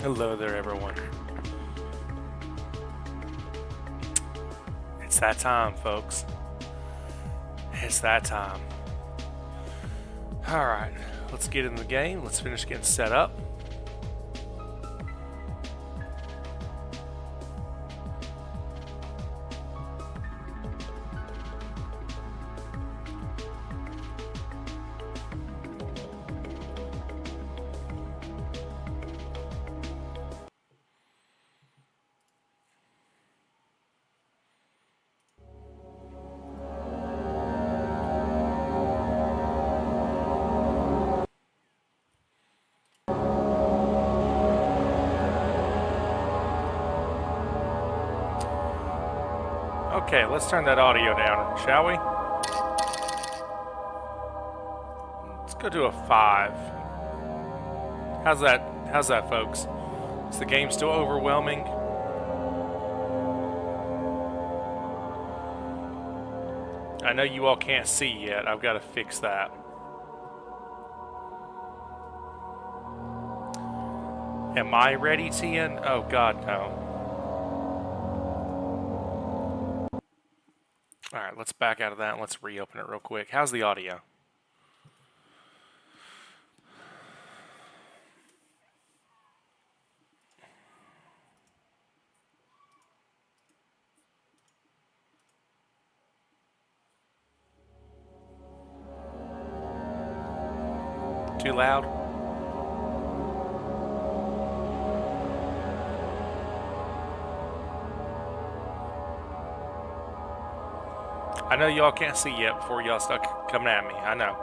Hello there, everyone. It's that time, folks. It's that time. Alright, let's get in the game. Let's finish getting set up. Okay, let's turn that audio down, shall we? Let's go to a 5. How's that? How's that, folks? Is the game still overwhelming? I know you all can't see yet. I've got to fix that. Am I ready, Tian? Oh, God, no. Alright, let's back out of that and let's reopen it real quick. How's the audio? Too loud? I know y'all can't see yet before y'all start coming at me. I know.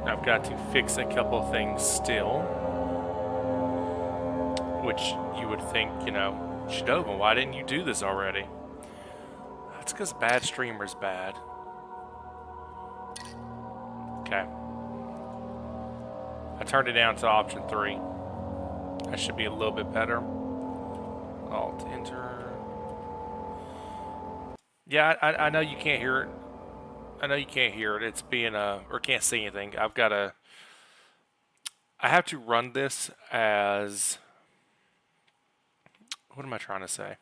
I've got to fix a couple of things still. Which you would think, Shadova, why didn't you do this already? That's because bad streamer's bad. Okay. I turned it down to option 3. That should be a little bit better. Alt enter. Yeah, I know you can't hear it. I know you can't hear it. It's being or can't see anything. I have to run this as, what am I trying to say?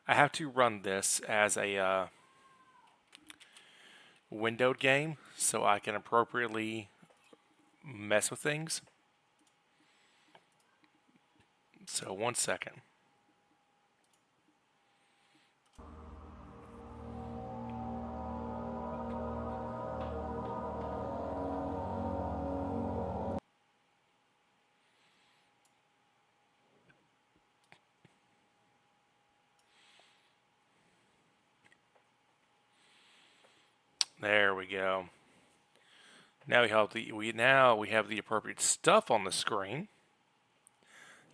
I have to run this as a windowed game so I can appropriately mess with things. So 1 second. There we go. Now we have the appropriate stuff on the screen.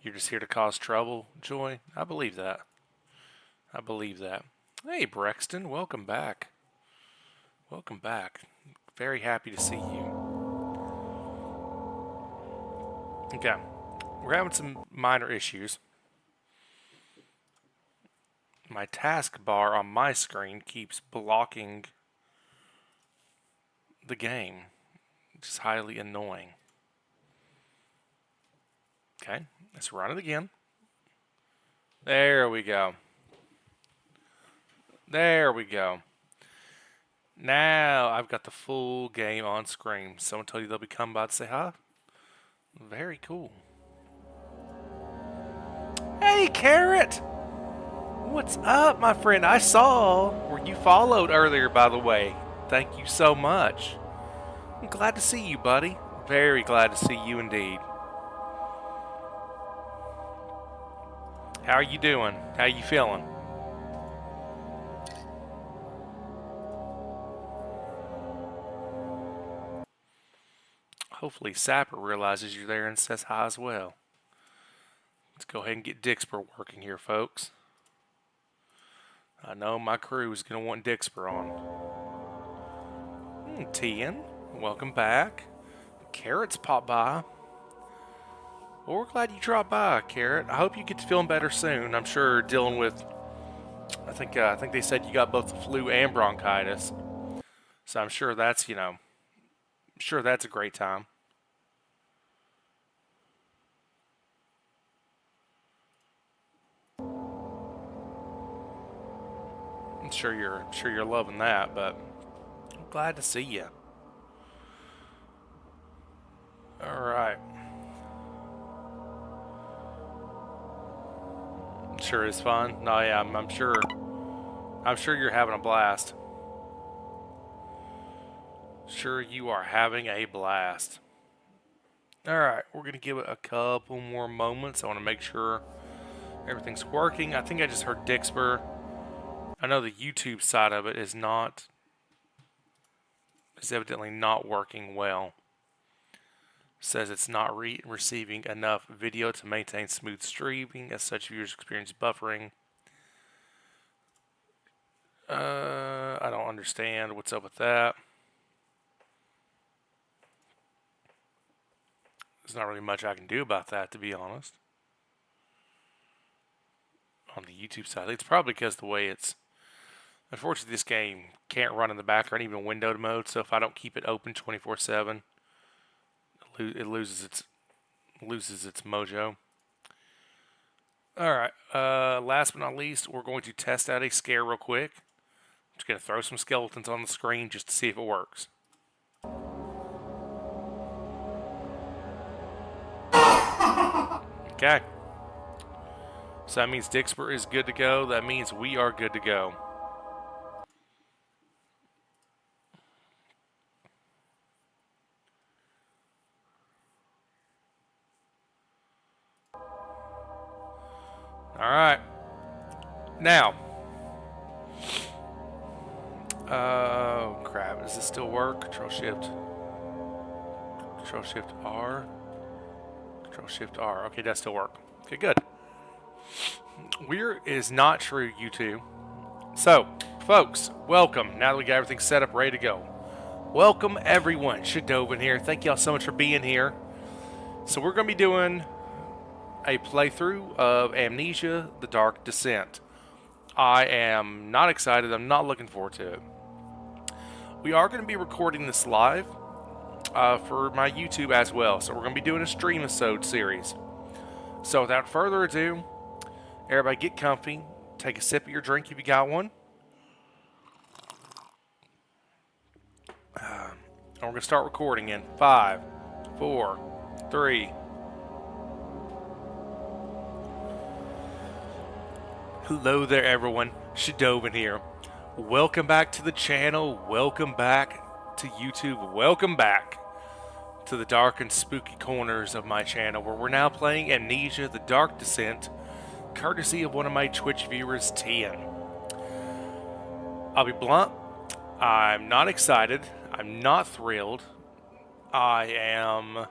You're just here to cause trouble, Joy? I believe that. I believe that. Hey, Brexton, welcome back. Welcome back. Very happy to see you. Okay. We're having some minor issues. My taskbar on my screen keeps blocking the game, which is highly annoying. Okay, let's run it again. There we go. There we go. Now I've got the full game on screen. Someone told you they'll be coming by to say hi? Very cool. Hey, Carrot! What's up, my friend? I saw where you followed earlier, by the way. Thank you so much. I'm glad to see you, buddy. Very glad to see you indeed. How are you doing? How are you feeling? Hopefully Sapper realizes you're there and says hi as well. Let's go ahead and get Dixper working here, folks. I know my crew is going to want Dixper on. Tian, welcome back. Carrot's popped by. Well, we're glad you dropped by, Carrot. I hope you get to feeling better soon. I'm sure dealing with, I think they said you got both the flu and bronchitis. So I'm sure that's, Sure, that's a great time. I'm sure you're loving that, but I'm glad to see you. All right. Sure is fun. No, yeah, I'm sure. I'm sure you're having a blast. Sure, you are having a blast. All right, we're gonna give it a couple more moments. I want to make sure everything's working. I think I just heard Dixper. I know the YouTube side of it is evidently not working well. Says it's not receiving enough video to maintain smooth streaming. As such, viewers experience buffering. I don't understand what's up with that. There's not really much I can do about that, to be honest. On the YouTube side, it's probably because the way it's. Unfortunately, this game can't run in the background, even windowed mode. So if I don't keep it open 24/7, it loses its mojo. All right. Last but not least, we're going to test out a scare real quick. I'm just going to throw some skeletons on the screen just to see if it works. Okay. So that means Dixper is good to go. That means we are good to go. All right. Now. Oh, crap. Does this still work? Control Shift R. Control Shift R. Okay, that still work. Okay, good. Weird is not true, YouTube. So, folks, welcome. Now that we got everything set up, ready to go. Welcome, everyone. Shadovin here. Thank y'all so much for being here. So we're going to be doing a playthrough of Amnesia, The Dark Descent. I am not excited. I'm not looking forward to it. We are going to be recording this live for my YouTube as well. So we're going to be doing a stream-a-sode series. So without further ado, everybody get comfy. Take a sip of your drink if you got one. And we're going to start recording in 5, 4, 3. Hello there, everyone. Shadovin here. Welcome back to the channel. Welcome back to YouTube. Welcome back to the dark and spooky corners of my channel, where we're now playing Amnesia: The Dark Descent, courtesy of one of my Twitch viewers, Tian. I'll be blunt. I'm not excited. I'm not thrilled. I am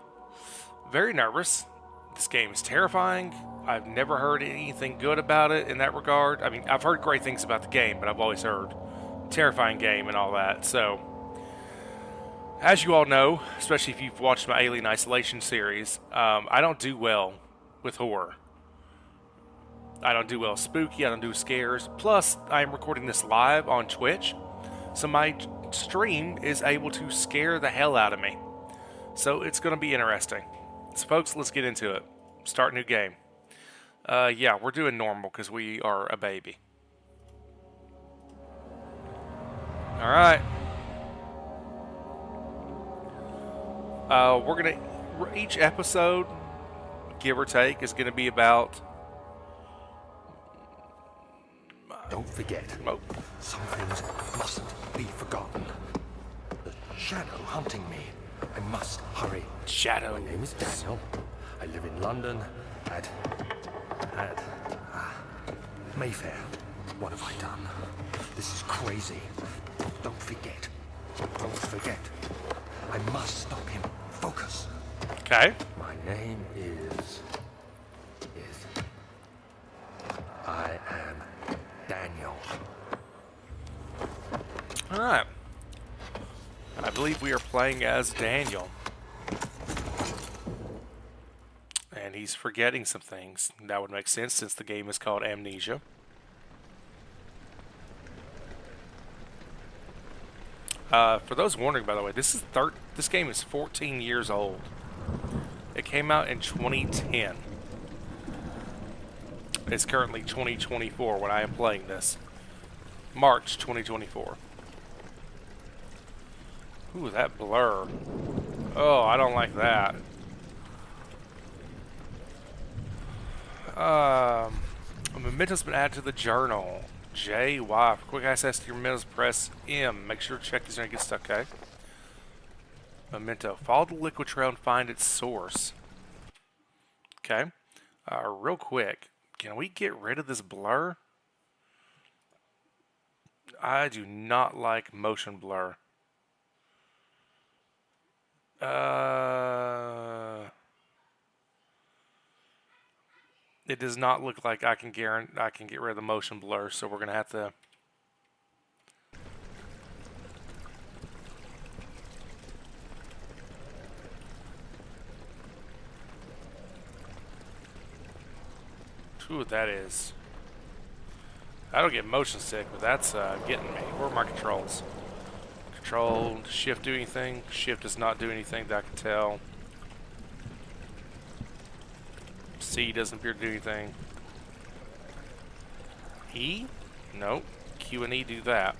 very nervous. This game is terrifying. I've never heard anything good about it in that regard. I mean, I've heard great things about the game, but I've always heard terrifying game and all that. So, as you all know, especially if you've watched my Alien Isolation series, I don't do well with horror. I don't do well spooky. I don't do scares. Plus, I'm recording this live on Twitch, so my stream is able to scare the hell out of me. So it's going to be interesting. So, folks, let's get into it. Start new game. Yeah, we're doing normal because we are a baby. All right. We're gonna each episode, give or take, is gonna be about. Don't forget. Oh. Some things mustn't be forgotten. The shadow hunting me. I must hurry. Shadow. My name is Daniel. I live in London at Mayfair. What have I done? This is crazy. Don't forget. Don't forget. I must stop him. Focus. Okay. My name is I am Daniel. All right. I believe we are playing as Daniel. And he's forgetting some things. That would make sense since the game is called Amnesia. For those wondering, by the way, this game is 14 years old. It came out in 2010. It's currently 2024 when I am playing this. March 2024. Ooh, that blur. Oh, I don't like that. A memento's been added to the journal. J, Y. For quick access to your mementos, press M. Make sure to check these are going to get stuck, okay? Memento. Follow the liquid trail and find its source. Okay. Real quick. Can we get rid of this blur? I do not like motion blur. It does not look like I can get rid of the motion blur, so we're gonna have to. Ooh, that is. I don't get motion sick, but that's getting me. Where are my controls? Control, shift do anything? Shift does not do anything that I can tell. C doesn't appear to do anything. E? Nope. Q and E do that.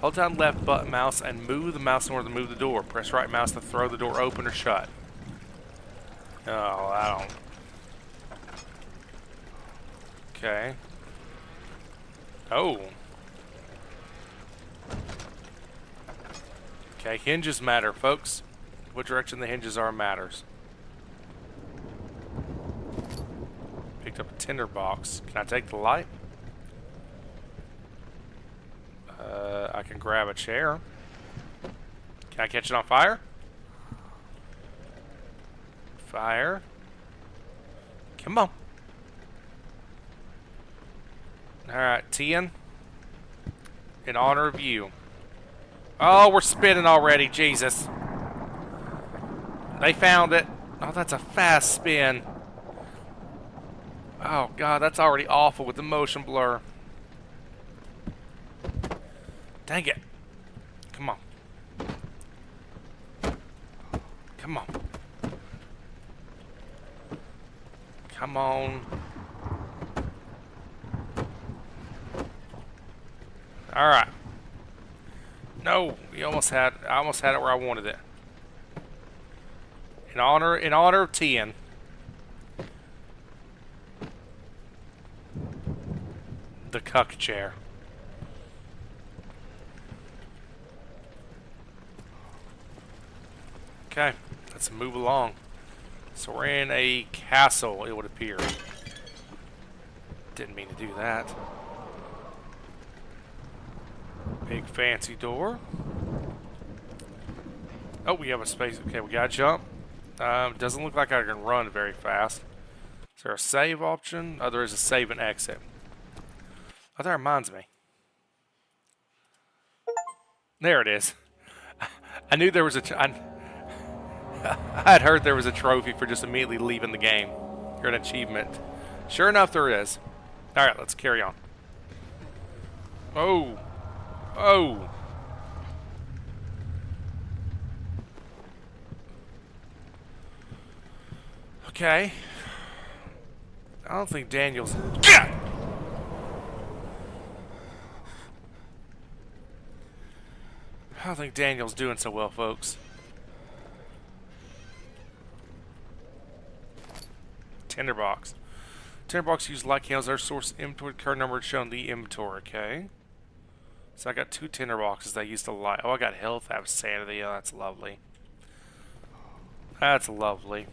Hold down left button mouse and move the mouse in order to move the door. Press right mouse to throw the door open or shut. Oh, I don't. Okay. Oh. Okay, hinges matter, folks. What direction the hinges are matters. Picked up a tinder box. Can I take the light? I can grab a chair. Can I catch it on fire? Fire. Come on. Alright, Tien. In honor of you. Oh, we're spinning already. Jesus. They found it. Oh, that's a fast spin. Oh, God, that's already awful with the motion blur. Dang it. Come on. Come on. Come on. Alright. No, I almost had it where I wanted it. In honor of Tien. The cuck chair. Okay, let's move along. So we're in a castle, it would appear. Didn't mean to do that. Big fancy door. Oh, we have a space. Okay, we gotta jump. Doesn't look like I can run very fast. Is there a save option? Oh, there is a save and exit. Oh, that reminds me. There it is. I knew there was I had heard there was a trophy for just immediately leaving the game. Or an achievement. Sure enough, there is. Alright, let's carry on. Oh. Oh. Okay. I don't think Daniel's... Yeah! I don't think Daniel's doing so well, folks. Tinderbox. Tinderbox use light candles. Our source inventory card number is shown in the inventory. Okay. So I got 2 tinderboxes that I used to light. Oh, I got health. I have sanity. Oh, that's lovely. That's lovely.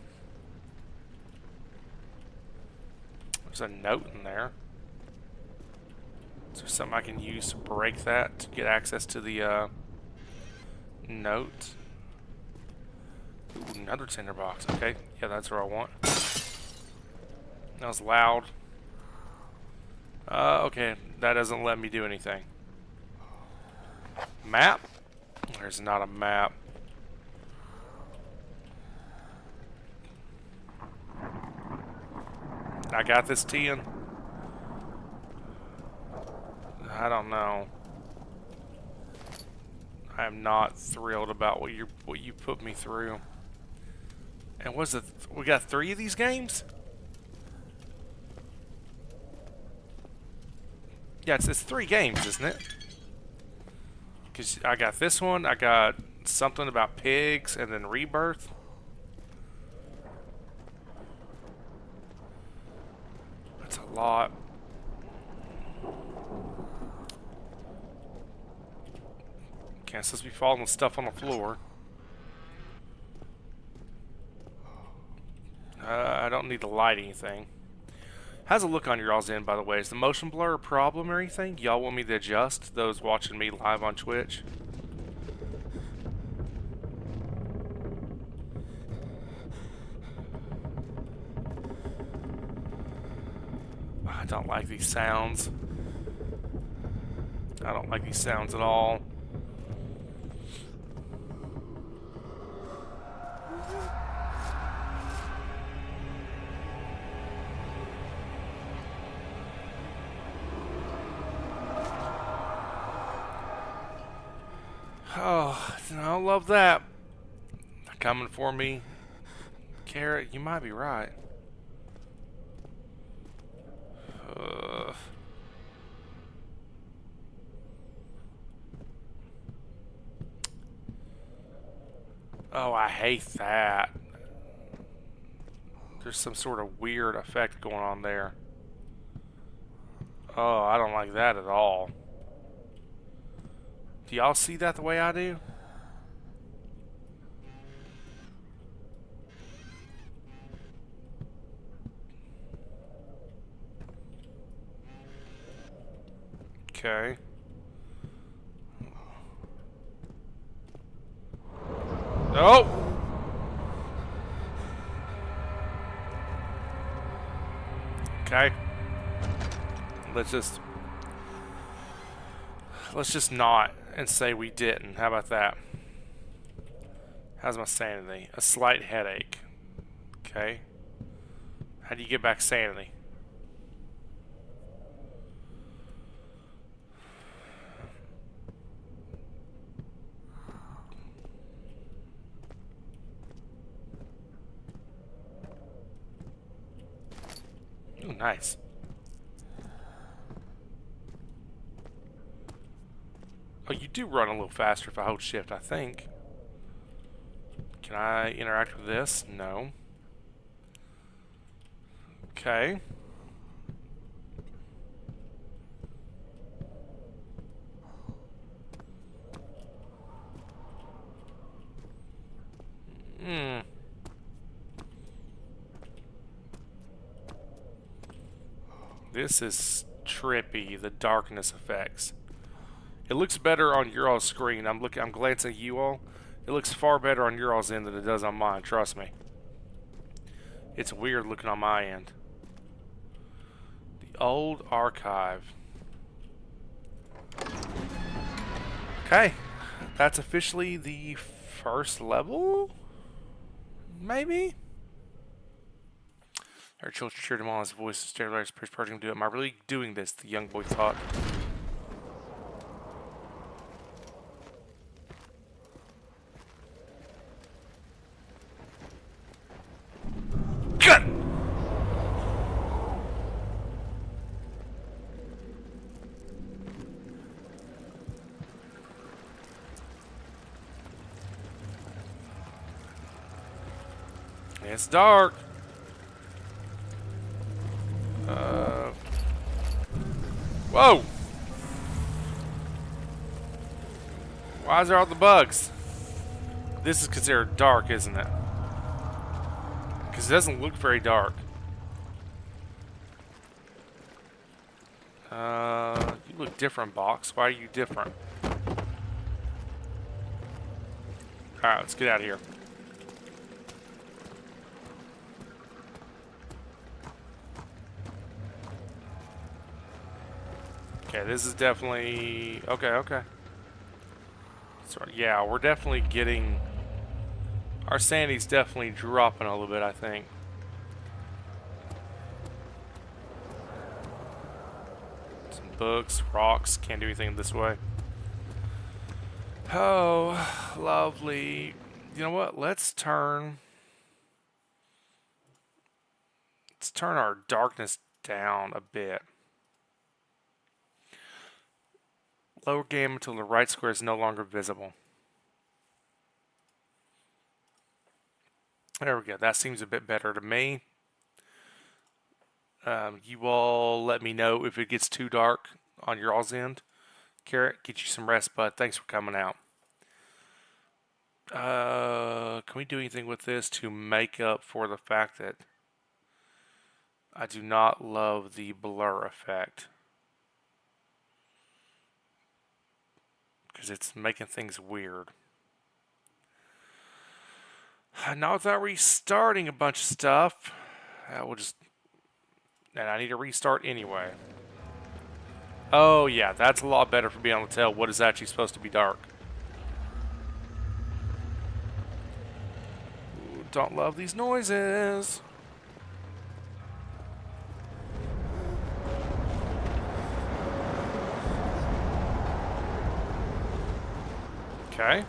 There's a note in there. Is there something I can use to break that to get access to the note? Ooh, another tinderbox. Okay. Yeah, that's what I want. That was loud. Okay. That doesn't let me do anything. Map? There's not a map. I got this, Tien. I don't know. I am not thrilled about what you put me through. And was it? We got 3 of these games? Yeah, it's 3 games, isn't it? Because I got this one, I got something about pigs, and then Rebirth. That's a lot. Can't supposed to be falling with stuff on the floor. I don't need to light anything. How's it look on your all's end, by the way? Is the motion blur a problem or anything? Y'all want me to adjust, those watching me live on Twitch? I don't like these sounds. I don't like these sounds at all. Oh, I don't love that. They're coming for me. Carrot, you might be right. Oh, I hate that. There's some sort of weird effect going on there. Oh, I don't like that at all. Do y'all see that the way I do? Okay. Oh! Okay. Let's just not and say we didn't. How about that? How's my sanity? A slight headache. Okay. How do you get back sanity? Ooh, nice. Oh, you do run a little faster if I hold shift, I think. Can I interact with this? No. Okay. This is trippy, the darkness effects. It looks better on your all's screen. I'm glancing at you all. It looks far better on your all's end than it does on mine, trust me. It's weird looking on my end. The old archive. Okay. That's officially the first level? Maybe? Our children cheered him on, his voice sterilized, purging him to do it. Am I really doing this? The young boy thought. Good! It's dark. Whoa! Why is there all the bugs? This is considered dark, isn't it? Because it doesn't look very dark. You look different, Box. Why are you different? Alright, let's get out of here. Okay, this is definitely... Okay. So, yeah, we're definitely getting... Our sanity's definitely dropping a little bit, I think. Some books, rocks. Can't do anything this way. Oh, lovely. You know what? Let's turn our darkness down a bit. Lower game until the right square is no longer visible. There we go. That seems a bit better to me. You all let me know if it gets too dark on your all's end. Carrot, get you some rest, bud. Thanks for coming out. Can we do anything with this to make up for the fact that I do not love the blur effect? Because it's making things weird. Not without restarting a bunch of stuff. We'll just... And I need to restart anyway. Oh yeah, that's a lot better for being able to tell what is actually supposed to be dark. Ooh, don't love these noises. Okay.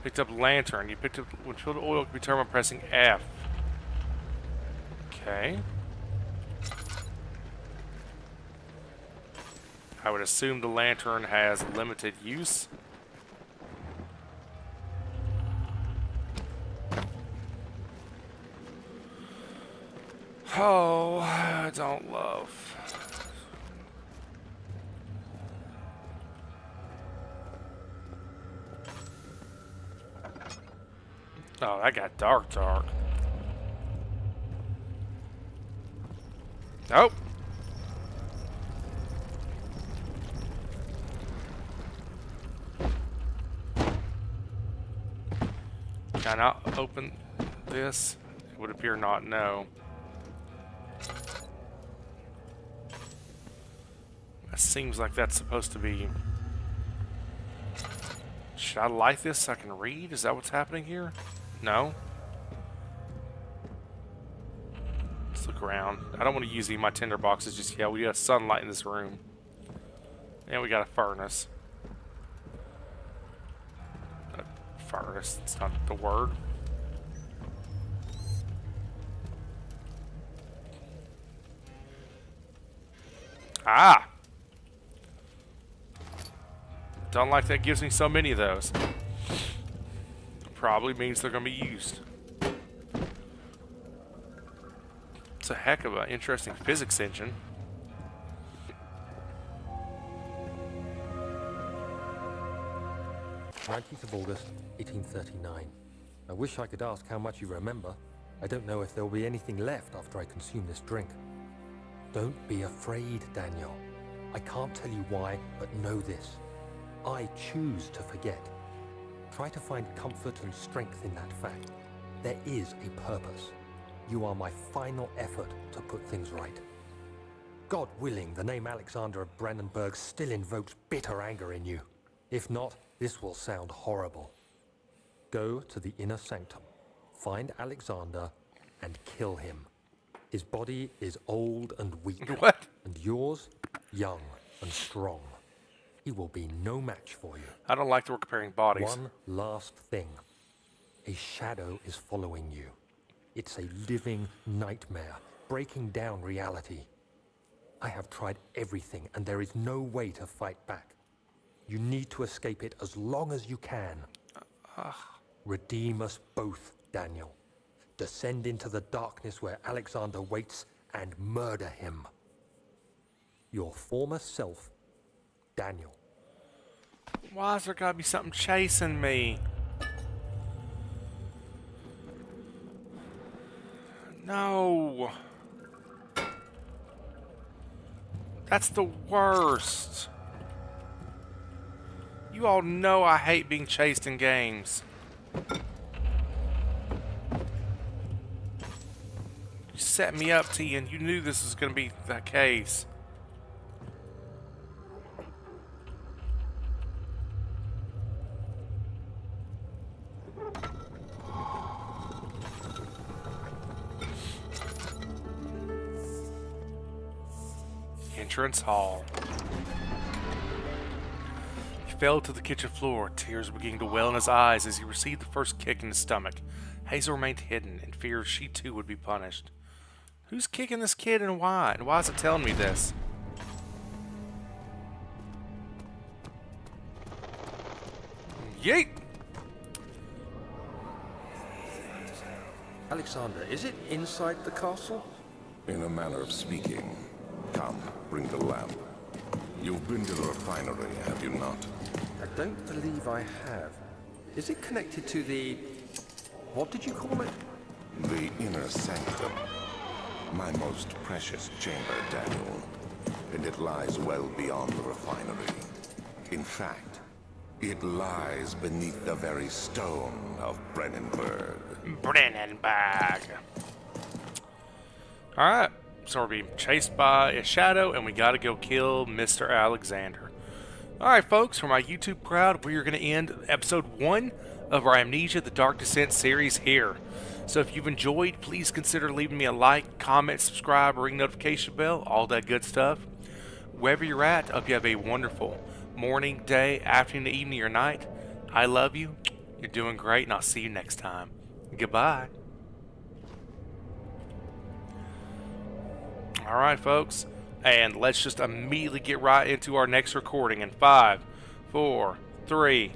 Picked up lantern. You picked up when filled oil can be turned by pressing F. Okay. I would assume the lantern has limited use. Oh, I don't love. Oh, that got dark. Nope. Can I open this? It would appear not, no. That seems like that's supposed to be... Should I light this so I can read? Is that what's happening here? No? Let's look around. I don't want to use any of my tinder boxes just yet. We got sunlight in this room. And we got a furnace. Furnace, it's not the word. Ah! Don't like that gives me so many of those. Probably means they're going to be used. It's a heck of an interesting physics engine. 19th of August, 1839. I wish I could ask how much you remember. I don't know if there will be anything left after I consume this drink. Don't be afraid, Daniel. I can't tell you why, but know this. I choose to forget. Try to find comfort and strength in that fact. There is a purpose. You are my final effort to put things right. God willing, the name Alexander of Brandenburg still invokes bitter anger in you. If not, this will sound horrible. Go to the inner sanctum, find Alexander, and kill him. His body is old and weak. What? And yours, young and strong. He will be no match for you. I don't like that we're comparing bodies. One last thing. A shadow is following you. It's a living nightmare, breaking down reality. I have tried everything, and there is no way to fight back. You need to escape it as long as you can. Redeem us both, Daniel. Descend into the darkness where Alexander waits and murder him. Your former self, Daniel. Why's there gotta be something chasing me? No. That's the worst. You all know I hate being chased in games. You set me up, T, and you knew this was going to be the case. Entrance hall. He fell to the kitchen floor, tears beginning to well in his eyes as he received the first kick in his stomach. Hazel remained hidden in fear she too would be punished. Who's kicking this kid and why? And why is it telling me this? Yeet! Alexander, is it inside the castle? In a manner of speaking. Come, bring the lamp. You've been to the refinery, have you not? I don't believe I have. Is it connected to the... what did you call it? The inner sanctum. My most precious chamber, Daniel. And it lies well beyond the refinery. In fact, it lies beneath the very stone of Brennenburg. Brennenburg. Alright, so we're being chased by a shadow, and we gotta go kill Mr. Alexander. Alright, folks, for my YouTube crowd, we are going to end episode 1 of our Amnesia The Dark Descent series here. So if you've enjoyed, please consider leaving me a like, comment, subscribe, ring notification bell, all that good stuff. Wherever you're at, I hope you have a wonderful morning, day, afternoon, evening, or night. I love you. You're doing great, and I'll see you next time. Goodbye. Alright, folks. And let's just immediately get right into our next recording in 5, 4, 3.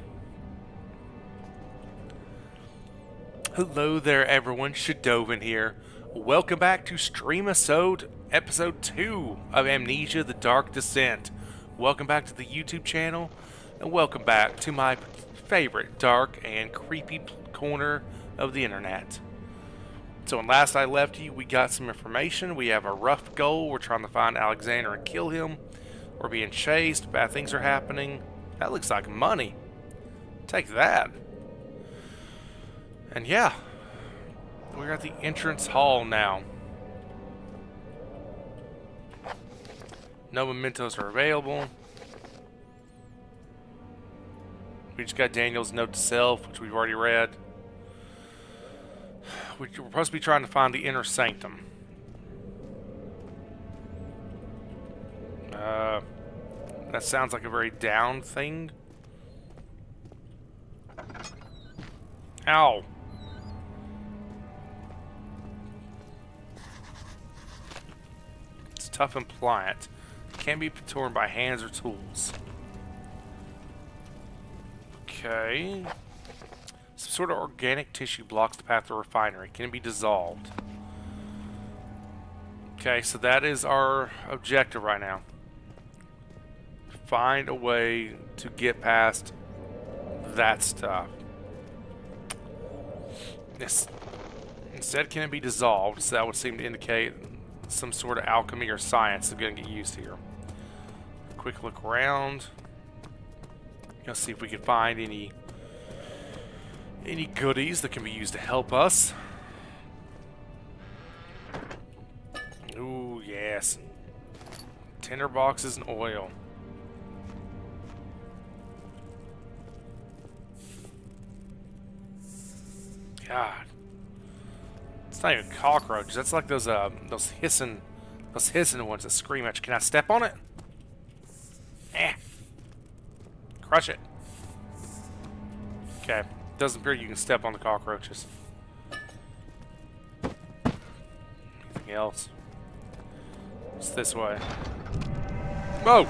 Hello there, everyone. Shadovin here. Welcome back to Stream-a-Sode Episode 2 of Amnesia The Dark Descent. Welcome back to the YouTube channel, and welcome back to my favorite dark and creepy corner of the internet. So when last I left you, we got some information. We have a rough goal. We're trying to find Alexander and kill him. We're being chased. Bad things are happening. That looks like money. Take that. And yeah, we're at the entrance hall now. No mementos are available. We just got Daniel's note to self, which we've already read. We're supposed to be trying to find the inner sanctum. That sounds like a very down thing. Ow. It's tough and pliant. Can't be torn by hands or tools. Okay. Some sort of organic tissue blocks the path to the refinery. Can it be dissolved? Okay, so that is our objective right now. Find a way to get past that stuff. This, instead, can it be dissolved? So that would seem to indicate some sort of alchemy or science is going to get used here. Quick look around. Let's see if we can find any goodies that can be used to help us. Ooh, yes. Tinder boxes and oil. God. It's not even cockroaches. That's like those hissing ones that scream at you. Can I step on it? Eh. Crush it. Okay. Doesn't appear you can step on the cockroaches. Anything else? It's this way. Whoa!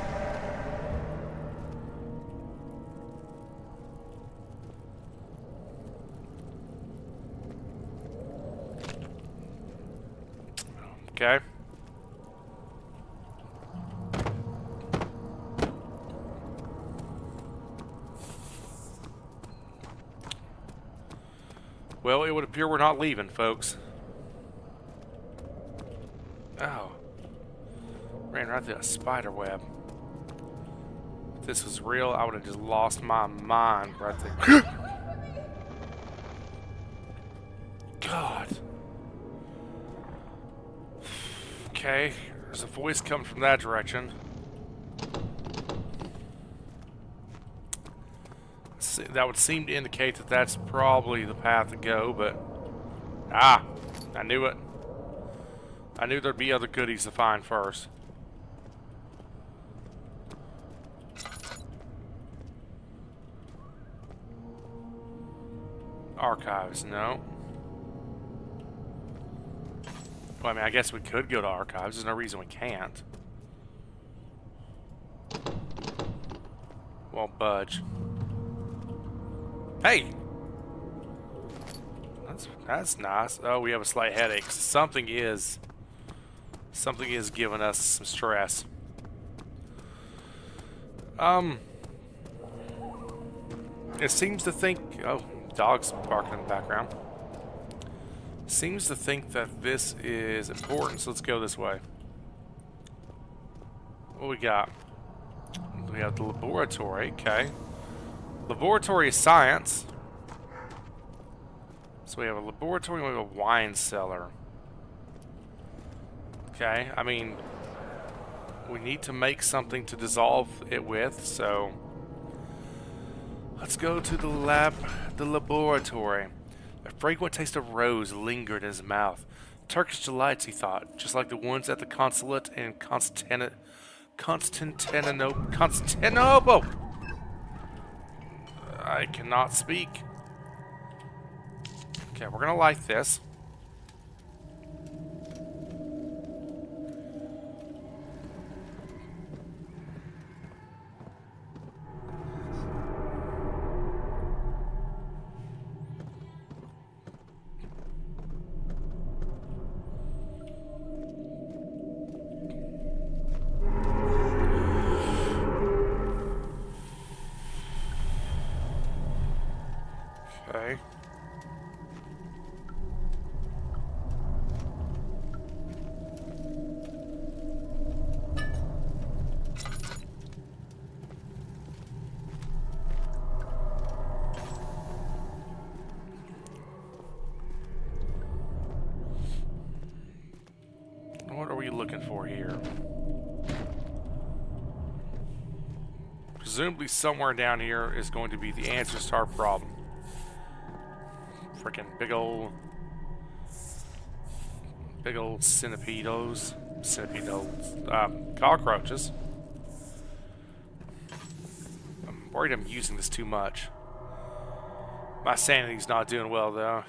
Okay. Well, it would appear we're not leaving, folks. Oh. Ran right through a spider web. If this was real, I would have just lost my mind right there. God. Okay, there's a voice coming from that direction. That would seem to indicate that that's probably the path to go, but... Ah! I knew it. I knew there'd be other goodies to find first. Archives, no. Well, I mean, I guess we could go to archives. There's no reason we can't. Won't budge. Hey! That's nice. Oh, we have a slight headache. Something is giving us some stress. It seems to think... Oh, dog's barking in the background. Seems to think that this is important, so let's go this way. What we got? We have the laboratory, okay. Laboratory is science. So we have a laboratory and we have a wine cellar. Okay, I mean, we need to make something to dissolve it with, so... Let's go to the laboratory. A fragrant taste of rose lingered in his mouth. Turkish delights, he thought, just like the ones at the consulate in Constantinople. I cannot speak. Okay, we're gonna light this. Okay. What are we looking for here? Presumably somewhere down here is going to be the answers to our problem. Freaking big old centipedos, cockroaches. I'm worried I'm using this too much. My sanity's not doing well though.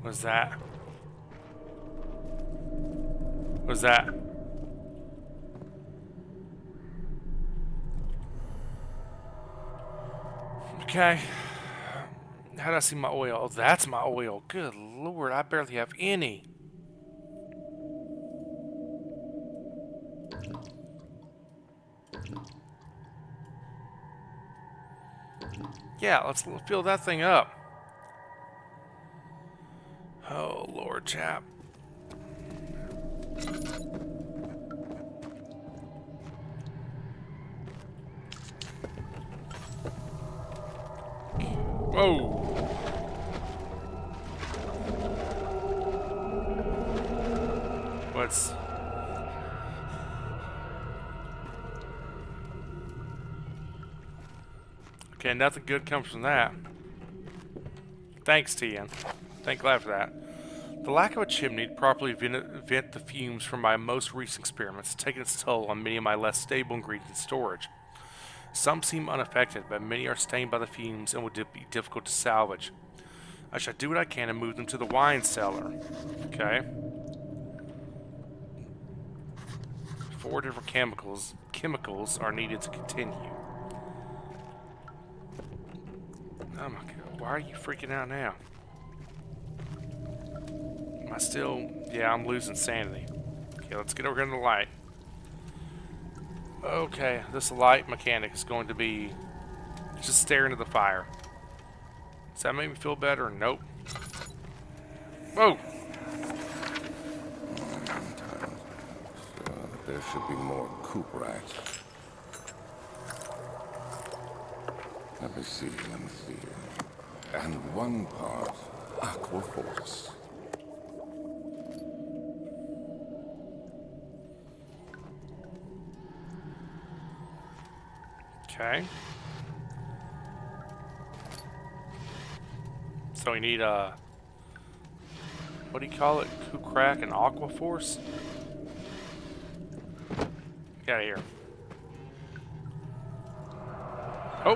What's that? What's that? Okay. How do I see my oil? Oh, that's my oil. Good lord, I barely have any. Yeah, let's fill that thing up. Oh, Lord, chap. Whoa. What's... Okay, nothing good comes from that. Thanks, TN. Thank God for that. The lack of a chimney to properly vent the fumes from my most recent experiments has taken its toll on many of my less stable ingredients in storage. Some seem unaffected, but many are stained by the fumes and would be difficult to salvage. I shall do what I can and move them to the wine cellar. Okay. 4 different chemicals are needed to continue. Oh my god, why are you freaking out now? Am I still... Yeah, I'm losing sanity. Okay, let's get over here in the light. Okay, this light mechanic is going to be just staring at the fire. Does that make me feel better? Nope. Whoa! There should be more coop racks. Let me see. And 1 part aqua force. Okay. So we need what do you call it? Crack and Aqua Force? Get out of here. Oh!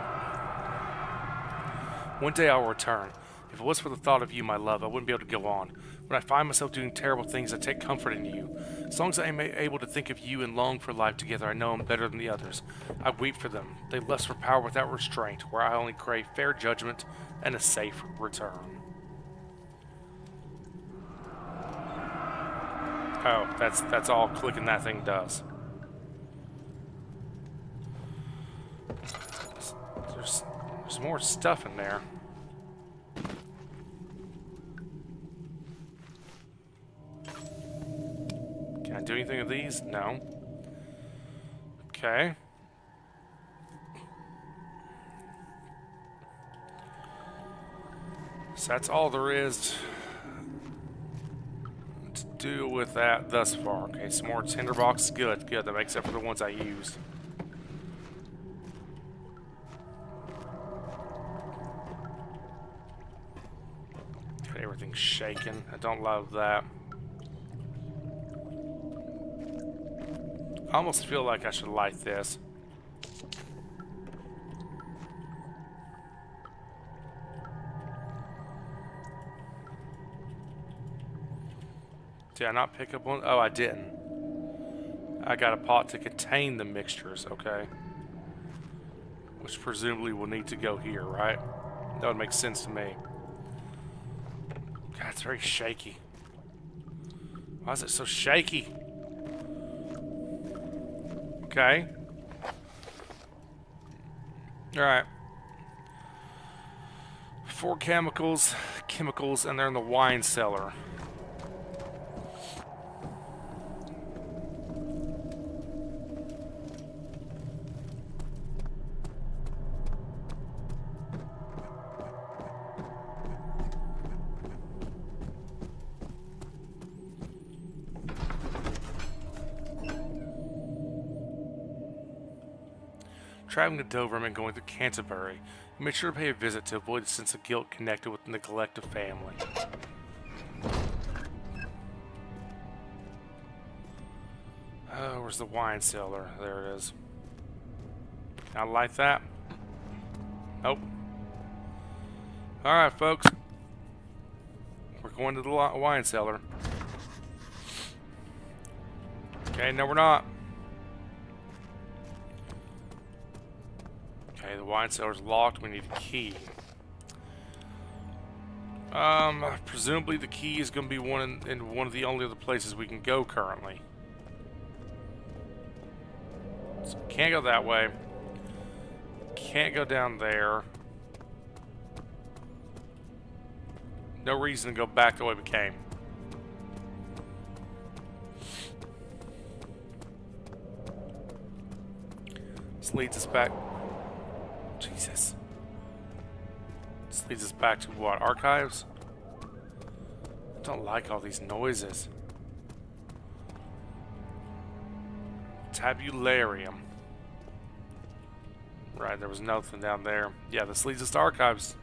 One day I'll return. If it was for the thought of you, my love, I wouldn't be able to go on. When I find myself doing terrible things, I take comfort in you. As long as I am able to think of you and long for life together, I know I'm better than the others. I weep for them. They lust for power without restraint, where I only crave fair judgment and a safe return. Oh, that's all clicking that thing does. There's more stuff in there. Can I do anything with these? No. Okay. So that's all there is to do with that thus far. Okay, some more tinderbox. Good, good. That makes up for the ones I used. Everything's shaking. I don't love that. I almost feel like I should light this. Did I not pick up one? Oh, I didn't. I got a pot to contain the mixtures, okay. Which presumably will need to go here, right? That would make sense to me. God, it's very shaky. Why is it so shaky? Okay. Alright. 4 chemicals, and they're in the wine cellar. Traveling to Dover and going to Canterbury, you made sure to pay a visit to avoid the sense of guilt connected with the neglect of family. Oh, where's the wine cellar? There it is. Can I light that? Nope. Alright, folks. We're going to the wine cellar. Okay, no we're not. Okay, the wine cellar's locked. We need a key. Presumably the key is going to be in one of the only other places we can go currently. So can't go that way. Can't go down there. No reason to go back the way we came. This leads us back. Jesus. This leads us back to what? Archives? I don't like all these noises. Tabularium. Right, there was nothing down there. Yeah, this leads us to archives.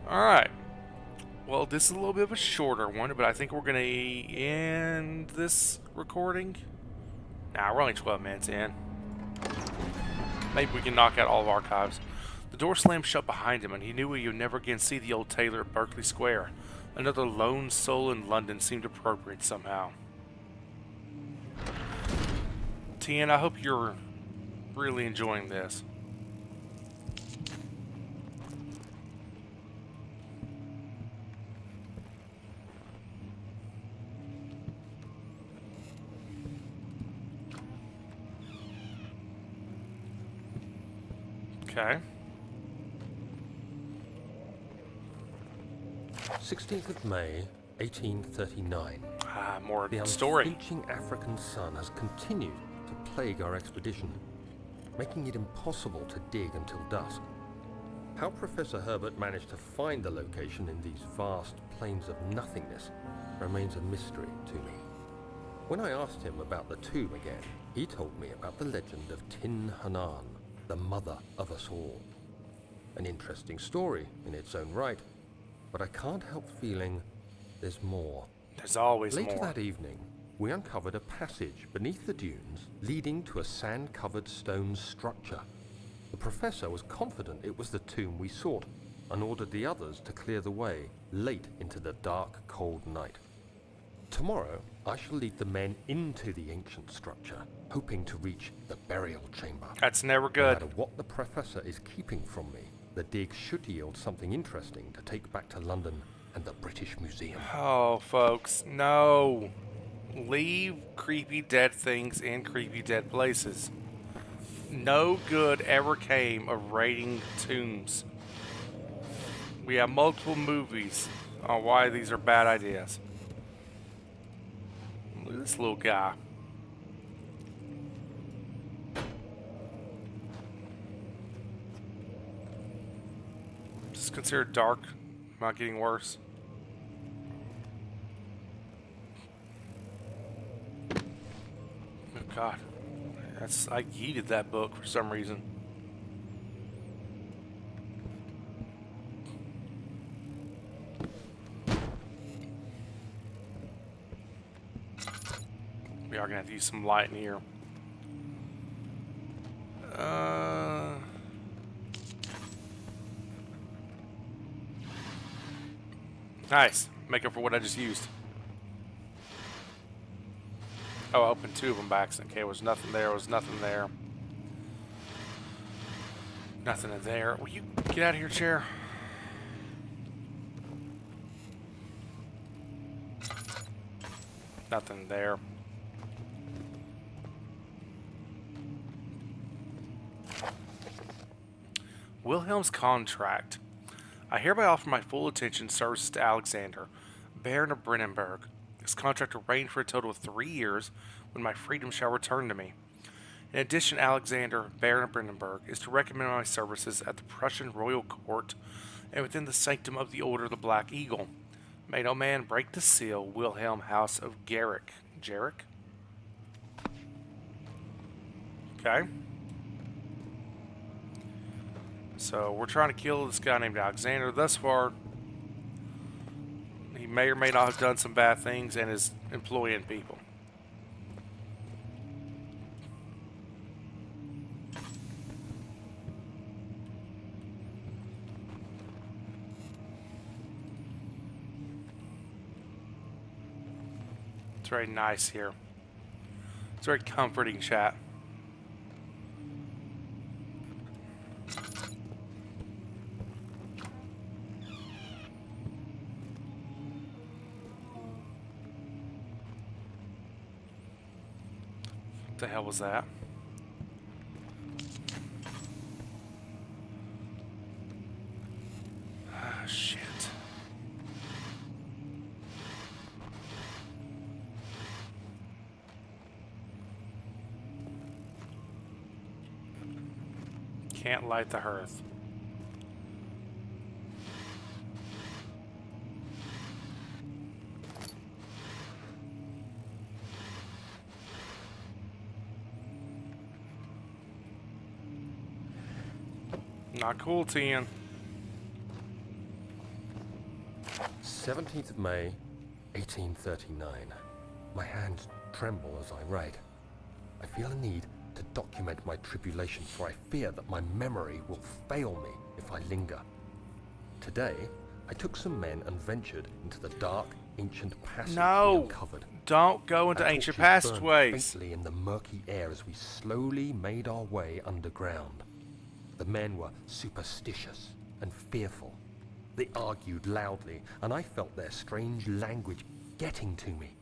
Alright. Well, this is a little bit of a shorter one, but I think we're going to end this recording. Nah, we're only 12 minutes in. Maybe we can knock out all of archives. The door slammed shut behind him, and he knew he would never again see the old tailor at Berkeley Square. Another lone soul in London seemed appropriate somehow. Tien, I hope you're really enjoying this. Okay. 16th of May, 1839. Ah, more The story. unflinching African sun has continued to plague our expedition, making it impossible to dig until dusk. How Professor Herbert managed to find the location in these vast plains of nothingness remains a mystery to me. When I asked him about the tomb again, he told me about the legend of Tin Hanan, the mother of us all. An interesting story in its own right, but I can't help feeling there's more. There's always Later more. that evening, we uncovered a passage beneath the dunes leading to a sand-covered stone structure. The professor was confident it was the tomb we sought and ordered the others to clear the way late into the dark, cold night. Tomorrow, I shall lead the men into the ancient structure, hoping to reach the burial chamber. That's never No good. matter what the professor is keeping from me, the dig should yield something interesting to take back to London and the British Museum. Oh, folks, no. Leave creepy dead things in creepy dead places. No good ever came of raiding tombs. We have multiple movies on why these are bad ideas. Look at this little guy. Is this considered dark? Not getting worse. Oh God, I yeeted that book for some reason. We are gonna have to use some light in here. Nice. Make up for what I just used. Oh, I opened two of them back. Okay, there was nothing there. Was nothing there. Nothing in there. Will you get out of here, chair? Nothing there. Wilhelm's contract. I hereby offer my full attention services to Alexander, Baron of Brennenburg. This contract will reign for a total of 3 years, when my freedom shall return to me. In addition, Alexander, Baron of Brennenburg, is to recommend my services at the Prussian royal court and within the sanctum of the Order of the Black Eagle. May no man break the seal, Wilhelm, House of Garrick. Jarrick? Okay. So, we're trying to kill this guy named Alexander. Thus far, he may or may not have done some bad things and is employing people. It's very nice here. It's very comforting, chat. What the hell was that? Ah, shit. Can't light the hearth. Not cool, Tian. 17th of May, 1839. My hands tremble as I write. I feel a need to document my tribulation, for I fear that my memory will fail me if I linger. Today, I took some men and ventured into the dark, ancient passage we uncovered. Don't go into Our ancient torches burned passageways. faintly in the murky air as we slowly made our way underground. The men were superstitious and fearful. They argued loudly, and I felt their strange language getting to me.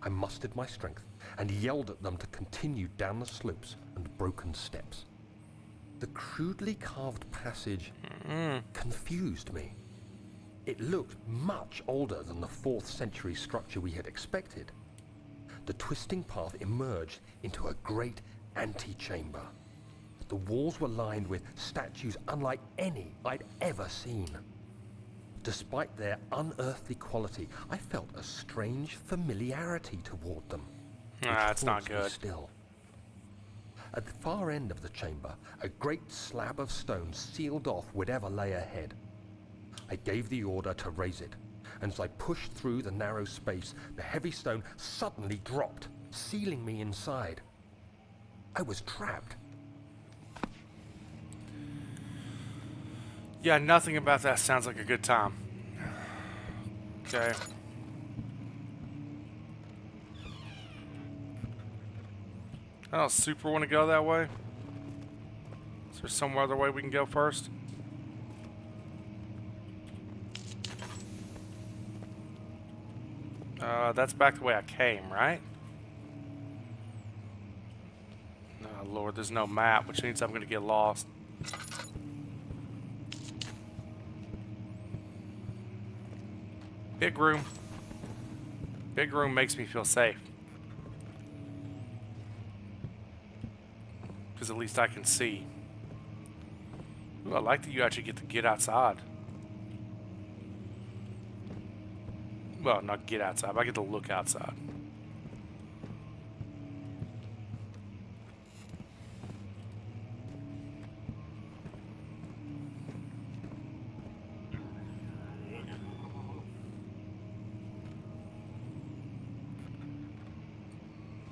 I mustered my strength and yelled at them to continue down the slopes and broken steps. The crudely carved passage confused me. It looked much older than the 4th century structure we had expected. The twisting path emerged into a great antechamber. The walls were lined with statues unlike any I'd ever seen. Despite their unearthly quality, I felt a strange familiarity toward them. That's not haunts me good. Still. At the far end of the chamber, a great slab of stone sealed off whatever lay ahead. I gave the order to raise it, and as I pushed through the narrow space, the heavy stone suddenly dropped, sealing me inside. I was trapped. Yeah, nothing about that sounds like a good time. Okay. I don't super want to go that way. Is there some other way we can go first? That's back the way I came, right? Oh, Lord, there's no map, which means I'm going to get lost. Big room. Big room makes me feel safe. Because at least I can see. Ooh, I like that you actually get to get outside. Well, not get outside, but I get to look outside.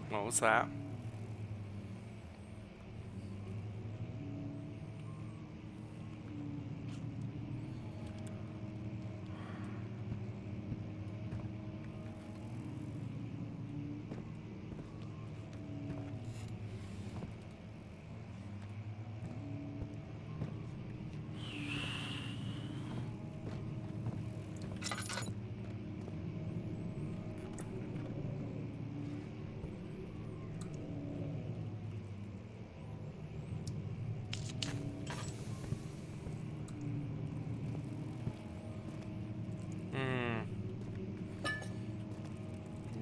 What was that?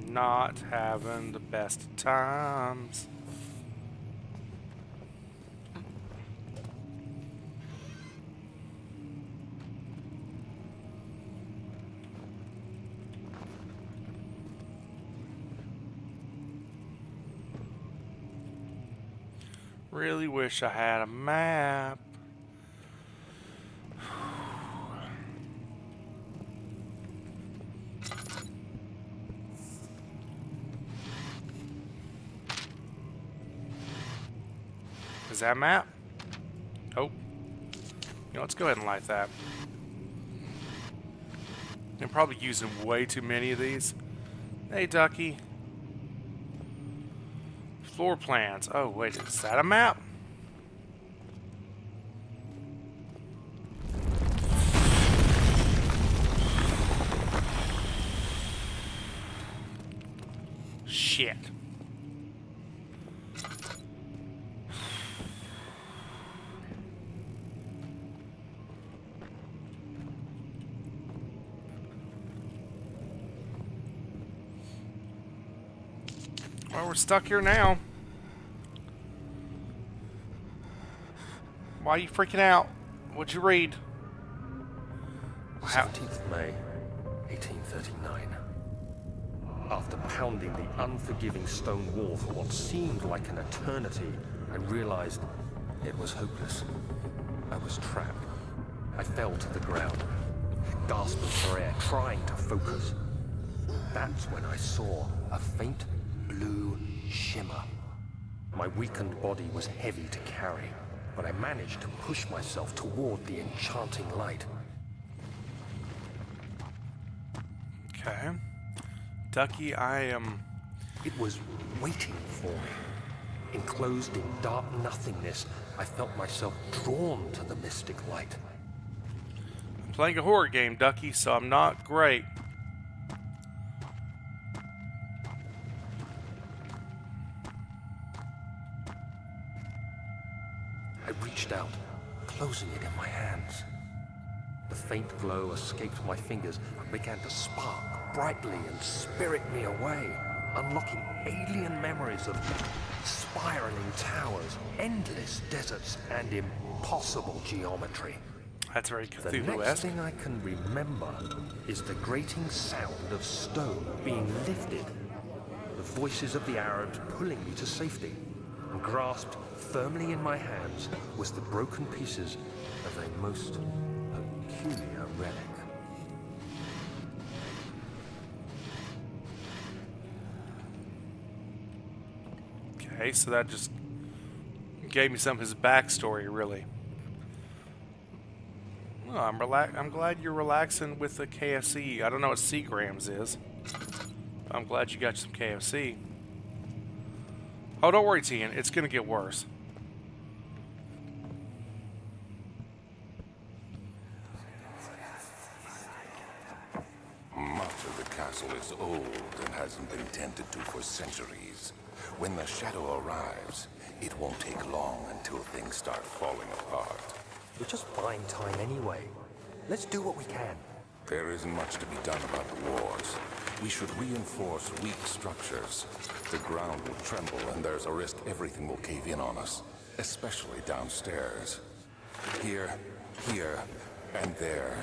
Not having the best of times. Really wish I had a map. Is that a map? Oh. You know, let's go ahead and light that. I'm probably using way too many of these. Hey, Ducky. Floor plans. Oh, wait, is that a map? Shit. Well, we're stuck here now. Why are you freaking out? What'd you read? 17th May, 1839. After pounding the unforgiving stone wall for what seemed like an eternity, I realized it was hopeless. I was trapped. I fell to the ground, gasping for air, trying to focus. That's when I saw a faint blue shimmer. My weakened body was heavy to carry, but I managed to push myself toward the enchanting light. Okay. Ducky, I am... It was waiting for me. Enclosed in dark nothingness, I felt myself drawn to the mystic light. I'm playing a horror game, Ducky, so I'm not great. I reached out, closing it in my hands. The faint glow escaped my fingers and began to spark brightly and spirit me away, unlocking alien memories of spiraling towers, endless deserts, and impossible geometry. That's very The next Cthulhu-esque. thing I can remember is the grating sound of stone being lifted, the voices of the Arabs pulling me to safety, and grasped firmly in my hands was the broken pieces of a most peculiar relic. Okay, so that just gave me some of his backstory, really. Oh, I'm glad you're relaxing with the KFC. I don't know what Seagrams is. But I'm glad you got some KFC. Oh, don't worry, Tian. It's gonna get worse. Much of the castle is old and hasn't been tended to for centuries. When the shadow arrives, it won't take long until things start falling apart. We're just buying time anyway. Let's do what we can. There isn't much to be done about the walls. We should reinforce weak structures. The ground will tremble and there's a risk everything will cave in on us, especially downstairs. Here, and there.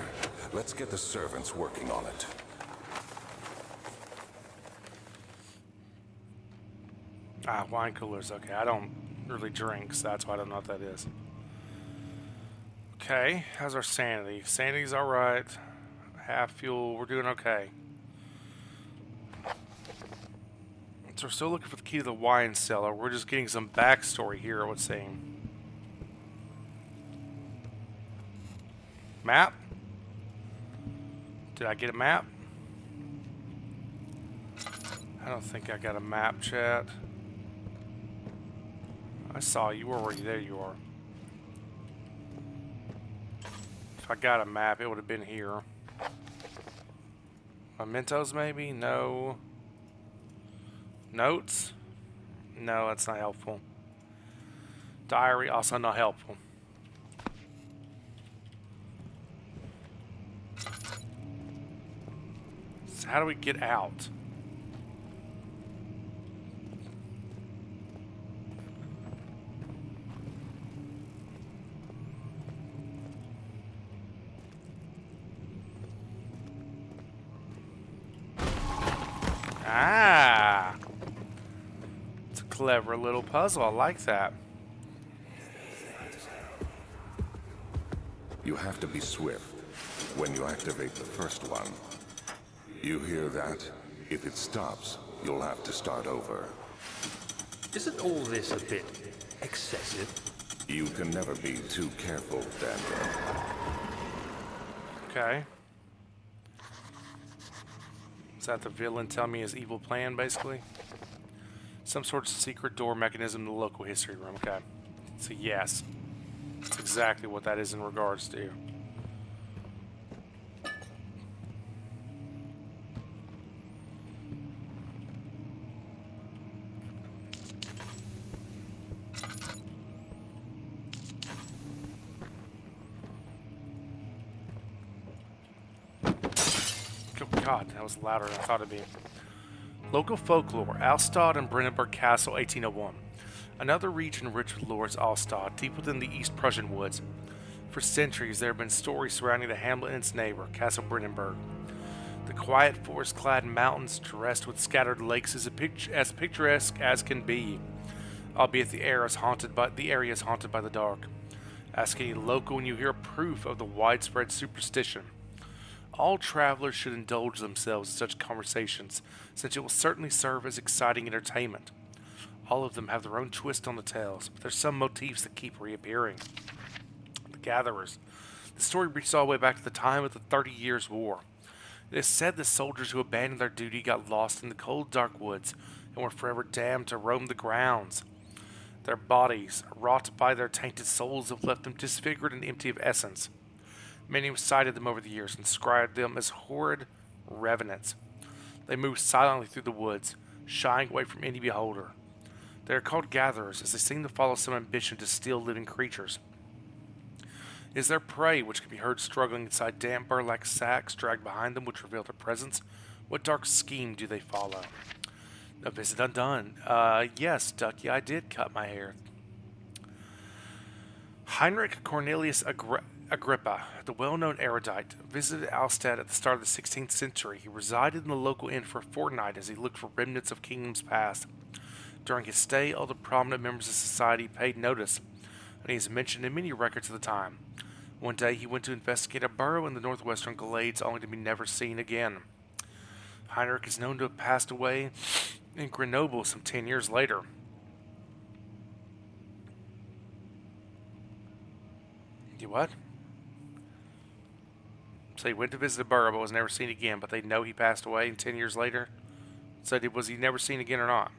Let's get the servants working on it. Ah, wine coolers. Okay, I don't really drink, so that's why I don't know what that is. Okay, how's our sanity? Sanity's alright. Half fuel, we're doing okay. So we're still looking for the key to the wine cellar. We're just getting some backstory here, it would seem. Map? Did I get a map? I don't think I got a map, chat. I saw you already. There you are. If I got a map, it would have been here. Mementos, maybe? No. Notes? No, that's not helpful. Diary, also not helpful. So how do we get out? Ah! It's a clever little puzzle. I like that. You have to be swift when you activate the first one. You hear that? If it stops, you'll have to start over. Isn't all this a bit excessive? You can never be too careful, Daniel. Okay. Is that the villain telling me his evil plan, basically? Some sort of secret door mechanism in the local history room. Okay. So yes. That's exactly what that is in regards to. Oh God, that was louder than I thought it'd be. Local folklore, Alstad and Brennenburg Castle, 1801. Another region rich with lore is Alstad, deep within the East Prussian woods. For centuries, there have been stories surrounding the hamlet and its neighbor, Castle Brennenburg. The quiet, forest-clad mountains, dressed with scattered lakes, is as picturesque as can be, albeit the area is haunted by the dark. Ask any local and you hear proof of the widespread superstition. All travelers should indulge themselves in such conversations, since it will certainly serve as exciting entertainment. All of them have their own twist on the tales, but there's some motifs that keep reappearing. The Gatherers. The story reaches all the way back to the time of the 30 Years' War. It is said the soldiers who abandoned their duty got lost in the cold, dark woods and were forever damned to roam the grounds. Their bodies, wrought by their tainted souls, have left them disfigured and empty of essence. Many have cited them over the years and described them as horrid revenants. They move silently through the woods, shying away from any beholder. They are called gatherers, as they seem to follow some ambition to steal living creatures. It is their prey which can be heard struggling inside damp burlap sacks dragged behind them, which reveal their presence. What dark scheme do they follow? A visit undone. Yes, Ducky, I did cut my hair. Heinrich Cornelius Agrippa, the well-known erudite, visited Alstad at the start of the 16th century. He resided in the local inn for a fortnight as he looked for remnants of kingdoms past. During his stay, all the prominent members of society paid notice, and he is mentioned in many records of the time. One day he went to investigate a burrow in the northwestern glades only to be never seen again. Heinrich is known to have passed away in Grenoble some 10 years later. You what? So he went to visit a burrow but was never seen again, but they know he passed away and 10 years later? So was he never seen again or not?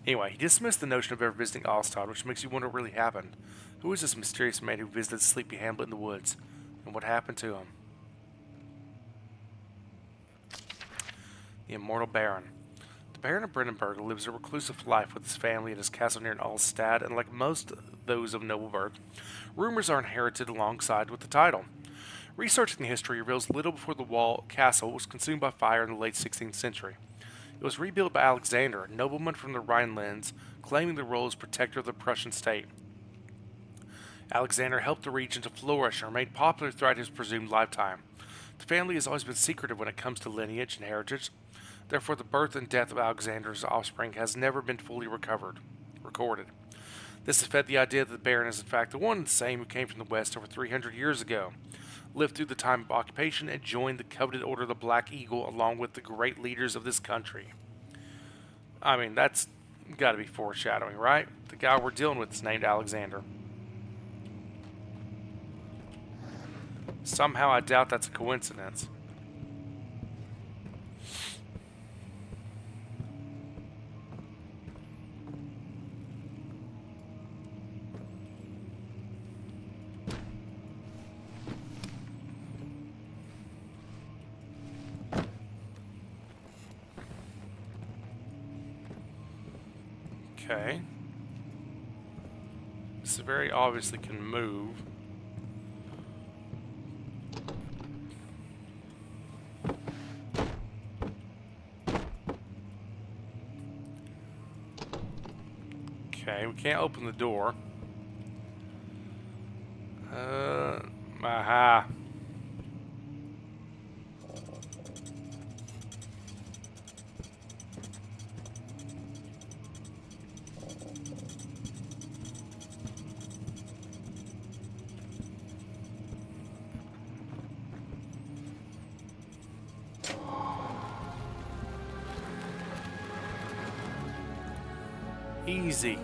Anyway, he dismissed the notion of ever visiting Alstad, which makes you wonder what really happened. Who is this mysterious man who visited the sleepy hamlet in the woods? And what happened to him? The Immortal Baron. The Baron of Brandenburg lives a reclusive life with his family at his castle near Alstad, and like most those of Nobleburg, rumors are inherited alongside with the title. Researching the history reveals little before the wall castle was consumed by fire in the late 16th century. It was rebuilt by Alexander, a nobleman from the Rhinelands, claiming the role as protector of the Prussian state. Alexander helped the region to flourish and remained popular throughout his presumed lifetime. The family has always been secretive when it comes to lineage and heritage. Therefore, the birth and death of Alexander's offspring has never been fully recorded. This has fed the idea that the Baron is in fact the one and the same who came from the West over 300 years ago, lived through the time of occupation, and joined the coveted Order of the Black Eagle along with the great leaders of this country. I mean, that's got to be foreshadowing, right? The guy we're dealing with is named Alexander. Somehow I doubt that's a coincidence. Okay. This very obviously can move. Okay, we can't open the door. Aha. Easy.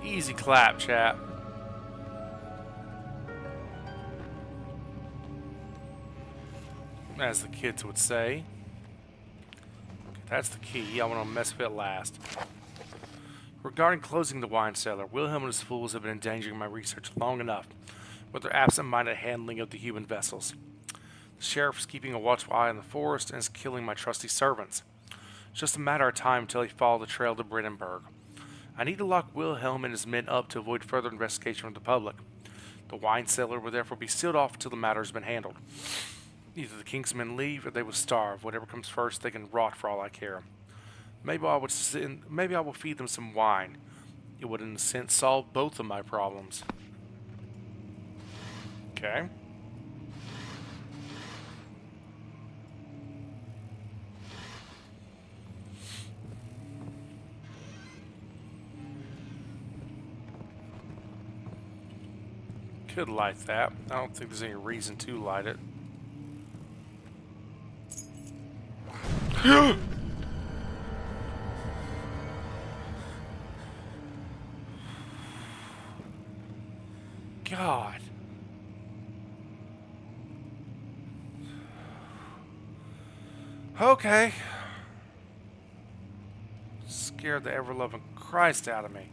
Easy clap, chap. As the kids would say. That's the key. I want to mess with it last. Regarding closing the wine cellar, Wilhelm and his fools have been endangering my research long enough with their absent-minded handling of the human vessels. The sheriff is keeping a watchful eye on the forest and is killing my trusty servants. It's just a matter of time until he follows the trail to Brandenburg. I need to lock Wilhelm and his men up to avoid further investigation from the public. The wine cellar will therefore be sealed off until the matter has been handled. Either the king's men leave or they will starve. Whatever comes first, they can rot for all I care. Maybe I will feed them some wine. It would in a sense solve both of my problems. Okay. Could light that. I don't think there's any reason to light it. God. Okay. Scared the ever-loving Christ out of me.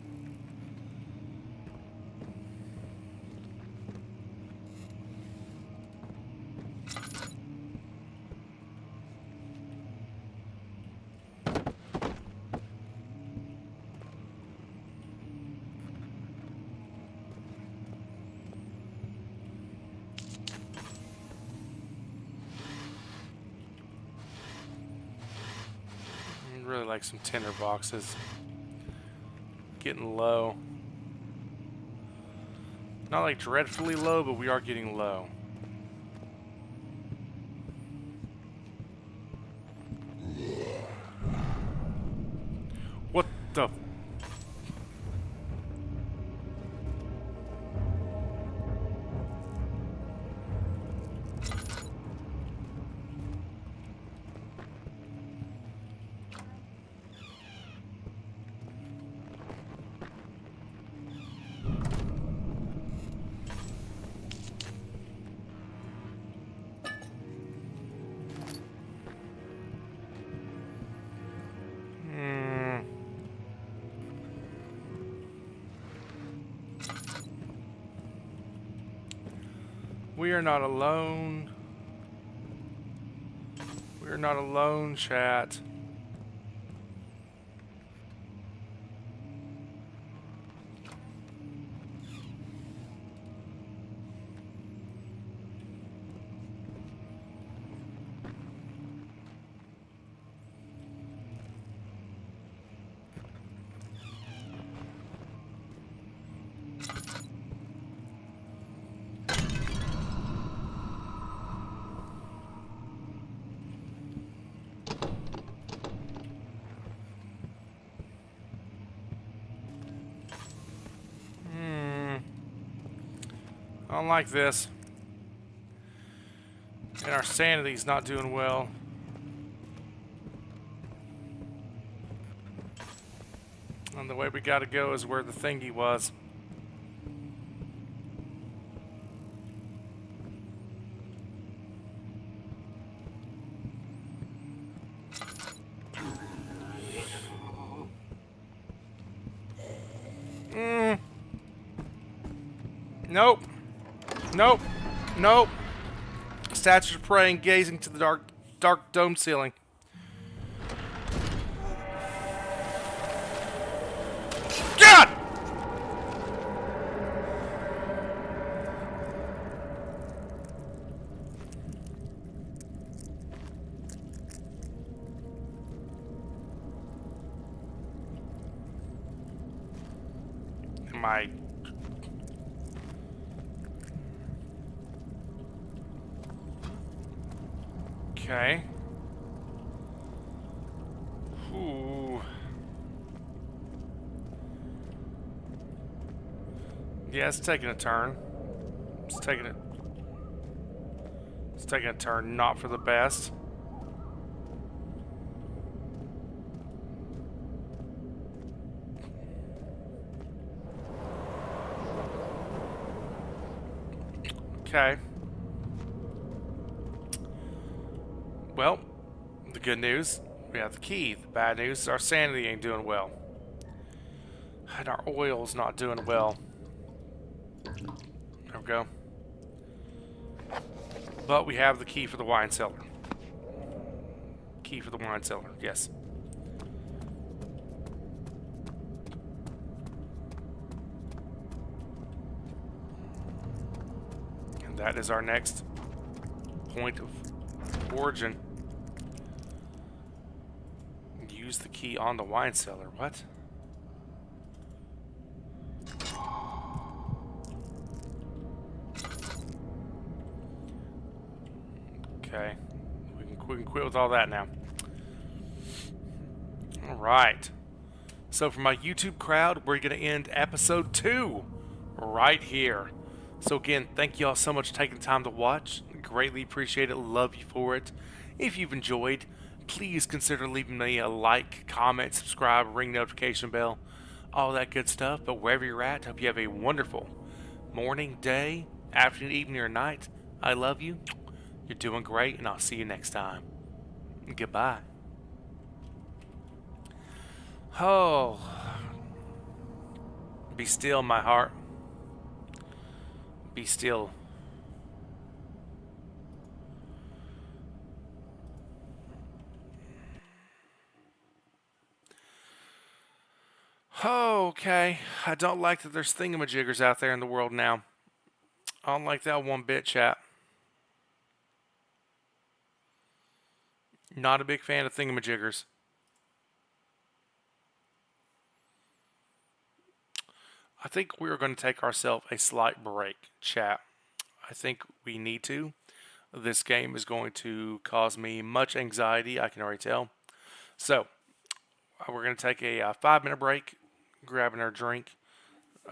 Really like some tinder boxes. Getting low. Not like dreadfully low, but we are getting low. What the? We are not alone. We are not alone, chat. I don't like this. And our sanity's not doing well. And the way we gotta go is where the thingy was. Nope. Nope. Nope. Statues of praying, gazing to the dark dome ceiling. God! Am I... Okay. Ooh. Yeah, it's taking a turn. It's taking a turn not for the best. Okay. Well, the good news, we have the key. The bad news is our sanity ain't doing well. And our oil's not doing well. There we go. But we have the key for the wine cellar. Key for the wine cellar, yes. And that is our next point of origin. Use the key on the wine cellar. What? Okay. We can quit with all that now. Alright. So for my YouTube crowd, we're going to end episode 2 right here. So again, thank you all so much for taking the time to watch. Greatly appreciate it. Love you for it. If you've enjoyed, please consider leaving me a like, comment, subscribe, ring notification bell, all that good stuff. But wherever you're at, hope you have a wonderful morning, day, afternoon, evening, or night. I love you. You're doing great, and I'll see you next time. Goodbye. Oh, be still, my heart. Be still. Oh, okay. I don't like that there's thingamajiggers out there in the world now. I don't like that one bit, chat. Not a big fan of thingamajiggers. I think we're going to take ourselves a slight break, chat. I think we need to. This game is going to cause me much anxiety, I can already tell. So, we're going to take a 5-minute break, grabbing our drink,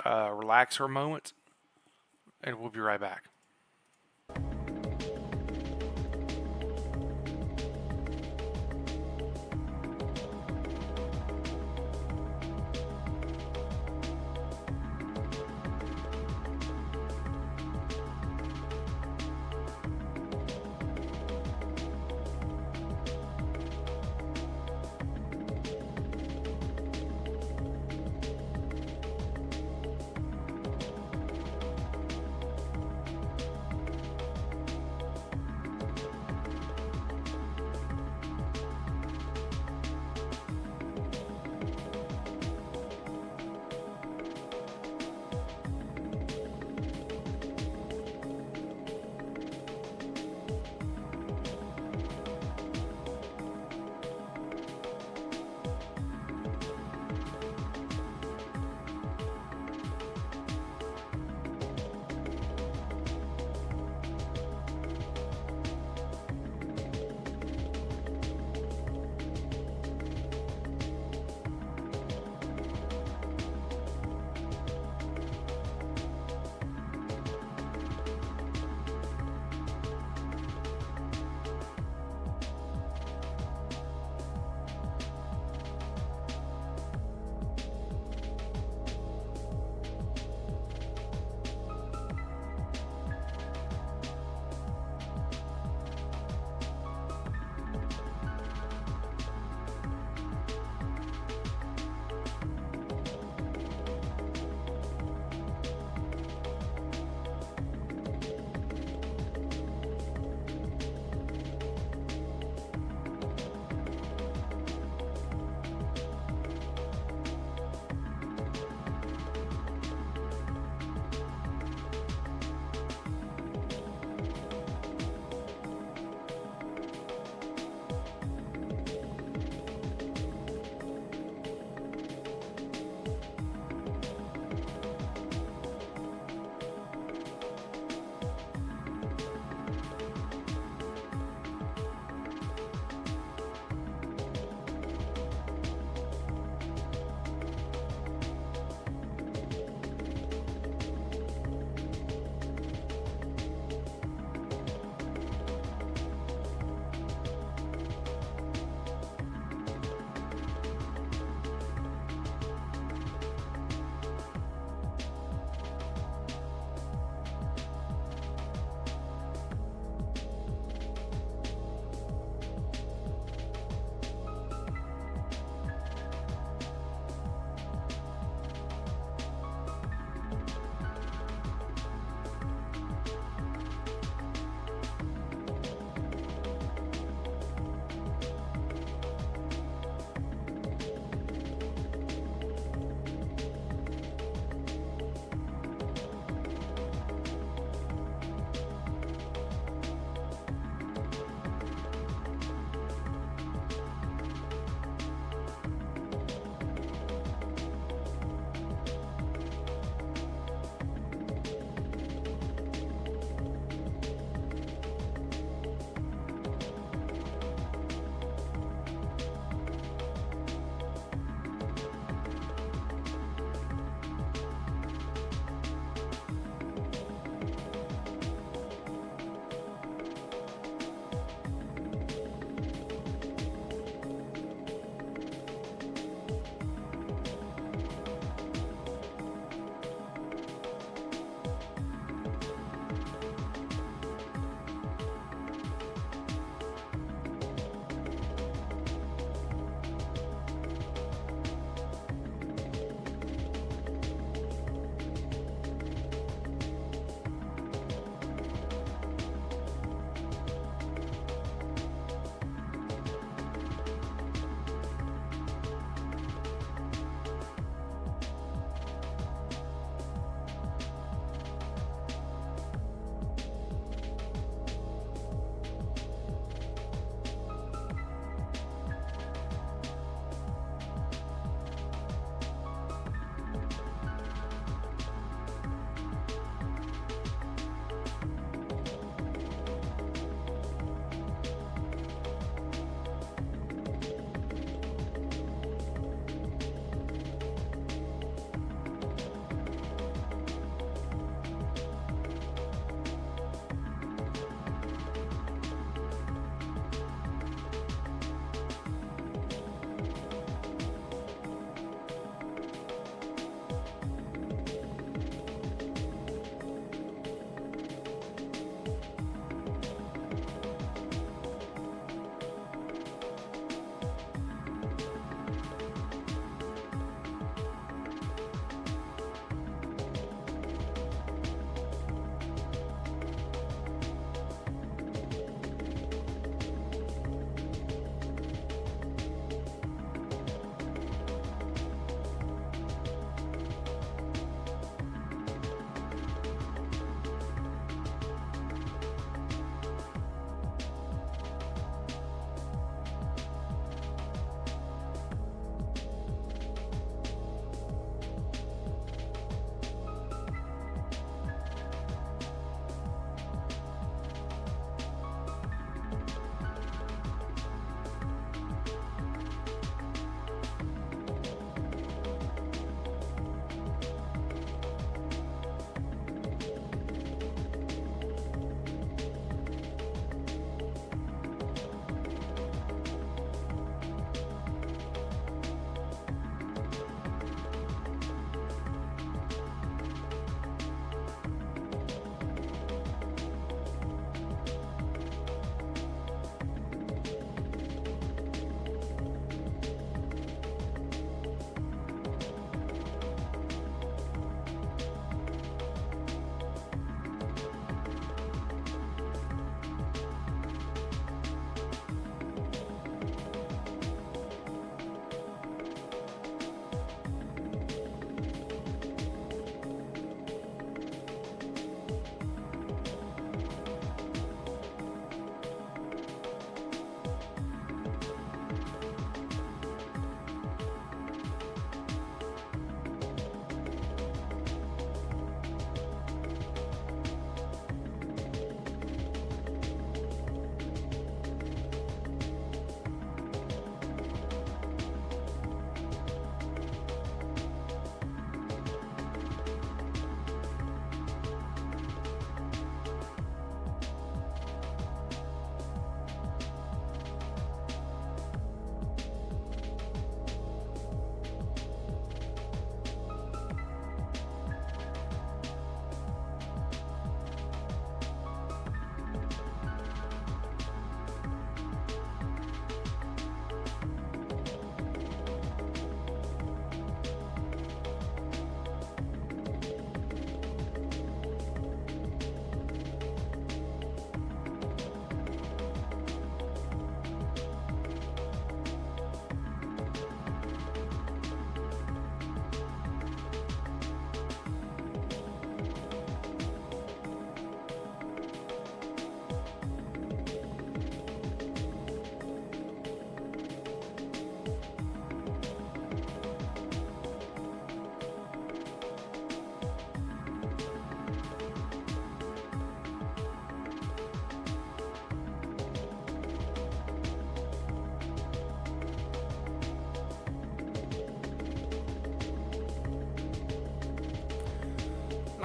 relax for a moment, and we'll be right back.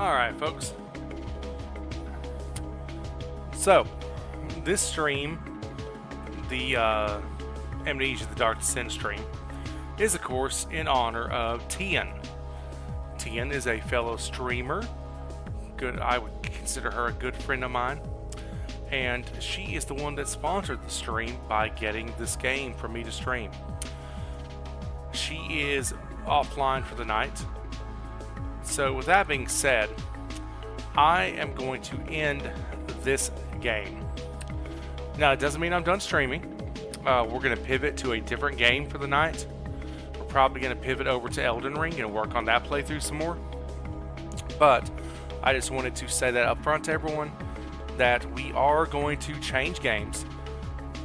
Alright, folks. So, this stream, the Amnesia the Dark Descent stream, is of course in honor of Tien. Tien is a fellow streamer. I would consider her a good friend of mine. And she is the one that sponsored the stream by getting this game for me to stream. She is offline for the night. So with that being said, I am going to end this game. Now, it doesn't mean I'm done streaming. We're going to pivot to a different game for the night. We're probably going to pivot over to Elden Ring and work on that playthrough some more. But I just wanted to say that up front to everyone that we are going to change games.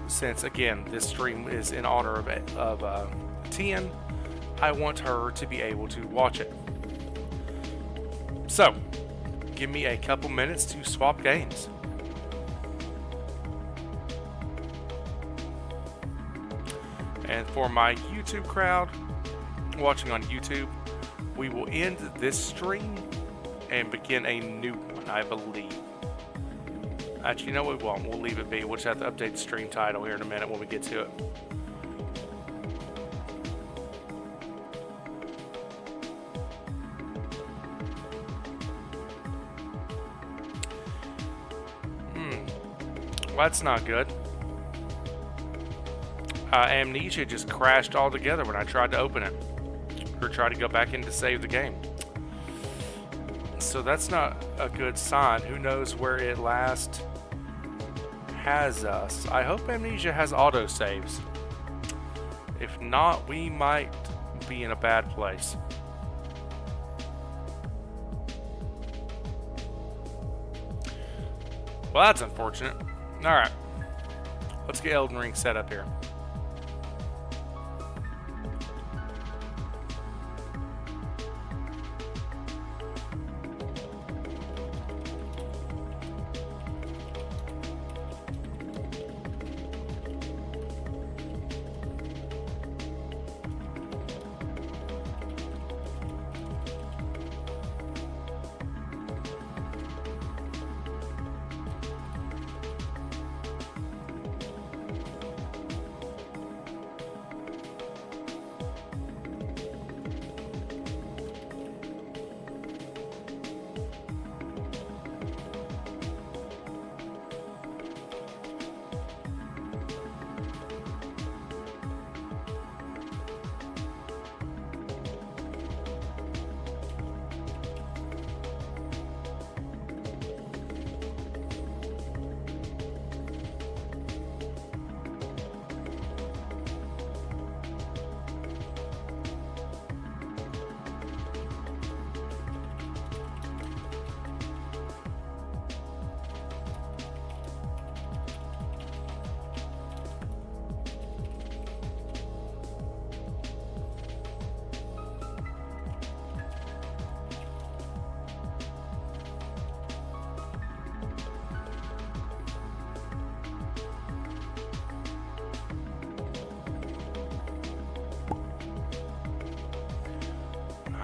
Since, again, this stream is in honor of Tien, I want her to be able to watch it. So, give me a couple minutes to swap games. And for my YouTube crowd watching on YouTube, we will end this stream and begin a new one, I believe. Actually, no, we won't. We'll leave it be. We'll just have to update the stream title here in a minute when we get to it. Well, that's not good. Amnesia just crashed altogether when I tried to open it. Or tried to go back in to save the game. So that's not a good sign. Who knows where it last has us. I hope Amnesia has autosaves. If not, we might be in a bad place. Well, that's unfortunate. Alright. Let's get Elden Ring set up here.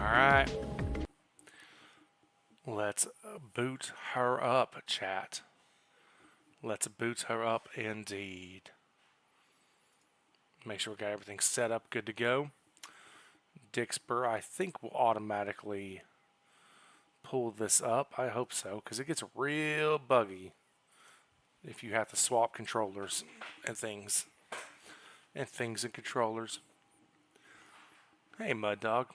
Alright. Let's boot her up, chat. Let's boot her up indeed. Make sure we got everything set up, good to go. Dixper, I think, will automatically pull this up. I hope so, because it gets real buggy if you have to swap controllers and things. And controllers. Hey, Mud Dog.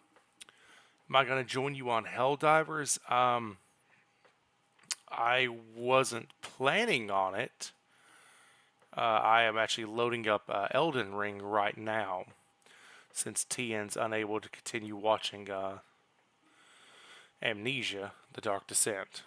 Am I going to join you on Helldivers? I wasn't planning on it. I am actually loading up Elden Ring right now, since Tien's unable to continue watching Amnesia, the Dark Descent.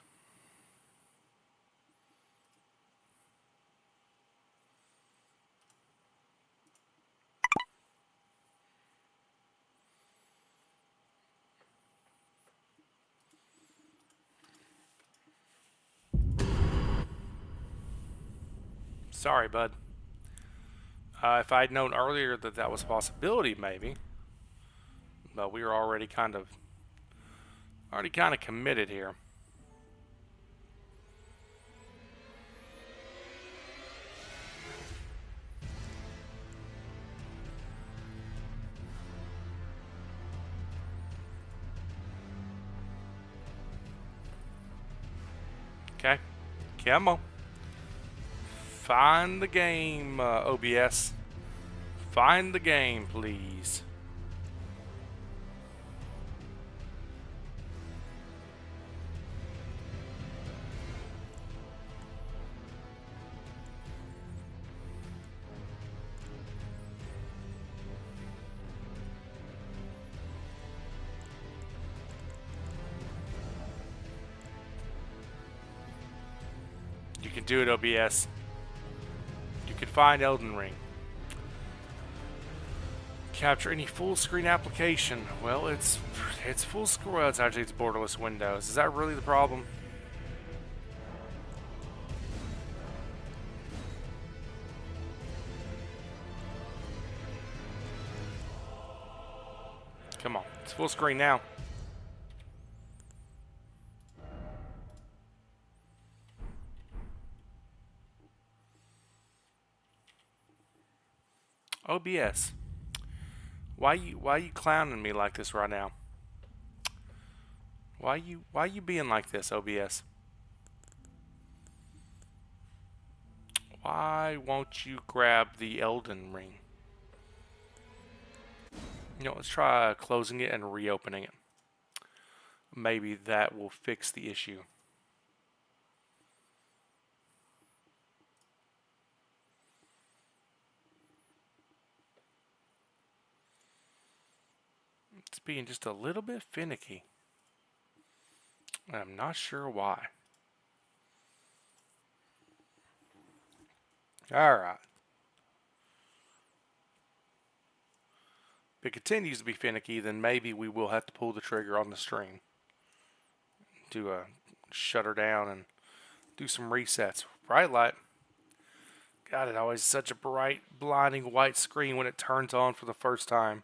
Sorry, bud. If I'd known earlier that that was a possibility, maybe. But we were already kind of committed here. Come on. Find the game, OBS. Find the game, please. You can do it, OBS. You can find Elden Ring. Capture any full screen application. Well, it's full screen. Well, it's actually borderless Windows. Is that really the problem? Come on, it's full screen now. OBS. Why you clowning me like this right now? Why you being like this, OBS? Why won't you grab the Elden Ring? You know, let's try closing it and reopening it. Maybe that will fix the issue. It's being just a little bit finicky. I'm not sure why. Alright. If it continues to be finicky, then maybe we will have to pull the trigger on the stream to shut her down and do some resets. Bright light. God, it always such a bright, blinding white screen when it turns on for the first time.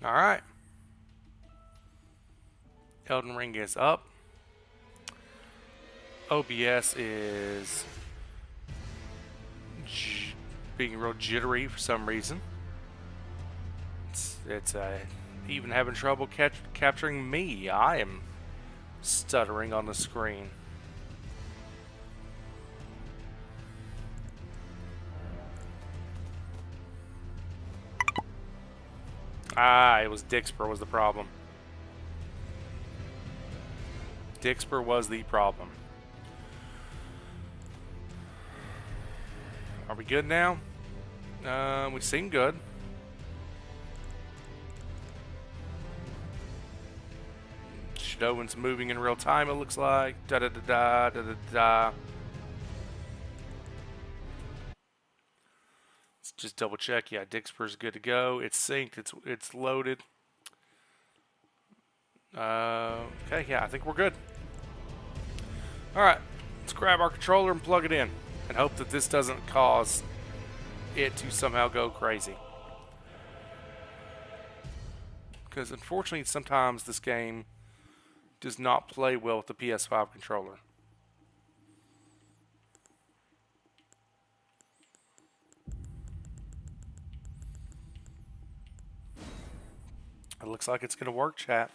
Alright. Elden Ring is up. OBS is being real jittery for some reason. It's even having trouble capturing me. I am stuttering on the screen. Ah, it was Dixper was the problem. Dixper was the problem. Are we good now? We seem good. Shadowin's moving in real time, it looks like. Da da da da da da da. Let's just double check. Yeah, Dixper's good to go. It's synced. It's loaded. Okay, yeah, I think we're good. Alright, let's grab our controller and plug it in and hope that this doesn't cause it to somehow go crazy. Because unfortunately, sometimes this game does not play well with the PS5 controller. It looks like it's going to work, chat.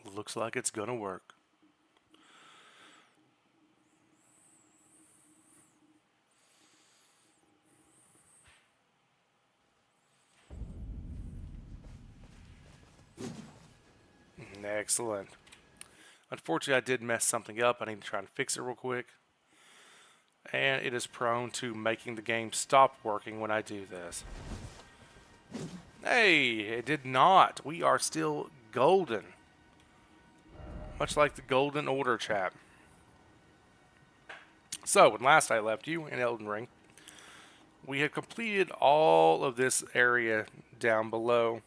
It looks like it's going to work. Excellent. Unfortunately, I did mess something up. I need to try and fix it real quick. And it is prone to making the game stop working when I do this. Hey, it did not. We are still golden. Much like the Golden Order, chat. So, when last I left you in Elden Ring, we had completed all of this area down below.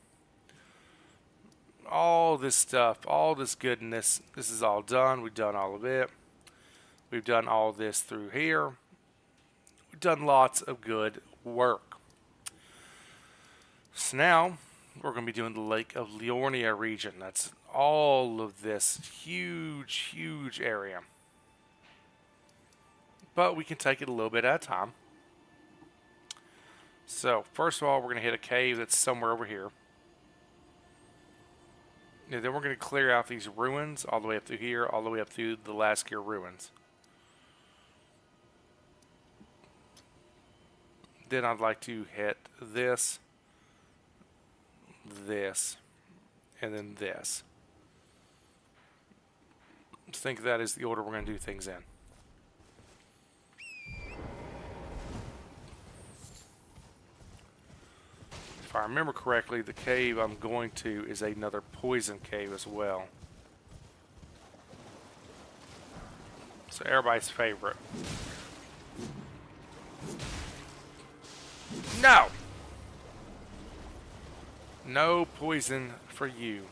All this stuff, all this goodness. This is all done. We've done all of it. We've done all this through here. We've done lots of good work. So now we're going to be doing the Lake of Liornia region. That's all of this huge, huge area. But we can take it a little bit at a time. So, first of all, we're going to hit a cave that's somewhere over here. And then we're going to clear out these ruins all the way up through here, all the way up through the Laskir ruins. Then I'd like to hit this, this, and then this. I think that is the order we're going to do things in. If I remember correctly, the cave I'm going to is another poison cave as well. So everybody's favorite. No! No poison for you.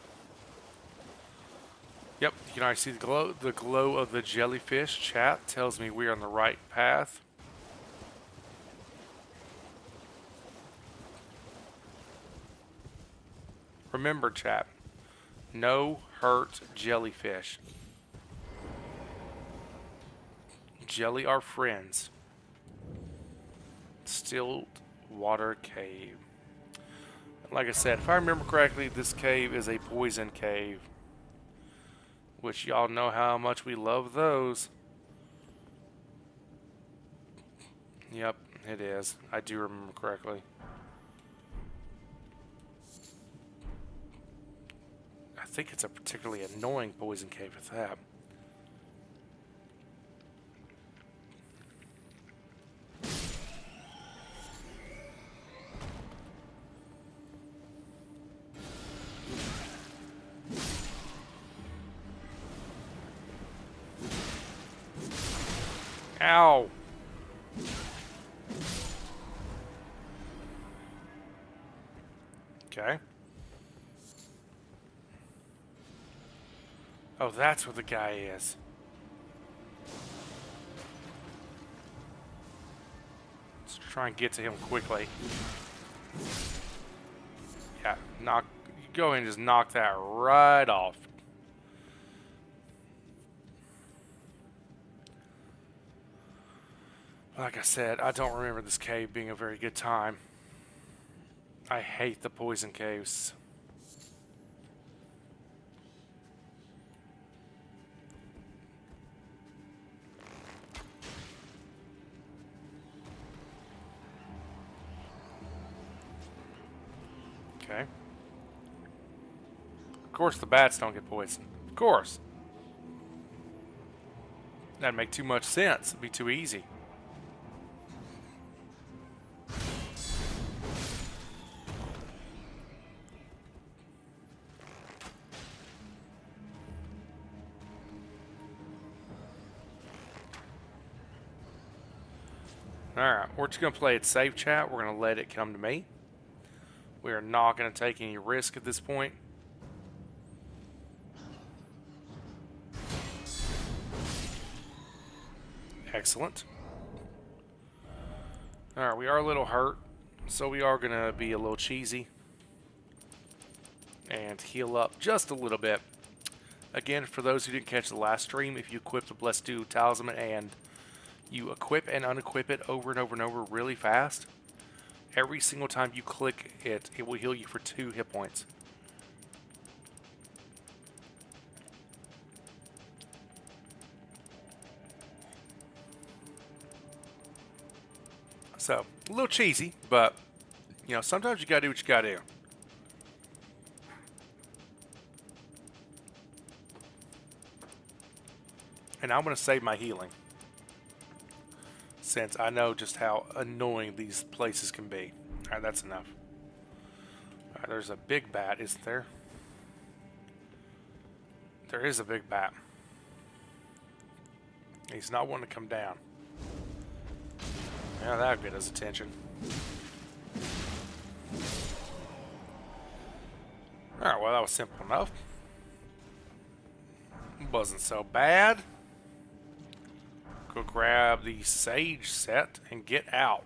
Yep, you can already see the glow. The glow of the jellyfish. Chat tells me we're on the right path. Remember, chat, no hurt jellyfish. Jelly are friends. Still water cave. Like I said, if I remember correctly, this cave is a poison cave. Which y'all know how much we love those. Yep, it is. I do remember correctly. I think it's a particularly annoying poison cave with that. Ow! Okay. Oh, that's what the guy is. Let's try and get to him quickly. Yeah, you go ahead and just knock that right off. Like I said, I don't remember this cave being a very good time. I hate the poison caves. Okay. Of course the bats don't get poisoned. Of course. That'd make too much sense. It'd be too easy. Alright, we're just going to play it safe, chat. We're going to let it come to me. We are not going to take any risk at this point. Excellent. Alright, we are a little hurt, so we are going to be a little cheesy. And heal up just a little bit. Again, for those who didn't catch the last stream, if you equip the Blessed Dew Talisman and you equip and unequip it over and over and over really fast, every single time you click it, it will heal you for 2 hit points. So, a little cheesy, but, you know, sometimes you gotta do what you gotta do. And I'm gonna save my healing, since I know just how annoying these places can be. Alright, that's enough. Alright, there's a big bat, isn't there? There is a big bat. He's not wanting to come down. Yeah, that'll get his attention. Alright, well, that was simple enough. Wasn't so bad. Go grab the sage set and get out.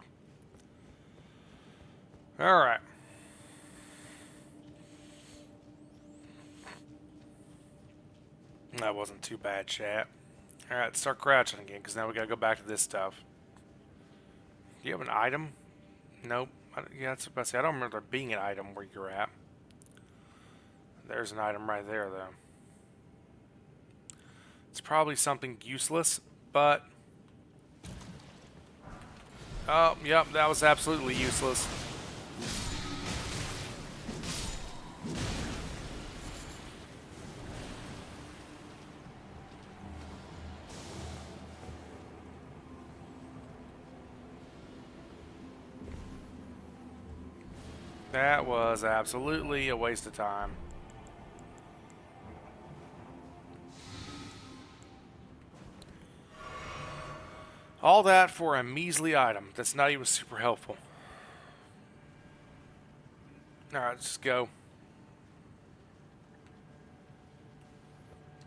Alright. That wasn't too bad, chat. Alright, start crouching again, because now we gotta go back to this stuff. Do you have an item? Nope. Yeah, that's what I say. I don't remember there being an item where you're at. There's an item right there, though. It's probably something useless, but... Oh, yep, that was absolutely useless. That was absolutely a waste of time. All that for a measly item that's not even super helpful. Alright, let's just go.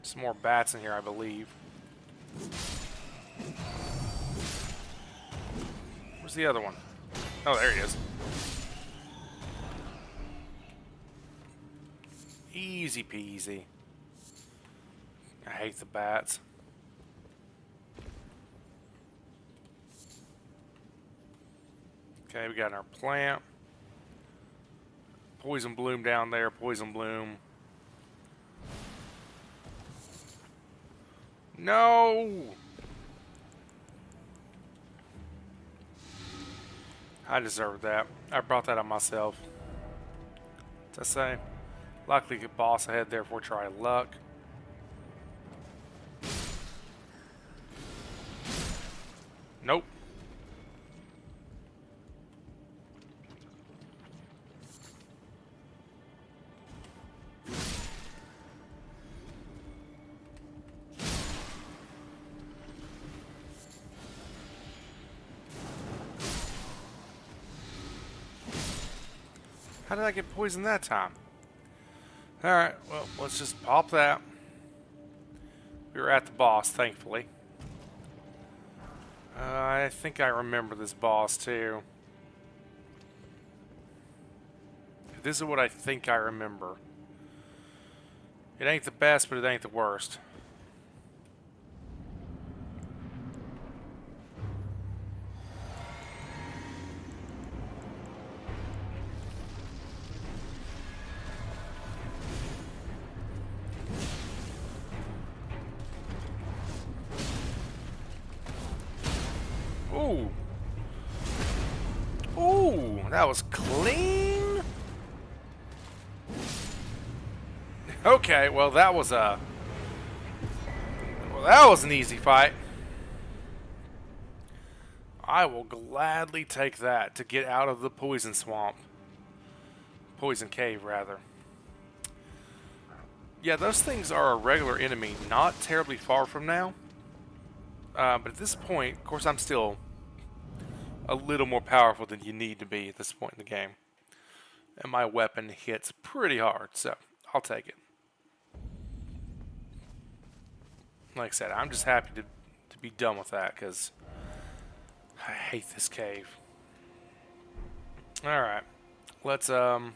Some more bats in here, I believe. Where's the other one? Oh, there he is. Easy peasy. I hate the bats. Okay, we got our plant. Poison bloom down there, poison bloom. No! I deserved that. I brought that on myself. What's that say? Likely get boss ahead, therefore try luck. Nope. How did I get poisoned that time? Alright, well, let's just pop that. We were at the boss, thankfully. I think I remember this boss, too. This is what I think I remember. It ain't the best, but it ain't the worst. Ooh. Ooh, that was clean. Okay, well that was an easy fight. I will gladly take that to get out of the poison swamp. Poison cave, rather. Yeah, those things are a regular enemy, not terribly far from now. But at this point, of course, I'm still a little more powerful than you need to be at this point in the game. And my weapon hits pretty hard, so I'll take it. Like I said, I'm just happy to be done with that, because I hate this cave. Alright, let's go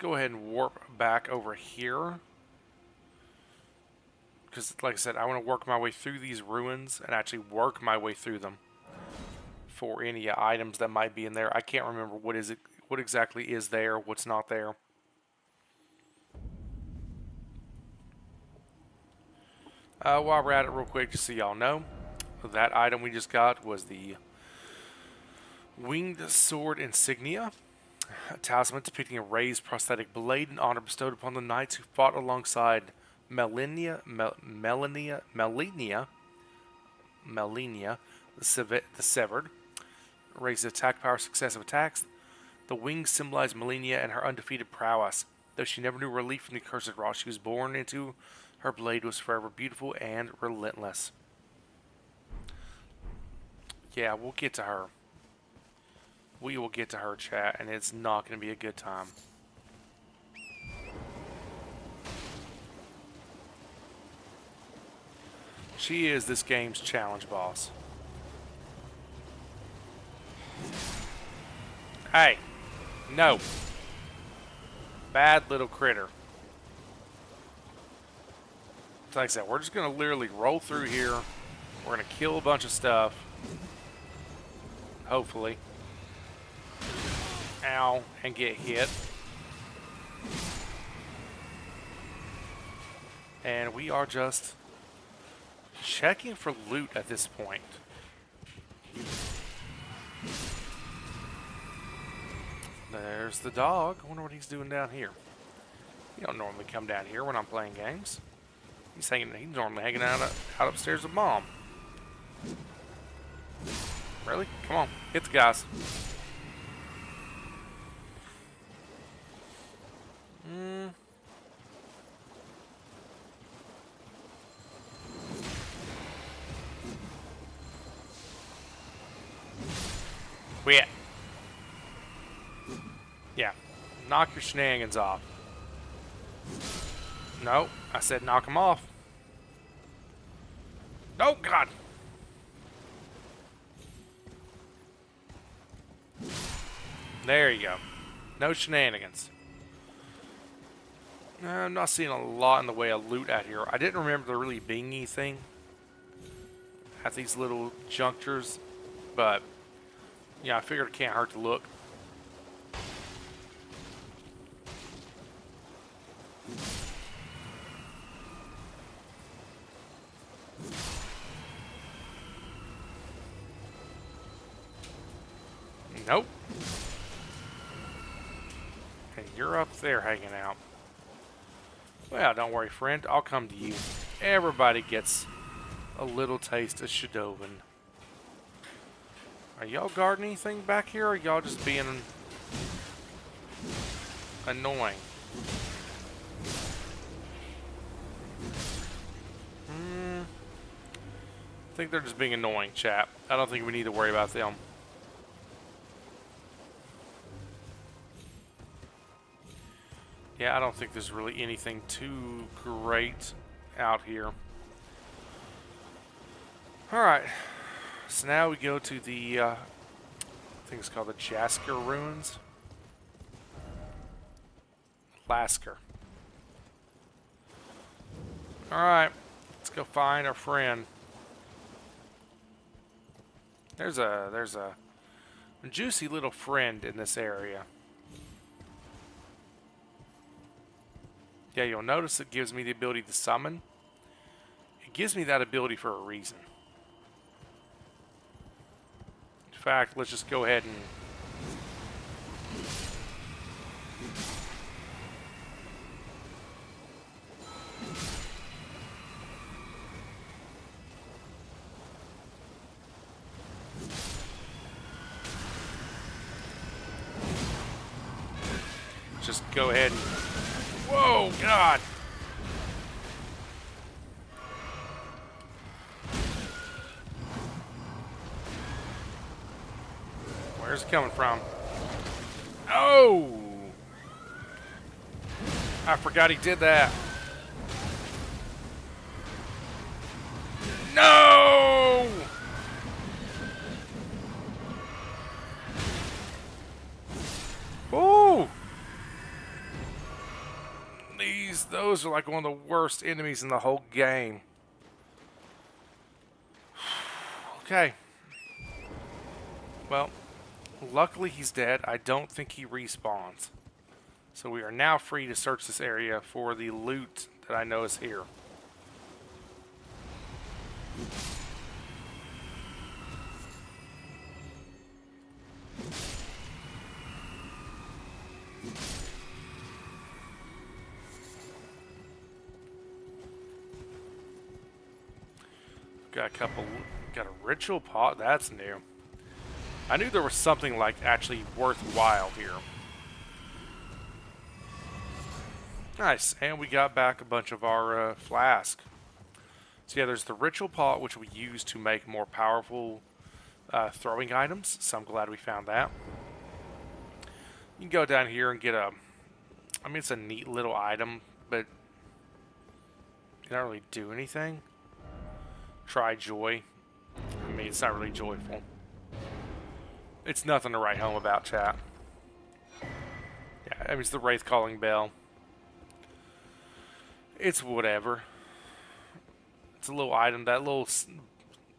ahead and warp back over here. Because, like I said, I want to work my way through these ruins and actually work my way through them for any items that might be in there. I can't remember what exactly is there, what's not there. While we're at it real quick, just so y'all know, that item we just got was the Winged Sword Insignia, a talisman depicting a raised prosthetic blade in honor bestowed upon the knights who fought alongside Melania, the Severed. Raised attack power, successive attacks. The wings symbolize Melania and her undefeated prowess. Though she never knew relief from the cursed rot she was born into, her blade was forever beautiful and relentless. Yeah, we'll get to her. We will get to her, chat, and it's not going to be a good time. She is this game's challenge boss. Hey, no. Bad little critter. So like I said, we're just going to literally roll through here. We're going to kill a bunch of stuff. Hopefully. Ow, and get hit. And we are just checking for loot at this point. There's the dog. I wonder what he's doing down here. He don't normally come down here when I'm playing games. He's normally hanging out upstairs with Mom. Really? Come on, hit the guys. Quit. Yeah. Knock your shenanigans off. No, I said knock them off. Oh, God. There you go. No shenanigans. I'm not seeing a lot in the way of loot out here. I didn't remember there really being anything at these little junctures, but yeah, I figured it can't hurt to look. Nope. And you're up there hanging out. Well, don't worry, friend. I'll come to you. Everybody gets a little taste of Shadowin. Are y'all guarding anything back here, or are y'all just being annoying? I think they're just being annoying, chap. I don't think we need to worry about them. Yeah, I don't think there's really anything too great out here. Alright. So now we go to the, I think it's called the Jasker Ruins. Lasker. Alright. Let's go find our friend. There's a juicy little friend in this area. Yeah, you'll notice it gives me the ability to summon. It gives me that ability for a reason. In fact, let's just go ahead and go ahead and... Whoa, God! Where's it coming from? Oh! I forgot he did that. No! Ooh! Those are like one of the worst enemies in the whole game. Okay. Well, luckily he's dead. I don't think he respawns. So we are now free to search this area for the loot that I know is here. Got a ritual pot. That's new. I knew there was something like actually worthwhile here. Nice, and we got back a bunch of our flask. So yeah, there's the ritual pot, which we use to make more powerful throwing items. So I'm glad we found that. You can go down here and get a... I mean, it's a neat little item, but it don't really do anything. try joy. I mean, it's not really joyful. It's nothing to write home about, chat. Yeah, I mean, it's the Wraith calling bell. It's whatever. It's a little item. That little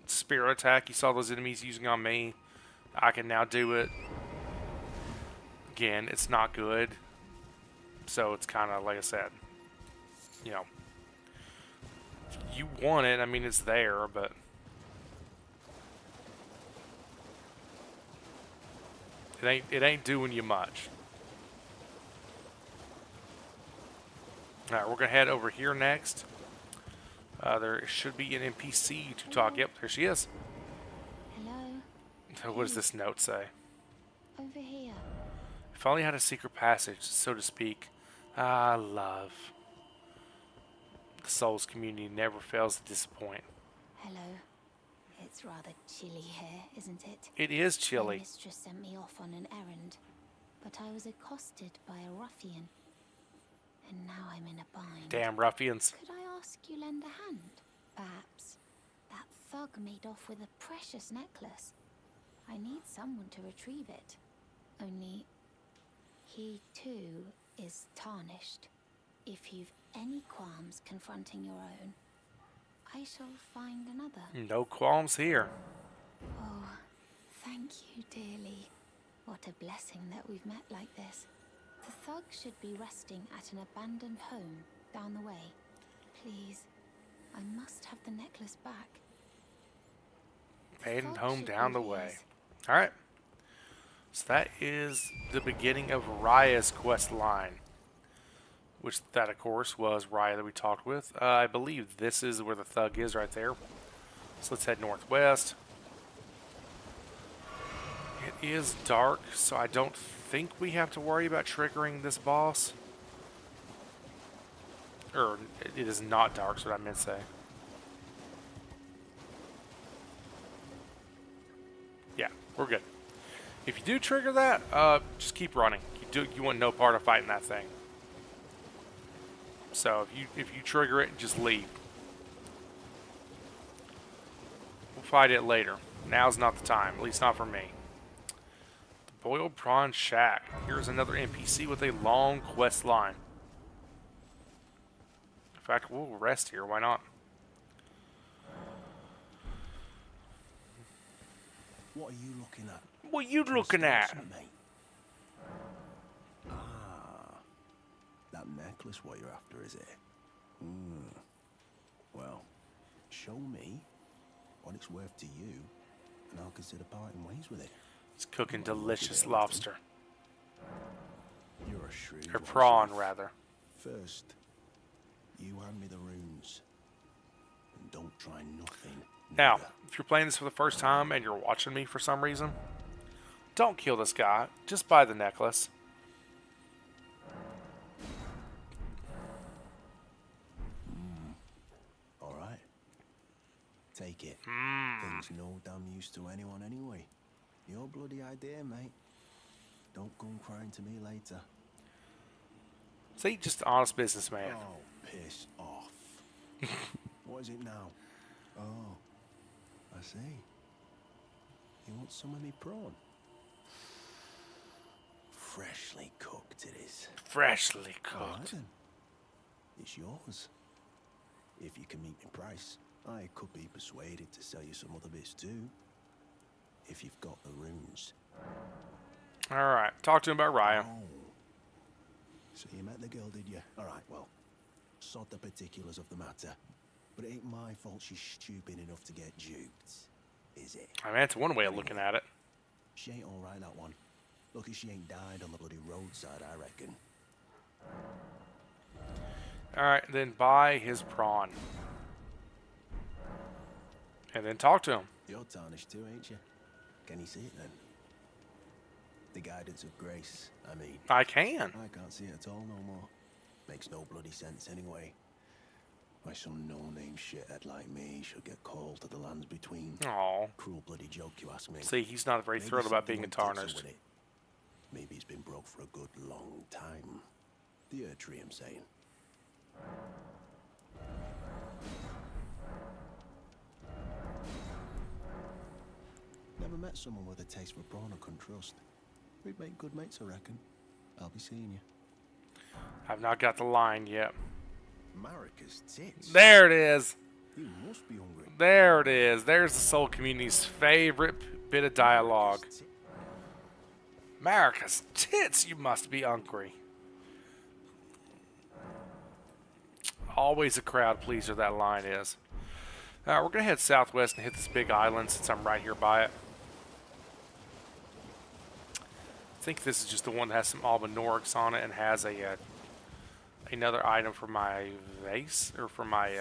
spear attack you saw those enemies using on me, I can now do it. Again, it's not good. So it's kind of, like I said, you know, you want it. I mean, it's there, but it ain't doing you much. All right, we're gonna head over here next. There should be an NPC to talk. Yep, there she is. Hello? What does this note say? Over here. If only had a secret passage, so to speak. Ah, love. The Souls community never fails to disappoint. Hello. It's rather chilly here, isn't it? It is My chilly. mistress sent me off on an errand, but I was accosted by a ruffian. And now I'm in a bind. Damn ruffians. Could I ask you lend a hand? Perhaps. That thug made off with a precious necklace. I need someone to retrieve it. Only, he too is tarnished. If you've any qualms confronting your own, I shall find another. No qualms here. Oh, thank you dearly. What a blessing that we've met like this. The thug should be resting at an abandoned home down the way. Please, I must have the necklace back. Abandoned home down the way. Alright. So that is the beginning of Raya's quest line. Which that, of course, was Raya that we talked with. I believe this is where the thug is right there. So let's head northwest. It is dark, so I don't think we have to worry about triggering this boss. Or, it is not dark, is what I meant to say. Yeah, we're good. If you do trigger that, just keep running. You want no part of fighting that thing. So if you trigger it, just leave. We'll fight it later. Now's not the time, at least not for me. The Boiled Prawn Shack. Here's another NPC with a long quest line. In fact, we'll rest here. Why not? What are you looking at? What are you looking at? Mate? Ah, that necklace what you're after, is it? Well, show me what it's worth to you, and I'll consider parting ways with it. It's cooking delicious lobster. You're a shrewd Or one, prawn, Chief. rather. First, you hand me the runes, and don't try nothing. Now, neither. if you're playing this for the first time and you're watching me for some reason, don't kill this guy. Just buy the necklace. All right. Take it. Thing's no damn use to anyone anyway. Your bloody idea, mate. Don't come crying to me later. See, just honest businessman. Oh, piss off. What is it now? Oh, I see. You want some of me prawn? Freshly cooked it is. Freshly All right cooked. then. It's yours. If you can meet me price, I could be persuaded to sell you some other bits too. If you've got the runes. Alright, talk to him about Raya. Oh. So you met the girl, did you? All right, well, sod the particulars of the matter. But it ain't my fault she's stupid enough to get duped, is it? I mean, that's one way of looking at it. She ain't all right, that one. Lucky she ain't died on the bloody roadside, I reckon. Alright, then buy his prawn. And then talk to him. You're tarnished too, ain't you? Can you see it then? The guidance of grace, I mean. I can. I can't see it at all no more. Makes no bloody sense anyway. Why some no-name shithead like me should get called to the lands between. Aw. Cruel bloody joke, you ask me. See, he's not very Maybe thrilled about something being went tits up tarnished. with it. Maybe he's been broke for a good long time. The tree, I'm saying. met someone with a taste for brawn I couldn't trust. We'd make good mates, I reckon. I'll be seeing you. I've not got the line yet. Marika's tits. There it is. You must be hungry. There it is. There's the Soul Community's favorite bit of dialogue. Marika's tits, you must be hungry. Always a crowd pleaser, that line is. Alright, we're going to head southwest and hit this big island since I'm right here by it. I think this is just the one that has some Albinorix on it and has a another item for my vase, or for my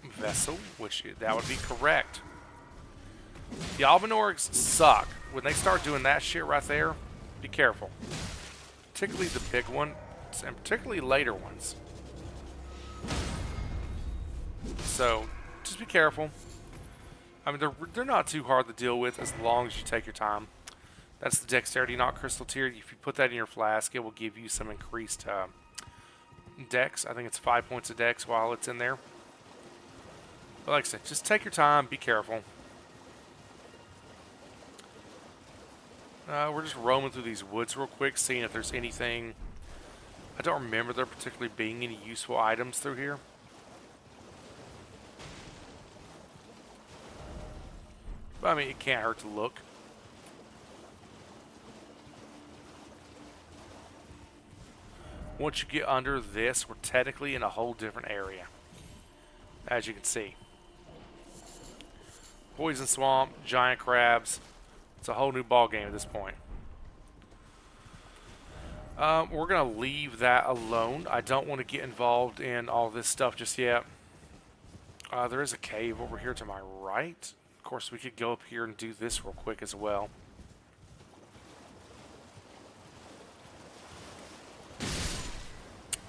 vessel, which that would be correct. The Albinorix suck. When they start doing that shit right there, be careful. Particularly the big one, and particularly later ones. So, just be careful. I mean, they're not too hard to deal with as long as you take your time. That's the Dexterity Not Crystal tier. If you put that in your flask, it will give you some increased dex. I think it's 5 points of dex while it's in there. But like I said, just take your time, be careful. We're just roaming through these woods real quick, seeing if there's anything. I don't remember there particularly being any useful items through here. But I mean, it can't hurt to look. Once you get under this, we're technically in a whole different area, as you can see. Poison swamp, giant crabs. It's a whole new ball game at this point. We're going to leave that alone. I don't want to get involved in all this stuff just yet. There is a cave over here to my right. Of course, we could go up here and do this real quick as well.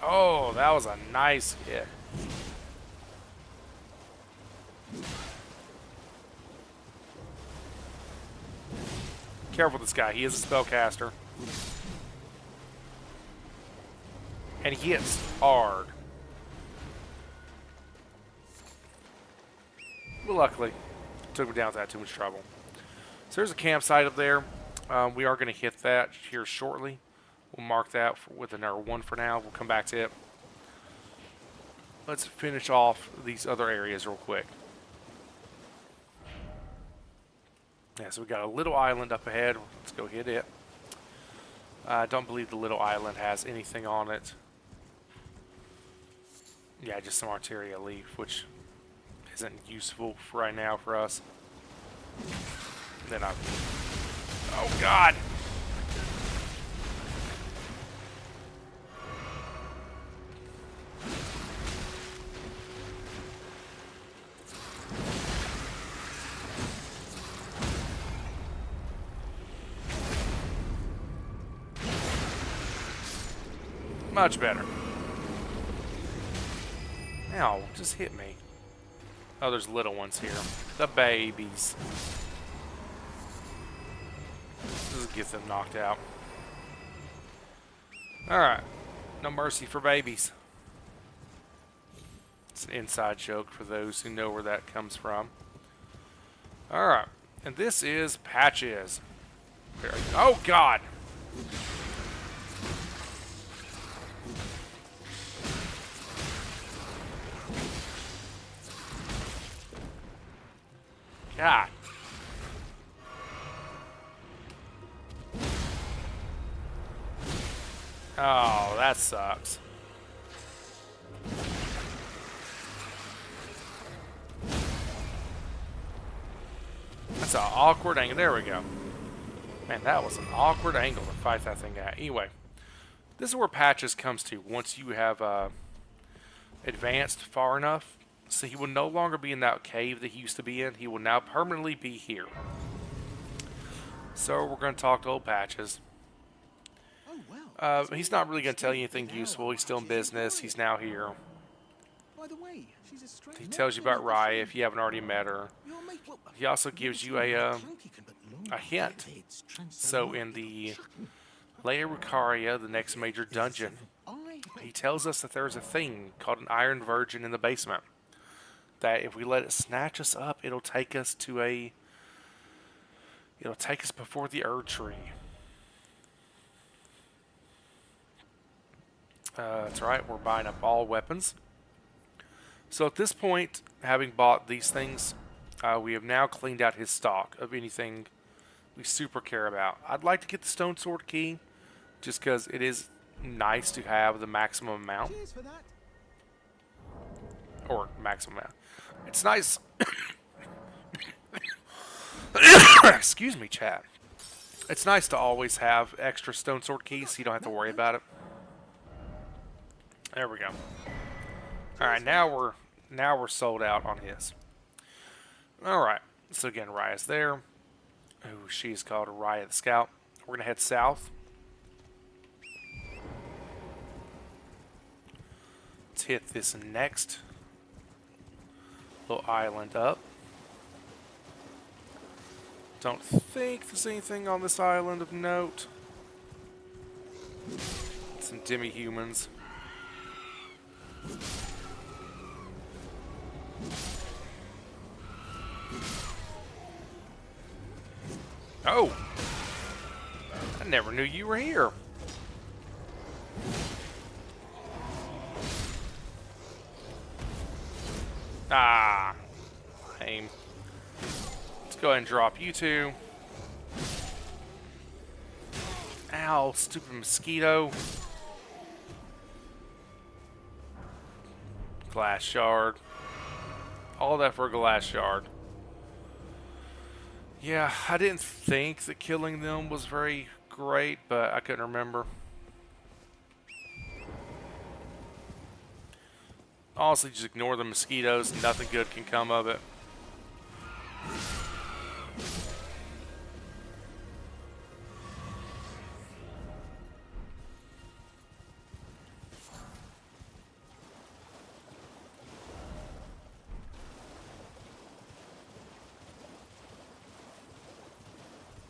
Oh, that was a nice hit. Careful with this guy. He is a spellcaster. And he hits hard. Well, luckily, took me down without too much trouble. So there's a campsite up there. We are going to hit that here shortly. We'll mark that with another one for now. We'll come back to it. Let's finish off these other areas real quick. Yeah, so we got a little island up ahead. Let's go hit it. I don't believe the little island has anything on it. Yeah, just some Arteria leaf, which isn't useful for right now for us. Then oh God! Much better. Ow, just hit me. Oh, there's little ones here. The babies. Just get them knocked out. Alright. No mercy for babies. It's an inside joke for those who know where that comes from. Alright. And this is Patches. Oh, God! God. Oh, that sucks. That's an awkward angle. There we go. Man, that was an awkward angle to fight that thing at. Anyway, this is where Patches comes to once you have advanced far enough. So he will no longer be in that cave that he used to be in. He will now permanently be here. So we're going to talk to old Patches. He's not really going to tell you anything useful. He's still in business. He's now here. He tells you about Raya if you haven't already met her. He also gives you a hint. So in the Leia Rucaria, the next major dungeon, he tells us that there's a thing called an Iron Virgin in the basement. That if we let it snatch us up, it'll take us to a It'll take us before the Erd Tree. That's right, we're buying up all weapons. So at this point, having bought these things, we have now cleaned out his stock of anything we super care about. I'd like to get the Stone Sword key, just because it is nice to have the maximum amount. Cheers for that. Or maximum amount. It's nice. Excuse me, chat. It's nice to always have extra Stone Sword keys so you don't have to worry about it. There we go. Alright, now we're sold out on his. Alright. So again, Raya's there. Ooh, she's called Raya the Scout. We're gonna head south. Let's hit this next little island up. Don't think there's anything on this island of note. Some demi-humans. Oh! I never knew you were here. Ah! Lame. Let's go ahead and drop you two. Ow, stupid mosquito. Glass shard. All that for a glass shard. Yeah, I didn't think that killing them was very great, but I couldn't remember. Honestly, just ignore the mosquitoes. Nothing good can come of it.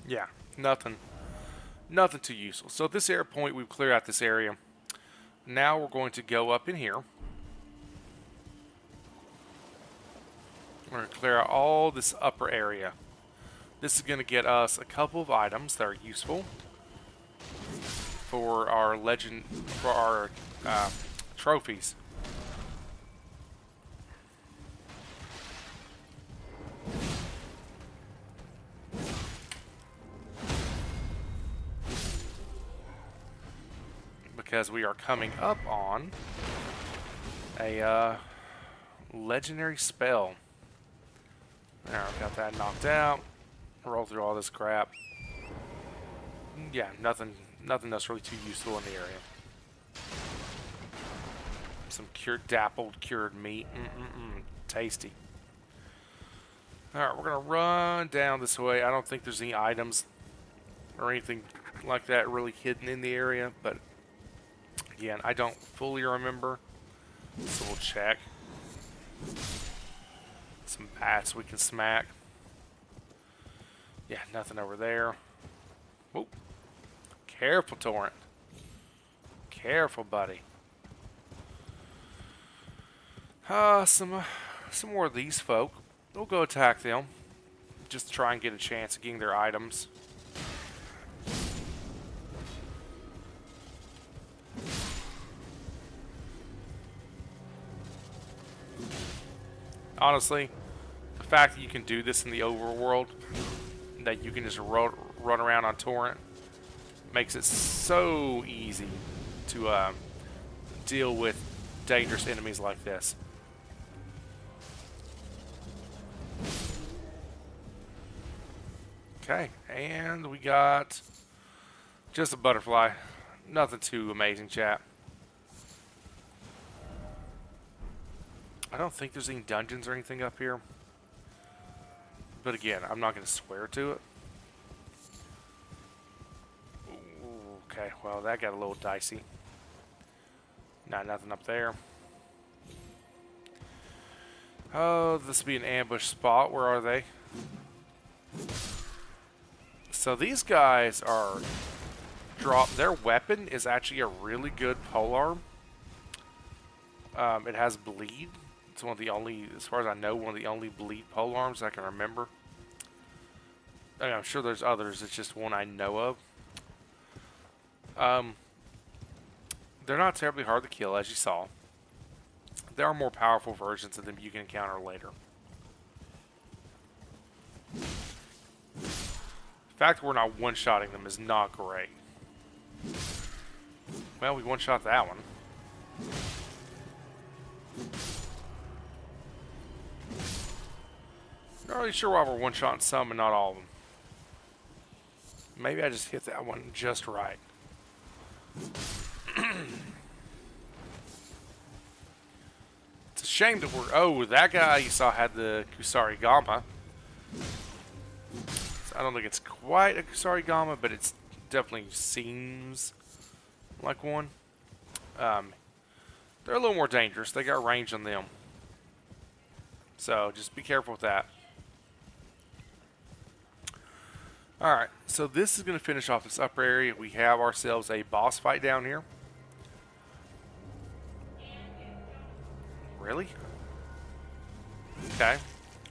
Yeah, nothing too useful. So at this air point, we've cleared out this area. Now we're going to go up in here. We're going to clear out all this upper area. This is going to get us a couple of items that are useful for our trophies. Because we are coming up on a legendary spell. There, I've got that knocked out. Roll through all this crap. Yeah, nothing that's really too useful in the area. Some dappled cured meat. Tasty. Alright, we're gonna run down this way. I don't think there's any items or anything like that really hidden in the area, but again, I don't fully remember, so we'll check. Some bats we can smack. Yeah, nothing over there. Whoop. Careful, Torrent. Careful, buddy. Some more of these folk. We'll go attack them. Just to try and get a chance of getting their items. Honestly, the fact that you can do this in the overworld, that you can just run around on Torrent, makes it so easy to deal with dangerous enemies like this. Okay, and we got just a butterfly. Nothing too amazing, chat. I don't think there's any dungeons or anything up here. But again, I'm not going to swear to it. Ooh, okay, well, that got a little dicey. Nothing up there. Oh, this would be an ambush spot. Where are they? So these guys are their weapon is actually a really good polearm. It has bleed. It's one of the only, as far as I know, one of the only bleed polearms I can remember. I mean, I'm sure there's others. It's just one I know of. Um, they're not terribly hard to kill, as you saw. There are more powerful versions of them you can encounter later. The fact we're not one-shotting them is not great. Well, we one-shot that one. Not really sure why we're one-shotting some and not all of them. Maybe I just hit that one just right. It's a shame that we're... Oh, that guy you saw had the Kusarigama. I don't think it's quite a Kusarigama, but it definitely seems like one. They're a little more dangerous. They got range on them. So just be careful with that. Alright, so this is going to finish off this upper area. We have ourselves a boss fight down here. Really? Okay.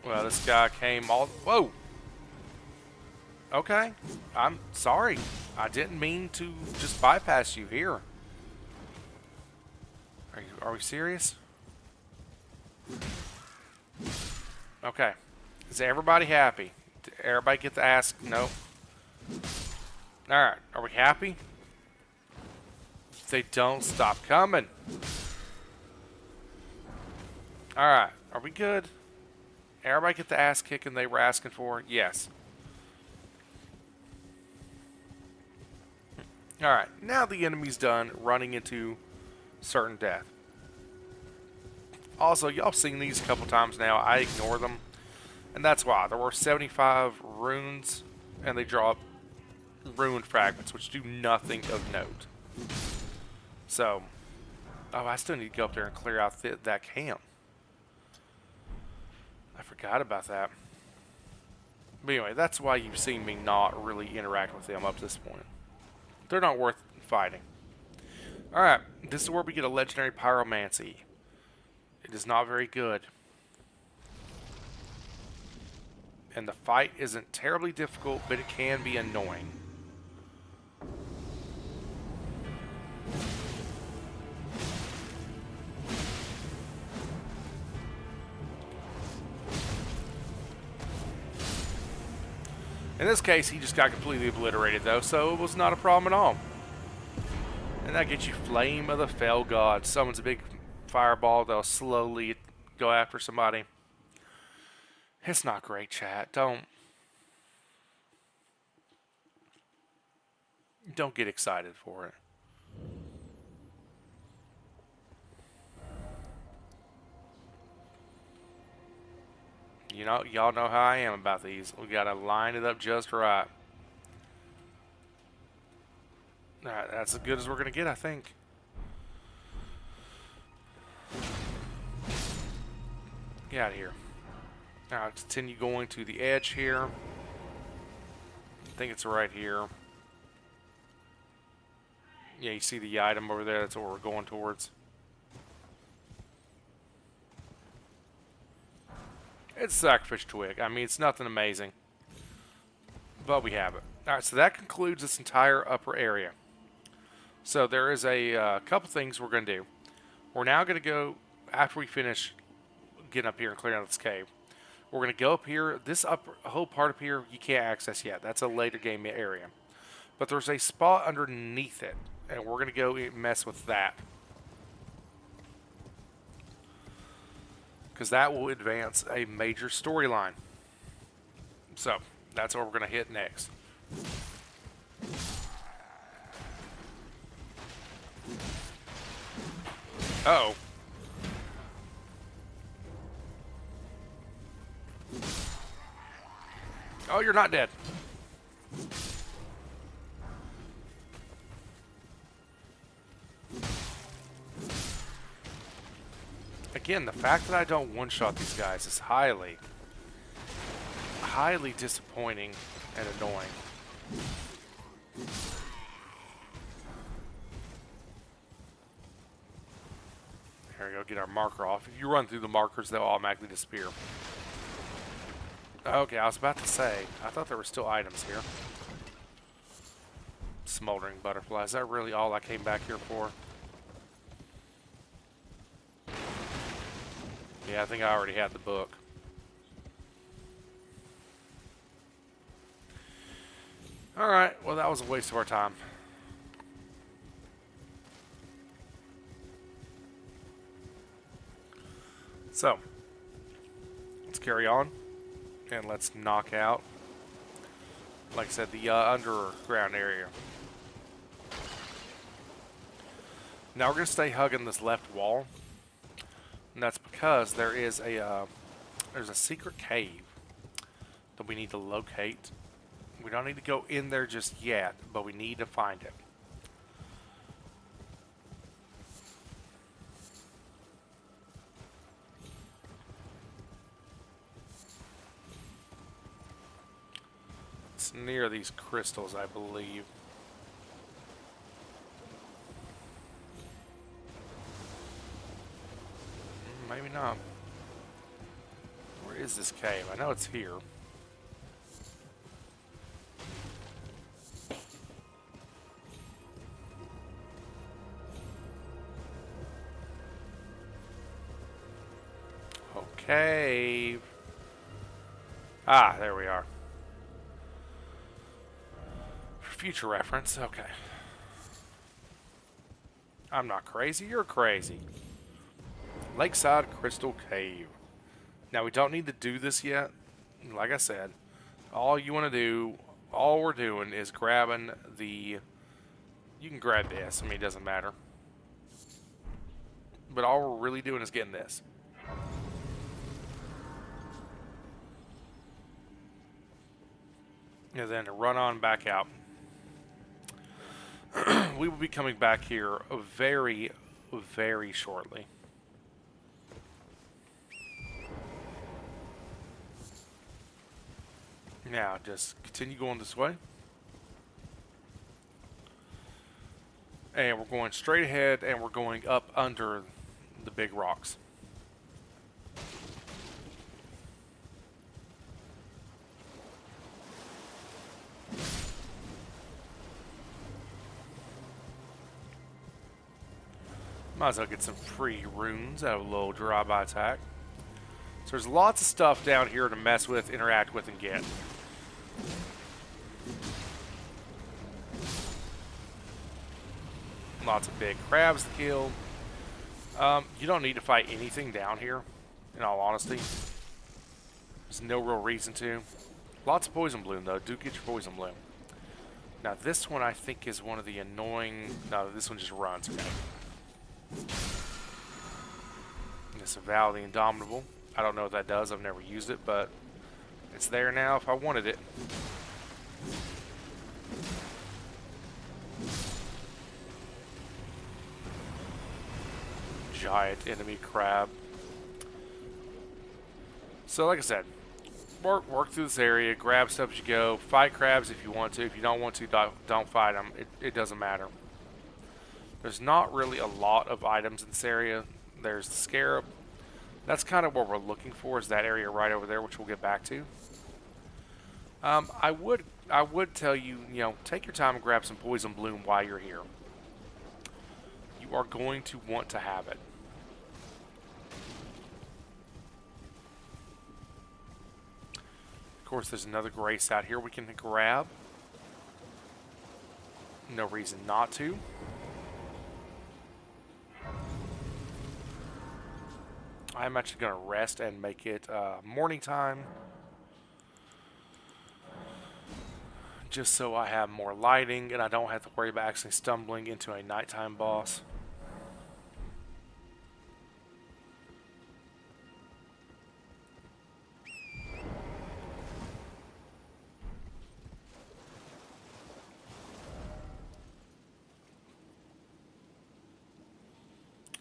Well, this guy came all... Whoa! Okay. I'm sorry. I didn't mean to just bypass you here. Are we serious? Okay. Is everybody happy? Did everybody get the ask? No. Alright. Are we happy? If they don't, stop coming. Alright. Are we good? Everybody get the ass kicking they were asking for? Yes. Alright. Now the enemy's done running into certain death. Also, y'all seen these a couple times now. I ignore them. And that's why. There were 75 runes, and they drop rune fragments, which do nothing of note. So, oh, I still need to go up there and clear out that camp. I forgot about that. But anyway, that's why you've seen me not really interact with them up to this point. They're not worth fighting. Alright, this is where we get a legendary pyromancy. It is not very good. And the fight isn't terribly difficult, but it can be annoying. In this case, he just got completely obliterated, though, so it was not a problem at all. And that gets you Flame of the Fell God. Summons a big fireball that'll slowly go after somebody. It's not great, chat. Don't get excited for it. You know, y'all know how I am about these. We gotta line it up just right. Alright, that's as good as we're gonna get, I think. Get out of here. Alright, continue going to the edge here. I think it's right here. Yeah, you see the item over there? That's what we're going towards. It's Sacrifice Twig. I mean, it's nothing amazing. But we have it. Alright, so that concludes this entire upper area. So there is a couple things we're going to do. We're now going to go, after we finish getting up here and clearing out this cave, we're going to go up here. This whole part up here, you can't access yet. That's a later game area. But there's a spot underneath it, and we're going to go mess with that. Because that will advance a major storyline. So, that's what we're going to hit next. Uh-oh. Oh, you're not dead. Again, the fact that I don't one-shot these guys is highly disappointing and annoying. Here we go, get our marker off. If you run through the markers, they'll automatically disappear. Okay, I was about to say, I thought there were still items here. Smoldering butterfly. Is that really all I came back here for? Yeah, I think I already had the book. Alright, well that was a waste of our time. So, let's carry on. And let's knock out, like I said, the underground area. Now we're going to stay hugging this left wall. And that's because there's a secret cave that we need to locate. We don't need to go in there just yet, but we need to find it. It's near these crystals, I believe. Maybe not. Where is this cave? I know it's here. Okay. Ah, there we are. For future reference, okay. I'm not crazy, you're crazy. Lakeside Crystal Cave. Now, we don't need to do this yet. Like I said, all you want to do, all we're doing is grabbing the... You can grab this, I mean, it doesn't matter. But all we're really doing is getting this. And then to run on back out. We will be coming back here very, very shortly. Now, just continue going this way. And we're going straight ahead, and we're going up under the big rocks. Might as well get some free runes out of a little drive-by attack. So there's lots of stuff down here to mess with, interact with, and get. Lots of big crabs to kill. You don't need to fight anything down here, in all honesty. There's no real reason to. Lots of poison bloom, though. Do get your poison bloom. Now, this one I think is one of the annoying... No, this one just runs, okay. This Val the Indomitable. I don't know what that does. I've never used it, but it's there now if I wanted it. Giant enemy crab. So like I said, work through this area, grab stuff as you go, fight crabs if you want to. If you don't want to, don't fight them. It doesn't matter. There's not really a lot of items in this area. There's the scarab. That's kind of what we're looking for, is that area right over there, which we'll get back to. I would tell you, take your time and grab some poison bloom while you're here. You are going to want to have it. Of course, there's another grace out here we can grab. No reason not to. I'm actually going to rest and make it morning time. Just so I have more lighting and I don't have to worry about actually stumbling into a nighttime boss.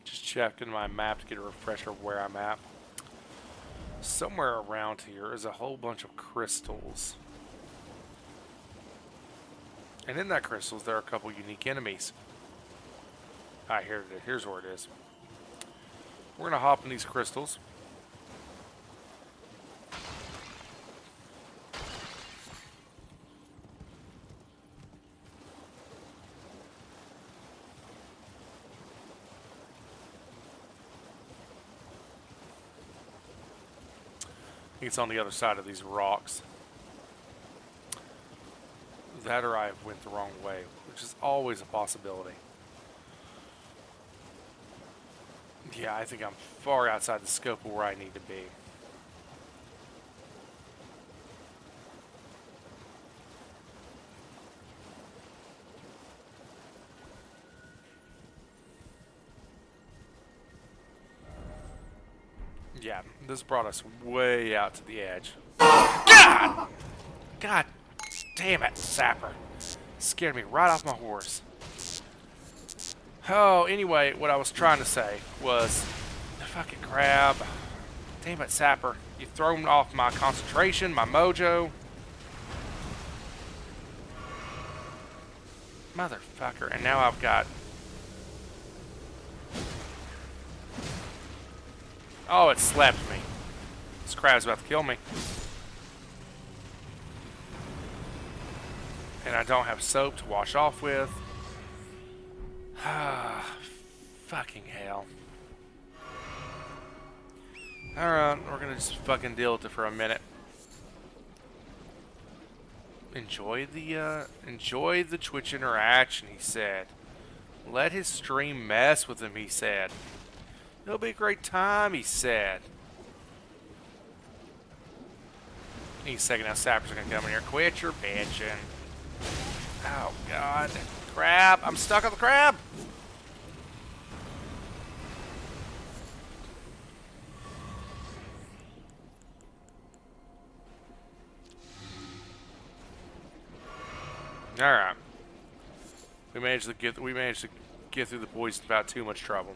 Checking my map to get a refresher of where I'm at. Somewhere around here is a whole bunch of crystals. And in that crystals, there are a couple unique enemies. Alright, here's where it is. We're going to hop in these crystals. it's on the other side of these rocks. That or I went the wrong way, which is always a possibility. Yeah, I think I'm far outside the scope of where I need to be. Yeah, this brought us way out to the edge. God! God damn it, Sapper. Scared me right off my horse. Oh, anyway, what I was trying to say was, the fucking crab. Damn it, Sapper. You've thrown off my concentration, my mojo. Motherfucker. And now I've got... Oh, it slapped me. This crab's about to kill me. And I don't have soap to wash off with. Fucking hell. Alright, we're gonna just fucking deal with it for a minute. Enjoy the Twitch interaction, he said. Let his stream mess with him, he said. It'll be a great time, he said. Any second now, Sappers are gonna come in here. Quit your bitching. Oh, God. Crab! I'm stuck on the crab! Alright. We managed to get through the boys without too much trouble.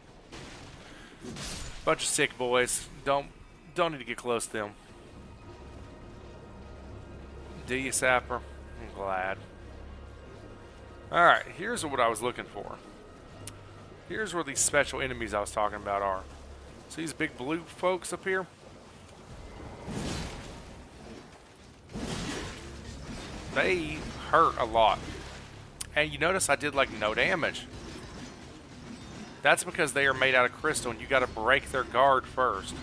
Bunch of sick boys. Don't need to get close to them. Do you, Sapper? I'm glad. Alright, here's what I was looking for. Here's where these special enemies I was talking about are. See these big blue folks up here? They hurt a lot. And you notice I did like no damage. That's because they are made out of crystal and you gotta break their guard first.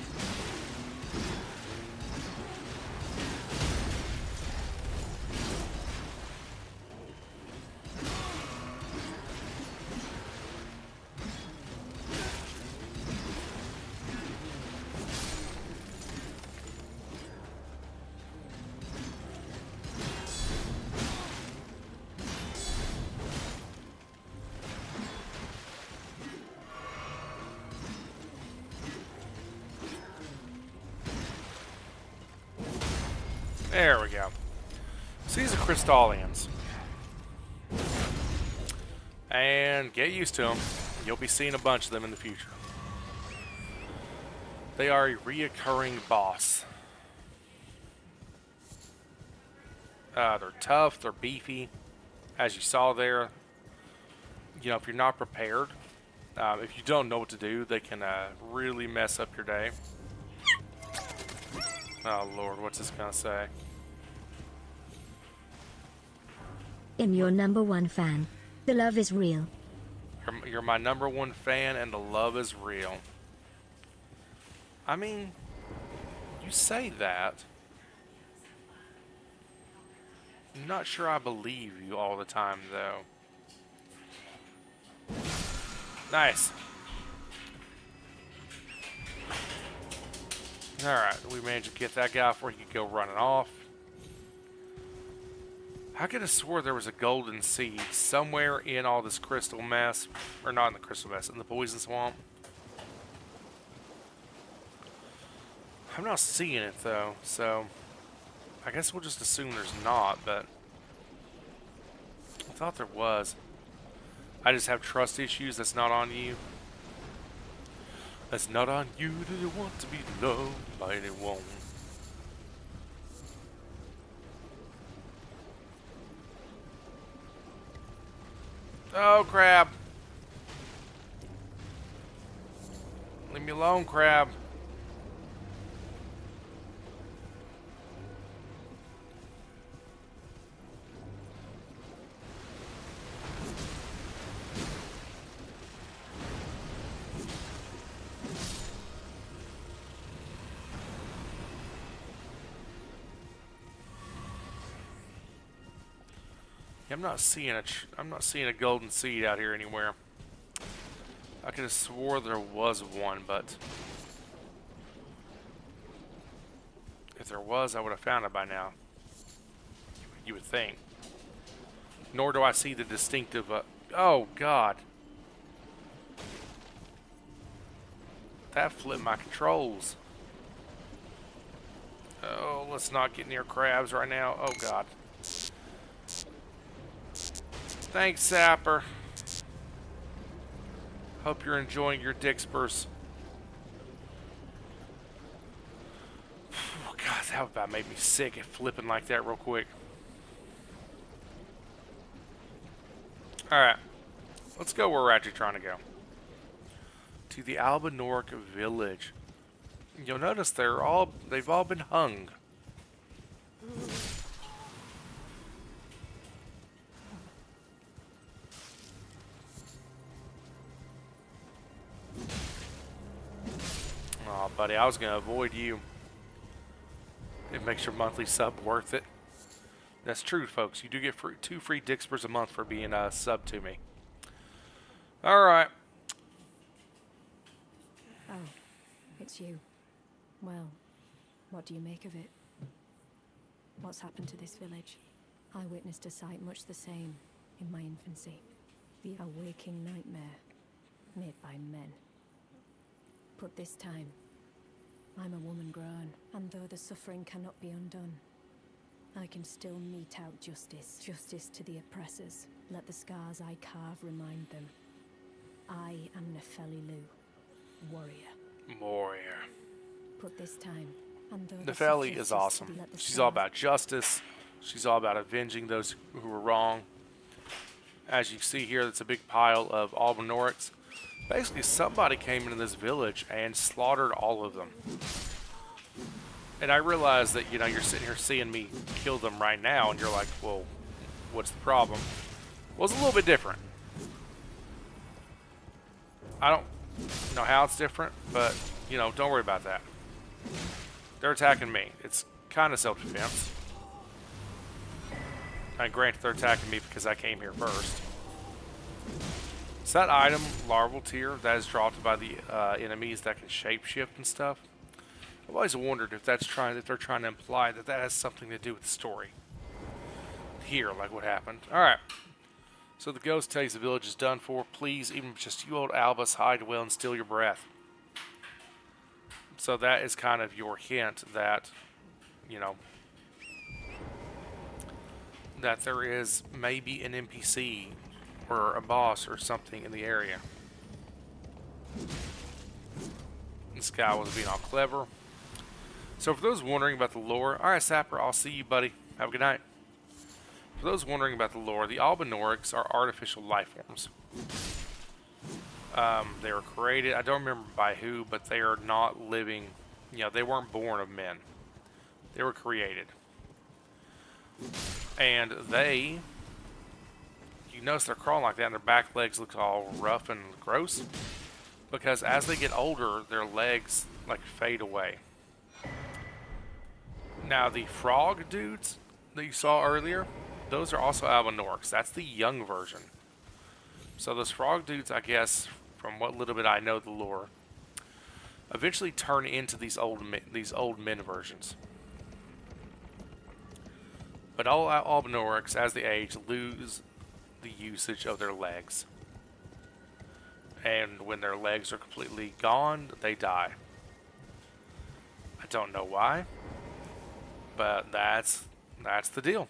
There we go. So these are Crystallians. And get used to them. You'll be seeing a bunch of them in the future. They are a reoccurring boss. They're tough, they're beefy. As you saw there, you know, if you're not prepared, if you don't know what to do, they can really mess up your day. Oh Lord, what's this gonna say? I'm your #1 fan. The love is real. You're my #1 fan and the love is real. I mean, you say that. I'm not sure I believe you all the time, though. Nice. Alright, we managed to get that guy before he could go running off. I could have swore there was a golden seed somewhere in all this crystal mess. Or not in the crystal mess, in the poison swamp. I'm not seeing it though, so I guess we'll just assume there's not, but I thought there was. I just have trust issues. That's not on you. That's not on you. Do you want to be loved by anyone? Oh, crab. Leave me alone, crab. Yeah, I'm not seeing a golden seed out here anywhere. I could have swore there was one, but if there was, I would have found it by now. You would think. Nor do I see the distinctive. Oh God, that flipped my controls. Oh, let's not get near crabs right now. Oh God. Thanks, Sapper. Hope you're enjoying your Dixpers. Oh, God, that about made me sick at flipping like that real quick. Alright. Let's go where we're actually trying to go. To the Albanoric village. You'll notice they've all been hung. Oh, buddy, I was going to avoid you. It makes your monthly sub worth it. That's true, folks. You do get 2 free Dixpers a month for being a sub to me. Alright. Oh, it's you. Well, what do you make of it? What's happened to this village? I witnessed a sight much the same in my infancy. The awaking nightmare made by men. But this time, I'm a woman grown, and though the suffering cannot be undone, I can still mete out justice. Justice to the oppressors. Let the scars I carve remind them. I am Nefeli Lu, warrior. Warrior. But this time, and though Nefeli is awesome. She's all about justice. She's all about avenging those who were wrong. As you see here, that's a big pile of Albanorics. Basically, somebody came into this village and slaughtered all of them. And I realize that, you know, you're sitting here seeing me kill them right now, and you're like, well, what's the problem? Well, it's a little bit different. I don't know how it's different, but, you know, don't worry about that. They're attacking me. It's kind of self-defense. And granted, they're attacking me because I came here first. Is that item larval tier that is dropped by the enemies that can shapeshift and stuff? I've always wondered if they're trying to imply that that has something to do with the story. Here, like what happened. Alright. So the ghost tells you the village is done for. Please, even just you old Albus, hide well and steal your breath. So that is kind of your hint that, you know, that there is maybe an NPC or a boss or something in the area. This guy was being all clever. So for those wondering about the lore, alright Sapper, I'll see you, buddy. Have a good night. For those wondering about the lore, the Albanorics are artificial life forms. They were created, I don't remember by who, but they are not living, you know, they weren't born of men. They were created. And they, you notice they're crawling like that and their back legs look all rough and gross. Because as they get older, their legs like fade away. Now the frog dudes that you saw earlier, those are also Albanorics. That's the young version. So those frog dudes, I guess, from what little bit I know the lore, eventually turn into these old men versions. But all Albanorics, as they age, lose the usage of their legs. And when their legs are completely gone, they die. I don't know why, but that's the deal.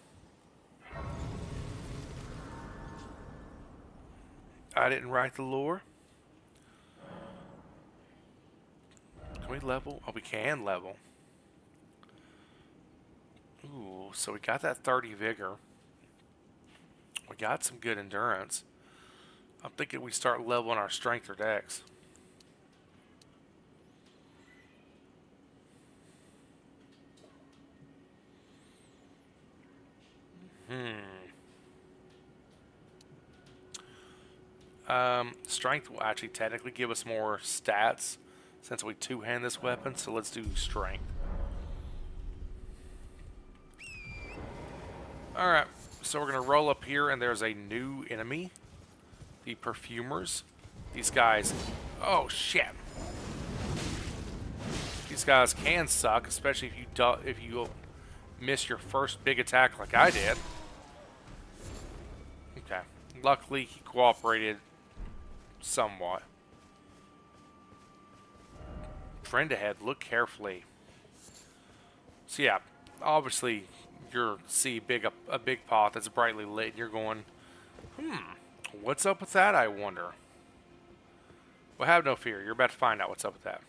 I didn't write the lore. Can we level? Oh, we can level. Ooh, so we got that 30 vigor. We got some good endurance. I'm thinking we start leveling our strength or dex. Strength will actually technically give us more stats since we two-hand this weapon, so let's do strength. Alright, So we're going to roll up here, and there's a new enemy. The Perfumers. These guys... Oh, shit. These guys can suck, especially if you miss your first big attack like I did. Okay. Luckily, he cooperated somewhat. Friend ahead. Look carefully. So yeah, obviously you're see a big pot that's brightly lit, and you're going, what's up with that, I wonder? Well, have no fear. You're about to find out what's up with that.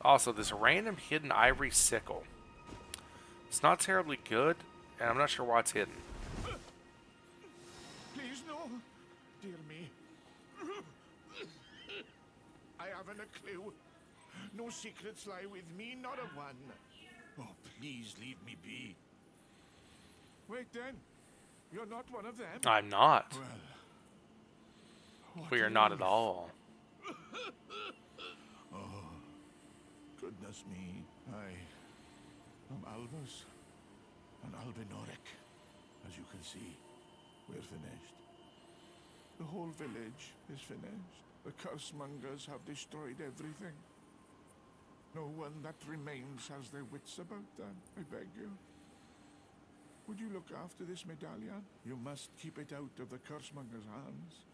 Also, this random hidden ivory sickle. It's not terribly good, and I'm not sure why it's hidden. Please, no. Dear me. I haven't a clue. No secrets lie with me, not a one. Oh, please leave me be. Wait then. You're not one of them? I'm not. Well, We are not at all. Oh, goodness me. I am Albus and Albinoric. As you can see, we're finished. The whole village is finished. The cursemongers have destroyed everything. No one that remains has their wits about them, I beg you. Would you look after this medallion? You must keep it out of the cursemonger's hands.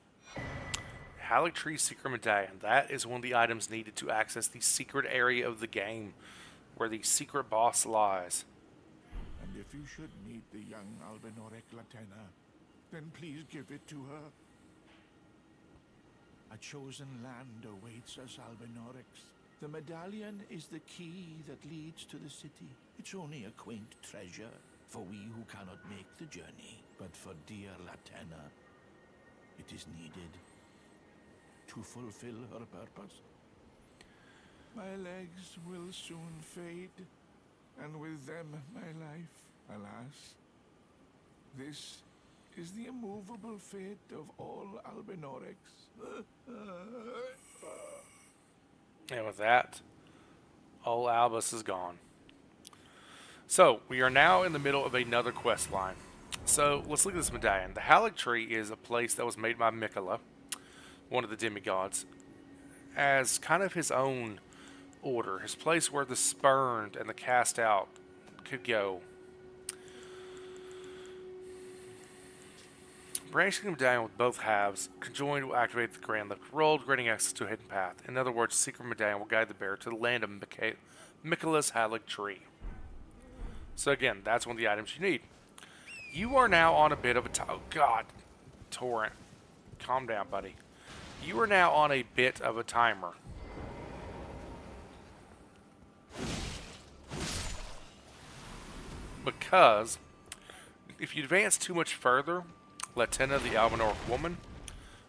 Haligtree Secret Medallion. That is one of the items needed to access the secret area of the game, where the secret boss lies. And if you should meet the young Albinoric Latenna, then please give it to her. A chosen land awaits us, Albinorics. The medallion is the key that leads to the city. It's only a quaint treasure for we who cannot make the journey. But for dear Latenna, it is needed to fulfill her purpose. My legs will soon fade, and with them my life. Alas, this is the immovable fate of all Albinorics. And with that, old Albus is gone. So, we are now in the middle of another quest line. So, let's look at this medallion. The Haligtree is a place that was made by Mikola, one of the demigods, as kind of his own order. His place where the spurned and the cast out could go. Branching the medallion with both halves conjoined will activate the Grand Lift Rolled, granting access to a hidden path. In other words, the secret medallion will guide the bearer to the land of Mikola's Haligtree. So again, that's one of the items you need. You are now on a bit of a oh god, Torrent, calm down, buddy. You are now on a bit of a timer. Because if you advance too much further, Latenna, the Albinoric woman,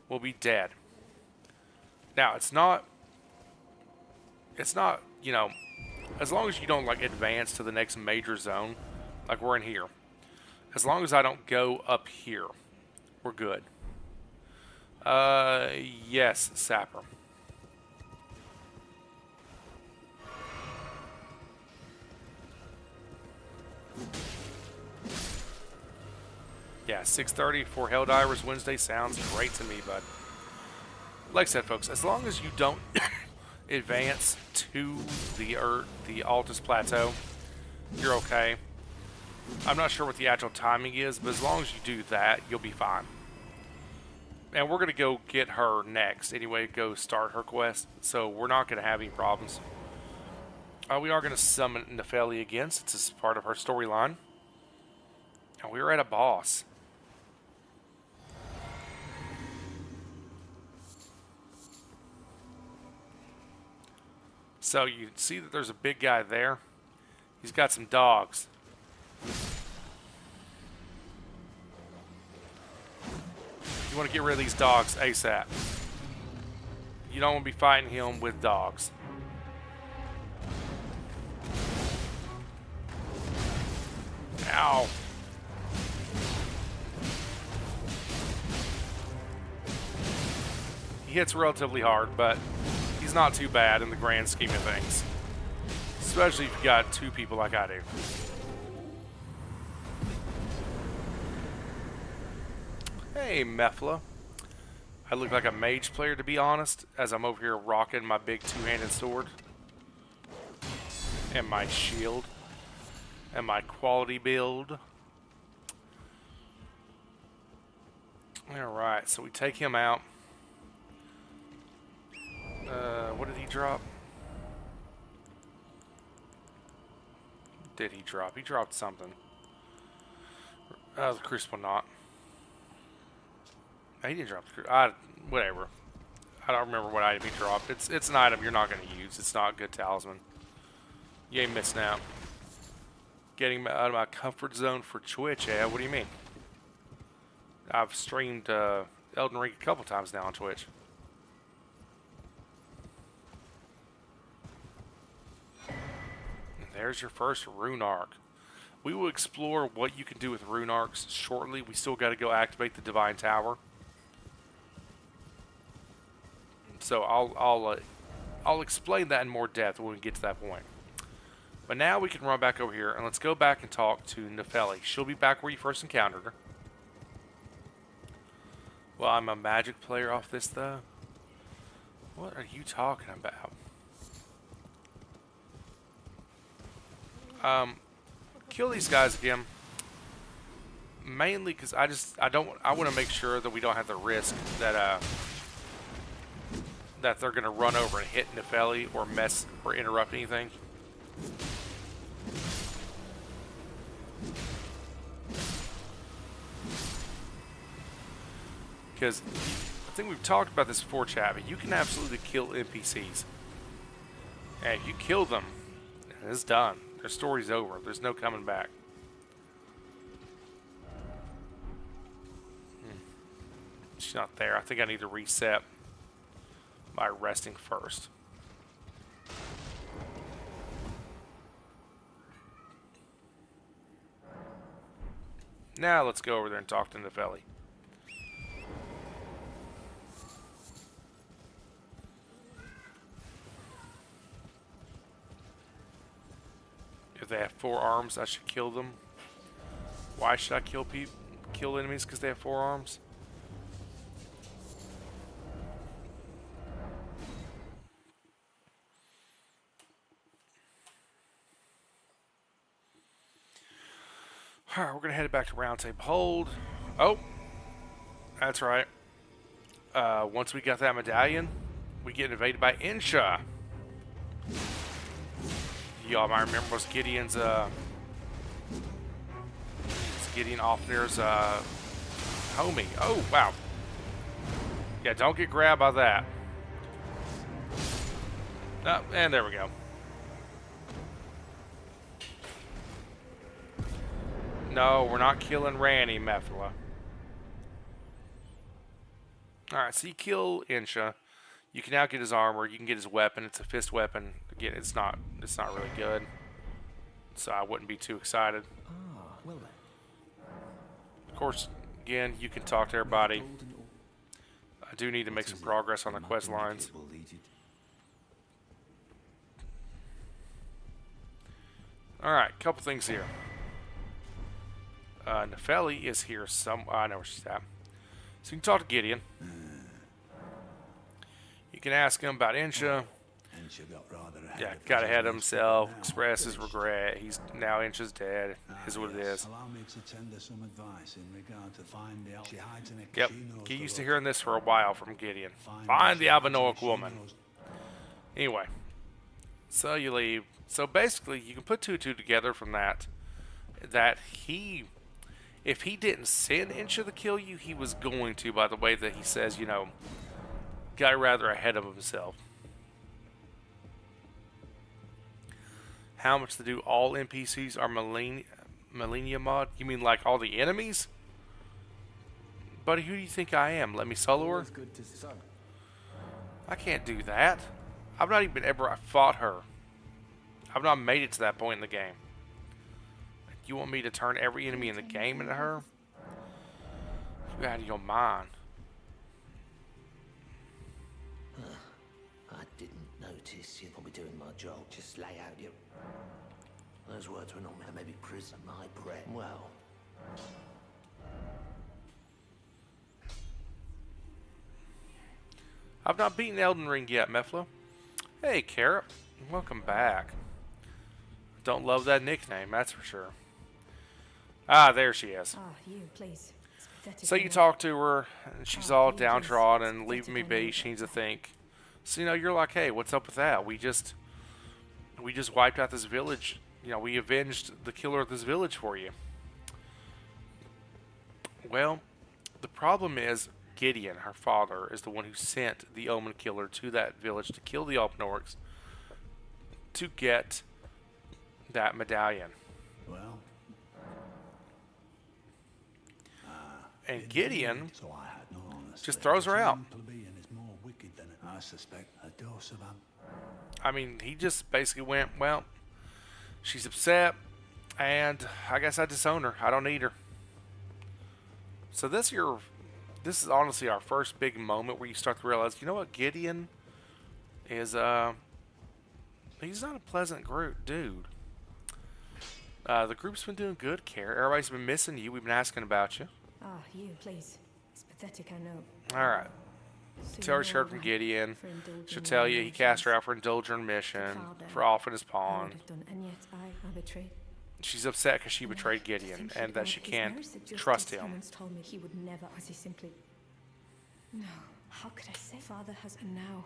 will be dead. Now, it's not, you know, as long as you don't, like, advance to the next major zone, like we're in here. As long as I don't go up here, we're good. Yes, Sapper. Yeah, 6:30 for Helldivers Wednesday sounds great to me, bud. Like I said, folks, as long as you don't advance to the Altus Plateau, you're okay. I'm not sure what the actual timing is, but as long as you do that, you'll be fine. And we're going to go get her next. Anyway, go start her quest, so we're not going to have any problems. We are going to summon Nefeli again, since it's part of her storyline. And we are at a boss. So you see that there's a big guy there. He's got some dogs. You want to get rid of these dogs ASAP. You don't want to be fighting him with dogs. Ow. He hits relatively hard, but he's not too bad in the grand scheme of things. Especially if you got two people like I do. Hey, Mefla. I look like a mage player, to be honest, as I'm over here rocking my big two-handed sword. And my shield. And my quality build. Alright, so we take him out. What did he drop? Did he drop? He dropped something. The Crucible Knot. He didn't drop the Crucible. Whatever. I don't remember what item he dropped. It's an item you're not going to use. It's not a good talisman. You ain't missing out. Getting out of my comfort zone for Twitch, yeah? What do you mean? I've streamed Elden Ring a couple times now on Twitch. And there's your first rune arc. We will explore what you can do with rune arcs shortly. We still got to go activate the Divine Tower. So I'll explain that in more depth when we get to that point. But now we can run back over here and let's go back and talk to Nefeli. She'll be back where you first encountered her. Well, I'm a magic player off this though. What are you talking about? Kill these guys again. Mainly because I want to make sure that we don't have the risk that that they're gonna run over and hit Nefeli or mess or interrupt anything. Because I think we've talked about this before, chat, but you can absolutely kill NPCs. And if you kill them, it's done. Their story's over. There's no coming back. She's not there. I think I need to reset by resting first. Now let's go over there and talk to Nefeli. If they have 4 arms, I should kill them. Why should I kill enemies? Because they have 4 arms? Alright, we're going to head back to Round Table Hold. Oh! That's right. Once we got that medallion, we get invaded by Insha. Y'all might remember was Gideon's, Gideon Offner's, homie. Oh, wow. Yeah, don't get grabbed by that. Oh, and there we go. No, we're not killing Randy, Mefla. Alright, so you kill Insha. You can now get his armor. You can get his weapon. It's a fist weapon. Again, it's not really good. So I wouldn't be too excited. Ah, well then. Of course, again, you can talk to everybody. I do need to make some progress on the quest lines. Alright, couple things here. Nefeli is here I know where she's at. So you can talk to Gideon. You can ask him about Insha. Yeah, got ahead of himself, express his regret. Now Insha's dead. Is what it is. Allow me to tender some advice in regard to find the she hides in a Yep, get used to hearing this for a while from Gideon. Find the Albinoic woman. Anyway, so you leave. So basically, you can put 2 and 2 together from that. That if he didn't send Insha to kill you, he was going to, by the way that he says, you know, got rather ahead of himself. How much to do all NPCs are Millennia mod? You mean like all the enemies? Buddy, who do you think I am? Let me solo her? I can't do that. I've not even ever fought her. I've not made it to that point in the game. You want me to turn every enemy in the game into her? You out of your mind. I didn't notice you're probably doing my job. Just lay out your... Those words were not meant to maybe prison my breath. Well... I've not beaten Elden Ring yet, Meflo. Hey, Carrot. Welcome back. Don't love that nickname, that's for sure. Ah, there she is. Ah, you, please. It's pathetic. So I you know. talk to her, and she's Ah, all you, please. downtrodden It's and leaving me pathetic, I be. know. She needs to think. So you're like, hey, what's up with that? We just wiped out this village. We avenged the killer of this village for you. Well, the problem is Gideon, her father, is the one who sent the Omen Killer to that village to kill the Alpnorks to get that medallion. Well, And Gideon so I had no honest just throws her out. plebeian is more wicked than I suspect a dose of I mean, he just basically went, well, she's upset, and I guess I disown her. I don't need her. So this is honestly our first big moment where you start to realize, you know what, Gideon is he's not a pleasant dude. The group's been doing good, Care. Everybody's been missing you. We've been asking about you. Ah, you, please. It's pathetic, I know. All right. So Tell her you she know heard from why? Gideon. For indulging She'll in tell you he cast her emotions. out for indulgent mission, Father, for off in his I pawn. would have done, and yet I betrayed. She's upset because she And betrayed to Gideon think and he'd that she his can't merits of trust justice. He him. once told me he would never, as he simply. No, how could I say Father has, and now?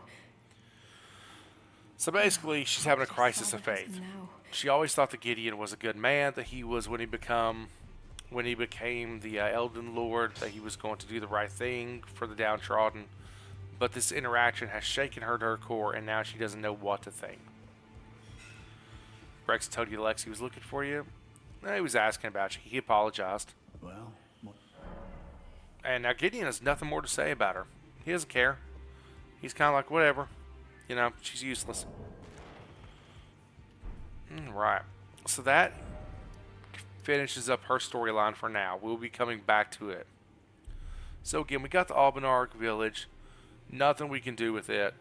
So basically, she's having a crisis of faith. Now. She always thought that Gideon was a good man, that he was when he became the Elden Lord, that he was going to do the right thing for the downtrodden. But this interaction has shaken her to her core, and now she doesn't know what to think. Rex told you Lexi was looking for you. He was asking about you. He apologized. Well, what? And now Gideon has nothing more to say about her. He doesn't care. He's kind of like, whatever. She's useless. Right. So that finishes up her storyline for now. We'll be coming back to it. So again, we got the Albanarg village. Nothing we can do with it.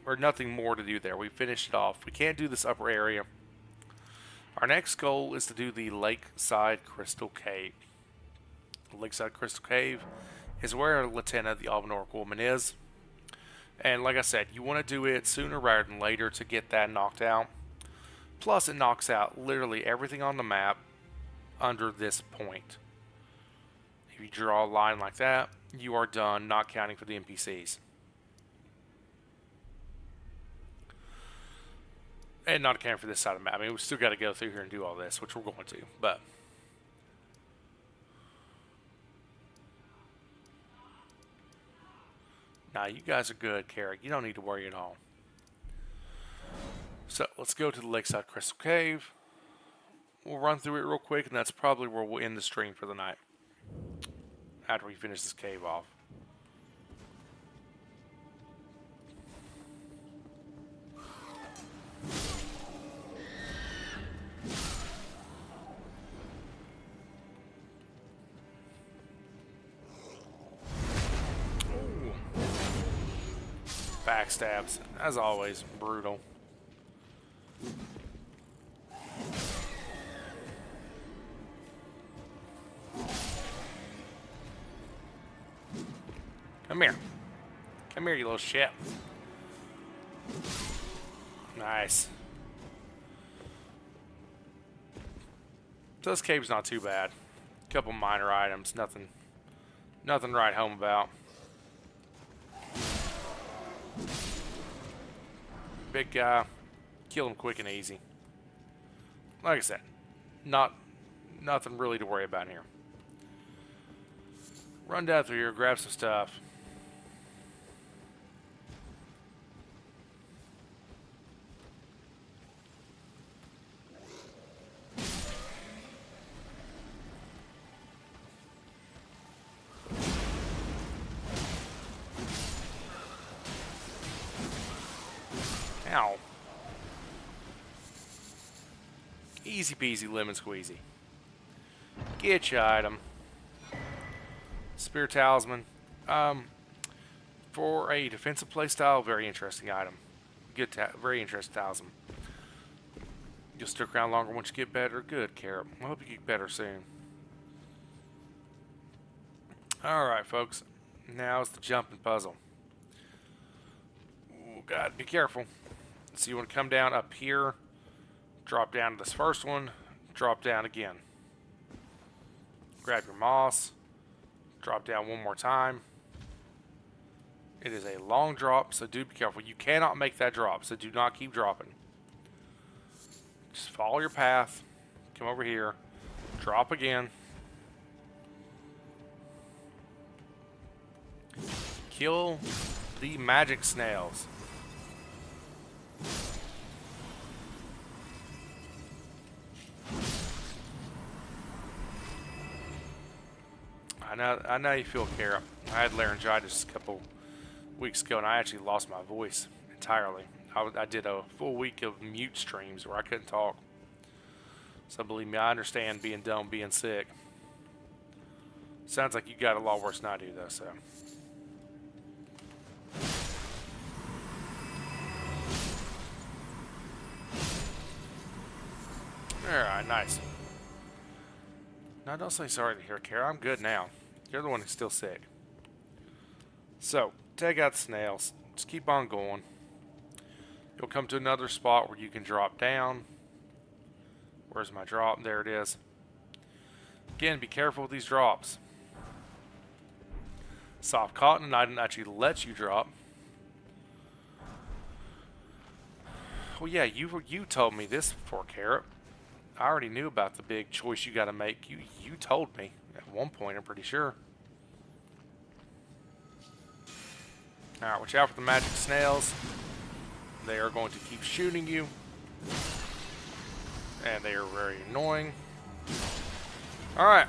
Or nothing more to do there. We finished it off. We can't do this upper area. Our next goal is to do the Lakeside Crystal Cave. The Lakeside Crystal Cave is where Latenna, the Albanarg woman, is. And like I said, you want to do it sooner rather than later to get that knocked out. Plus, it knocks out literally everything on the map under this point. If you draw a line like that, you are done, not counting for the NPCs. And not counting for this side of the map. I mean, we still got to go through here and do all this, which we're going to. But nah, you guys are good, Carrick. You don't need to worry at all. So let's go to the Lakeside Crystal Cave. We'll run through it real quick, and that's probably where we'll end the stream for the night. After we finish this cave off. Ooh. Backstabs, as always, brutal. Come here. Come here, you little shit. Nice. So this cave's not too bad. Couple minor items, nothing to write home about. Big guy, kill him quick and easy. Like I said, nothing really to worry about here. Run down through here, grab some stuff. Ow. Easy peasy lemon squeezy. Get your item. Spear Talisman. For a defensive playstyle, very interesting item. Very interesting talisman. You'll stick around longer once you get better. Good, Carrot. I hope you get better soon. Alright, folks. Now it's the jumping puzzle. God, be careful. So you want to come down up here, drop down to this first one, drop down again. Grab your moss, drop down one more time. It is a long drop, so do be careful. You cannot make that drop, so do not keep dropping. Just follow your path, come over here, drop again. Kill the magic snails. I know you feel, Kara. I had laryngitis a couple weeks ago, and I actually lost my voice entirely. I did a full week of mute streams where I couldn't talk. So believe me, I understand being dumb, being sick. Sounds like you got a lot worse than I do, though, so. Alright, nice. Now, don't say sorry to hear, Kara. I'm good now. You're the one who's still sick. So, take out the snails. Just keep on going. You'll come to another spot where you can drop down. Where's my drop? There it is. Again, be careful with these drops. Soft cotton, I didn't actually let you drop. Well, yeah, you told me this before, Carrot. I already knew about the big choice you got to make. You told me at one point, I'm pretty sure. Alright, watch out for the magic snails. They are going to keep shooting you. And they are very annoying. Alright,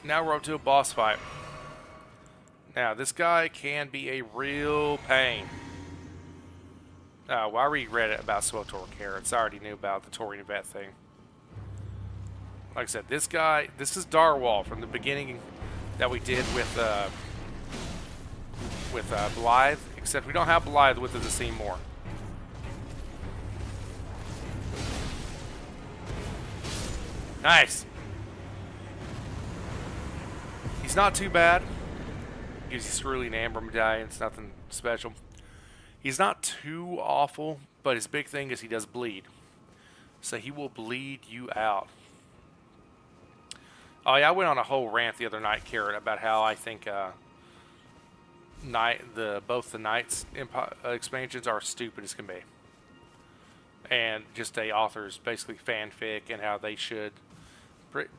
now we're up to a boss fight. Now, this guy can be a real pain. Well, I reread it about Swotor Carrots. I already knew about the Torian Vet thing. Like I said, this is Darwall from the beginning that we did with Blythe, except we don't have Blythe with us to see more. Nice. He's not too bad. Gives you cerulean amber medallion. It's nothing special. He's not too awful, but his big thing is he does bleed. So he will bleed you out. Oh yeah, I went on a whole rant the other night, Carrot, about how I think both the Knights expansions are stupid as can be. And just a author's basically fanfic and how they should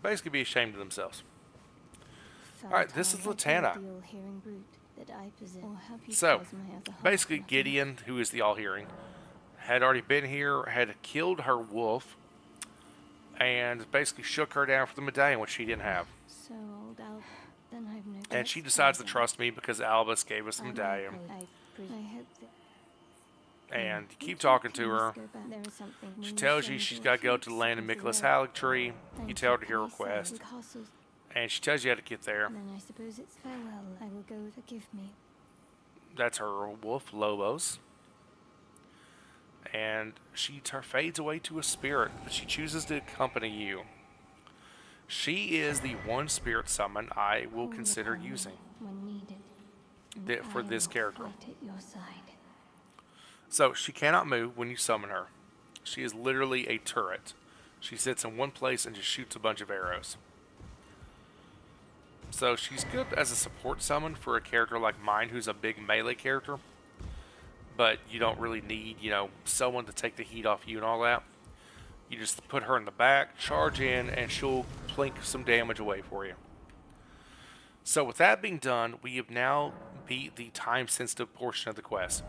basically be ashamed of themselves. Alright, this is Latana. So, basically Gideon, who is the All-Hearing, had already been here, had killed her wolf, and basically shook her down for the medallion, which she didn't have. So old Al, then I've no And she decides to trust me because Albus gave us the medallion. And you keep talking to her. She tells you she's got to go to the land of Nicholas Haligtree. You tell her your request. And she tells you how to get there. Then I suppose it's farewell. I will go. Forgive me. That's her wolf, Lobos. And she fades away to a spirit, but she chooses to accompany you. She is the one spirit summon I will consider using for this character. So she cannot move when you summon her. She is literally a turret. She sits in one place and just shoots a bunch of arrows. So she's good as a support summon for a character like mine who's a big melee character. But you don't really need, someone to take the heat off you and all that. You just put her in the back, charge in, and she'll plink some damage away for you. So with that being done, we have now beat the time-sensitive portion of the quest.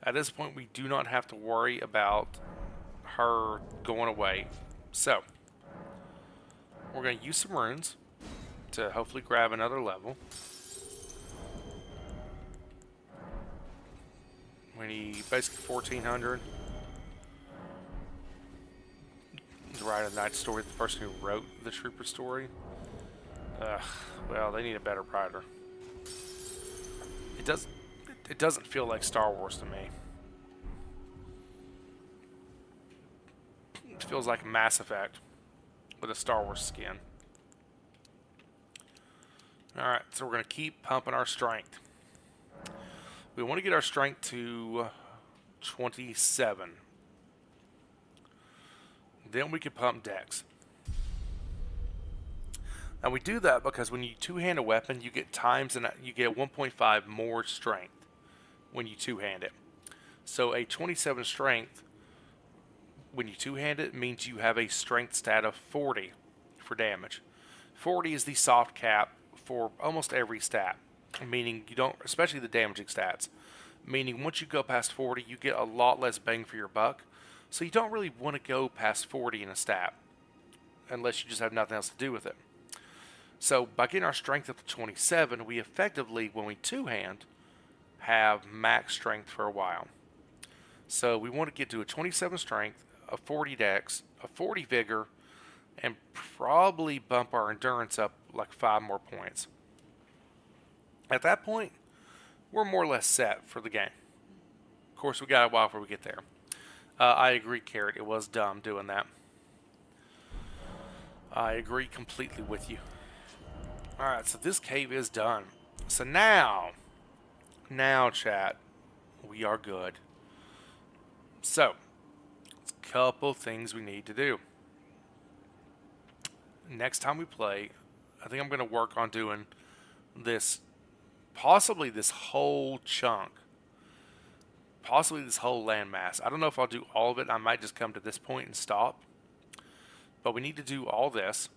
At this point, we do not have to worry about her going away. So, we're going to use some runes to hopefully grab another level. We need basically 1,400. The Ride of the Night story, the person who wrote the Trooper story. Well, they need a better writer. It doesn't feel like Star Wars to me. It feels like Mass Effect with a Star Wars skin. Alright, so we're going to keep pumping our strength. We want to get our strength to 27. Then we can pump dex. Now we do that because when you two-hand a weapon, you get you get 1.5 more strength when you two-hand it. So a 27 strength, when you two-hand it, means you have a strength stat of 40 for damage. 40 is the soft cap for almost every stat, meaning you don't, especially the damaging stats, meaning once you go past 40, you get a lot less bang for your buck. So you don't really want to go past 40 in a stat, unless you just have nothing else to do with it. So by getting our strength up to 27, we effectively, when we two-hand, have max strength for a while. So we want to get to a 27 strength, a 40 dex, a 40 vigor, and probably bump our endurance up like 5 more points. At that point, we're more or less set for the game. Of course, we got a while before we get there. I agree, Carrot. It was dumb doing that. I agree completely with you. Alright, so this cave is done. So now, chat, we are good. So, a couple things we need to do. Next time we play, I think I'm going to work on doing this, possibly this whole chunk. Possibly this whole landmass. I don't know if I'll do all of it. I might just come to this point and stop. But we need to do all this.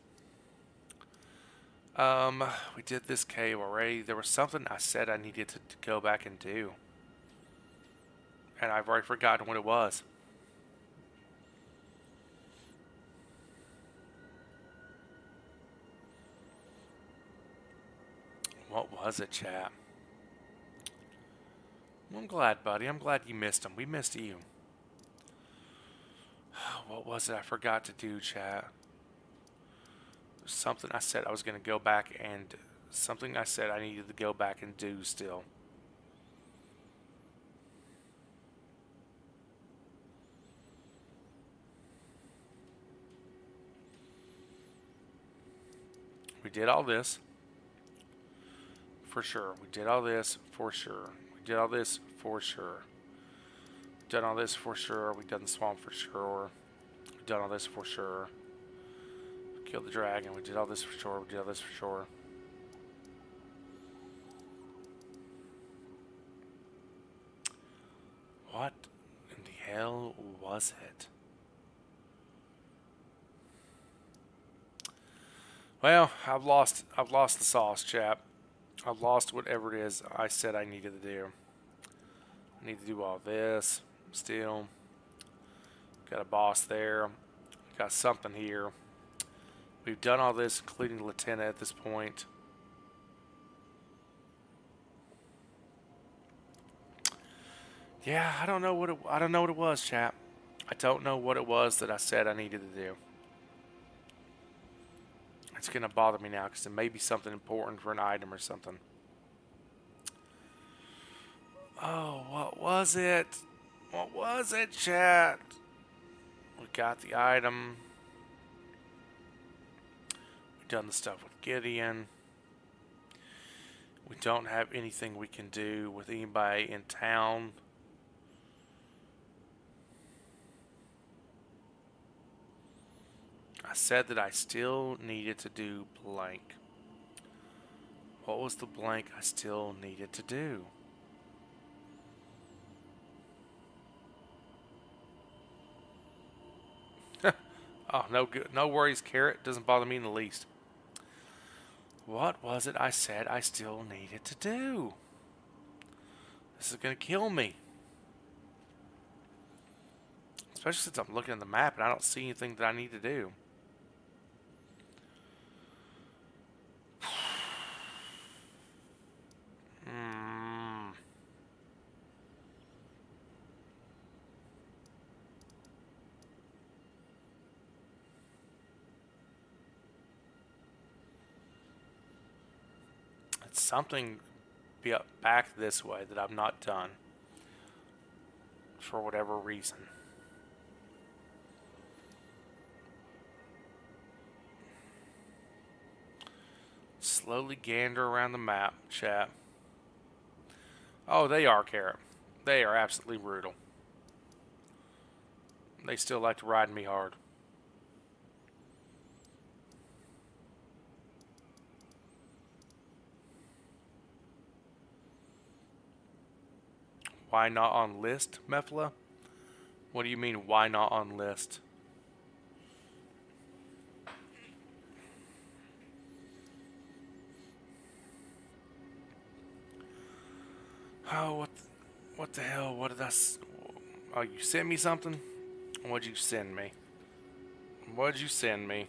We did this cave already. There was something I said I needed to go back and do. And I've already forgotten what it was. What was it, chat? I'm glad, buddy. I'm glad you missed him. We missed you. What was it I forgot to do, chat? There's something I said I was going to go back and... Something I said I needed to go back and do still. We did all this. For sure. We did all this. For sure. We did all this. For sure. We've done all this for sure. We've done the swamp for sure. We've done all this for sure. We killed the dragon. We did all this for sure. We did all this for sure. What in the hell was it? Well, I've lost the sauce, chap. I've lost whatever it is I said I needed to do. I need to do all this still. Got a boss there. Got something here. We've done all this, including the lieutenant at this point. Yeah, I don't know what it was, chap. I don't know what it was that I said I needed to do. It's gonna bother me now because it may be something important for an item or something. Oh, what was it? What was it, chat? We got the item. We've done the stuff with Gideon. We don't have anything we can do with anybody in town. I said that I still needed to do blank. What was the blank I still needed to do? Oh, no good. No worries, Carrot. Doesn't bother me in the least. What was it I said I still needed to do? This is going to kill me. Especially since I'm looking at the map and I don't see anything that I need to do. It's something back this way that I've not done for whatever reason. Slowly gander around the map, chat. Oh, they are, Carrot. They are absolutely brutal. They still like to ride me hard. Why not on list, Mephala? What do you mean, why not on list? Oh, what the hell? What did oh, you sent me something? What'd you send me? What'd you send me?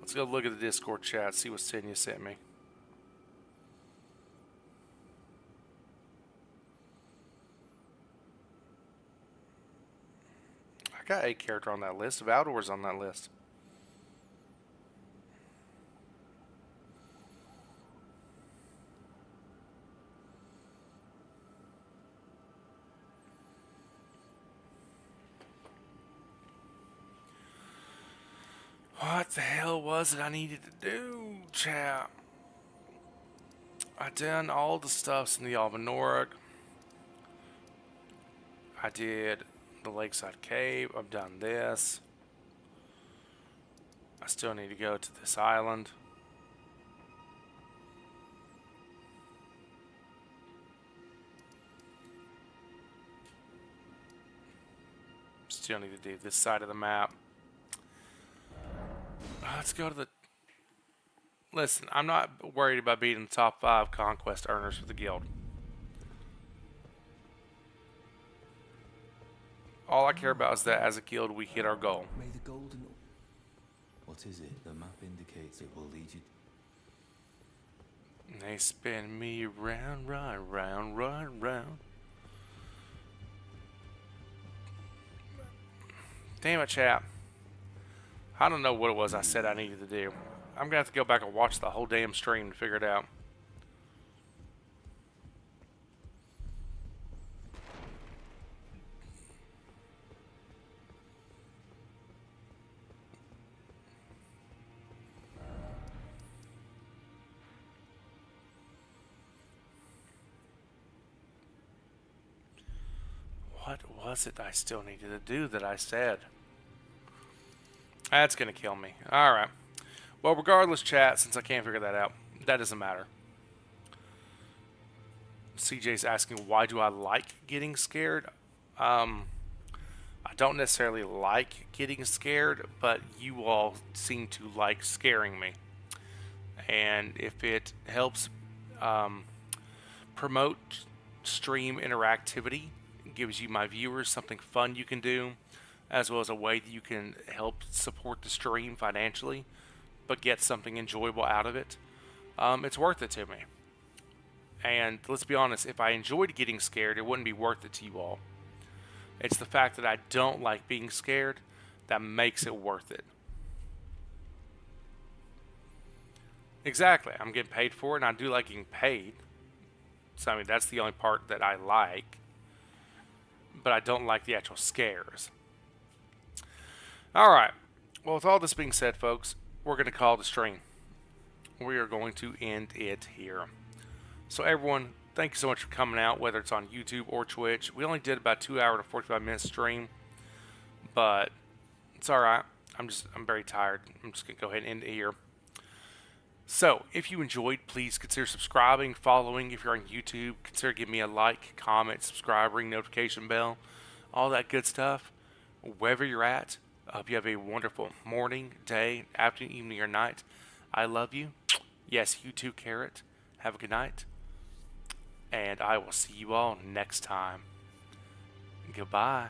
Let's go look at the Discord chat, see what you sent me. I got a character on that list. Valdor's on that list. What the hell was it I needed to do, chat? I done all the stuffs in the Albanoric. I did the Lakeside Cave. I've done this. I still need to go to this island. Still need to do this side of the map. Let's go to the... Listen, I'm not worried about beating the top 5 conquest earners for the guild. All I care about is that as a guild we hit our goal. May the golden... What is it? The map indicates it will lead you... They spin me round, round, round, round, round. Damn it, chap. I don't know what it was I said I needed to do. I'm going to have to go back and watch the whole damn stream to figure it out. What was it I still needed to do that I said? That's going to kill me. Alright. Well, regardless, chat, since I can't figure that out, that doesn't matter. CJ's asking, why do I like getting scared? I don't necessarily like getting scared, but you all seem to like scaring me. And if it helps promote stream interactivity, it gives you, my viewers, something fun you can do, as well as a way that you can help support the stream financially, but get something enjoyable out of it, it's worth it to me. And let's be honest, if I enjoyed getting scared, it wouldn't be worth it to you all. It's the fact that I don't like being scared that makes it worth it. Exactly. I'm getting paid for it, and I do like getting paid. So, I mean, that's the only part that I like. But I don't like the actual scares. Alright. Well, with all this being said, folks, we're going to call the stream. We are going to end it here. So, everyone, thank you so much for coming out, whether it's on YouTube or Twitch. We only did about 2 hour to 45 minute stream. But it's alright. I'm very tired. I'm just going to go ahead and end it here. So, if you enjoyed, please consider subscribing, following. If you're on YouTube, consider giving me a like, comment, subscribe, ring notification bell, all that good stuff. Wherever you're at, I hope you have a wonderful morning, day, afternoon, evening, or night. I love you. Yes, you too, Carrot. Have a good night. And I will see you all next time. Goodbye.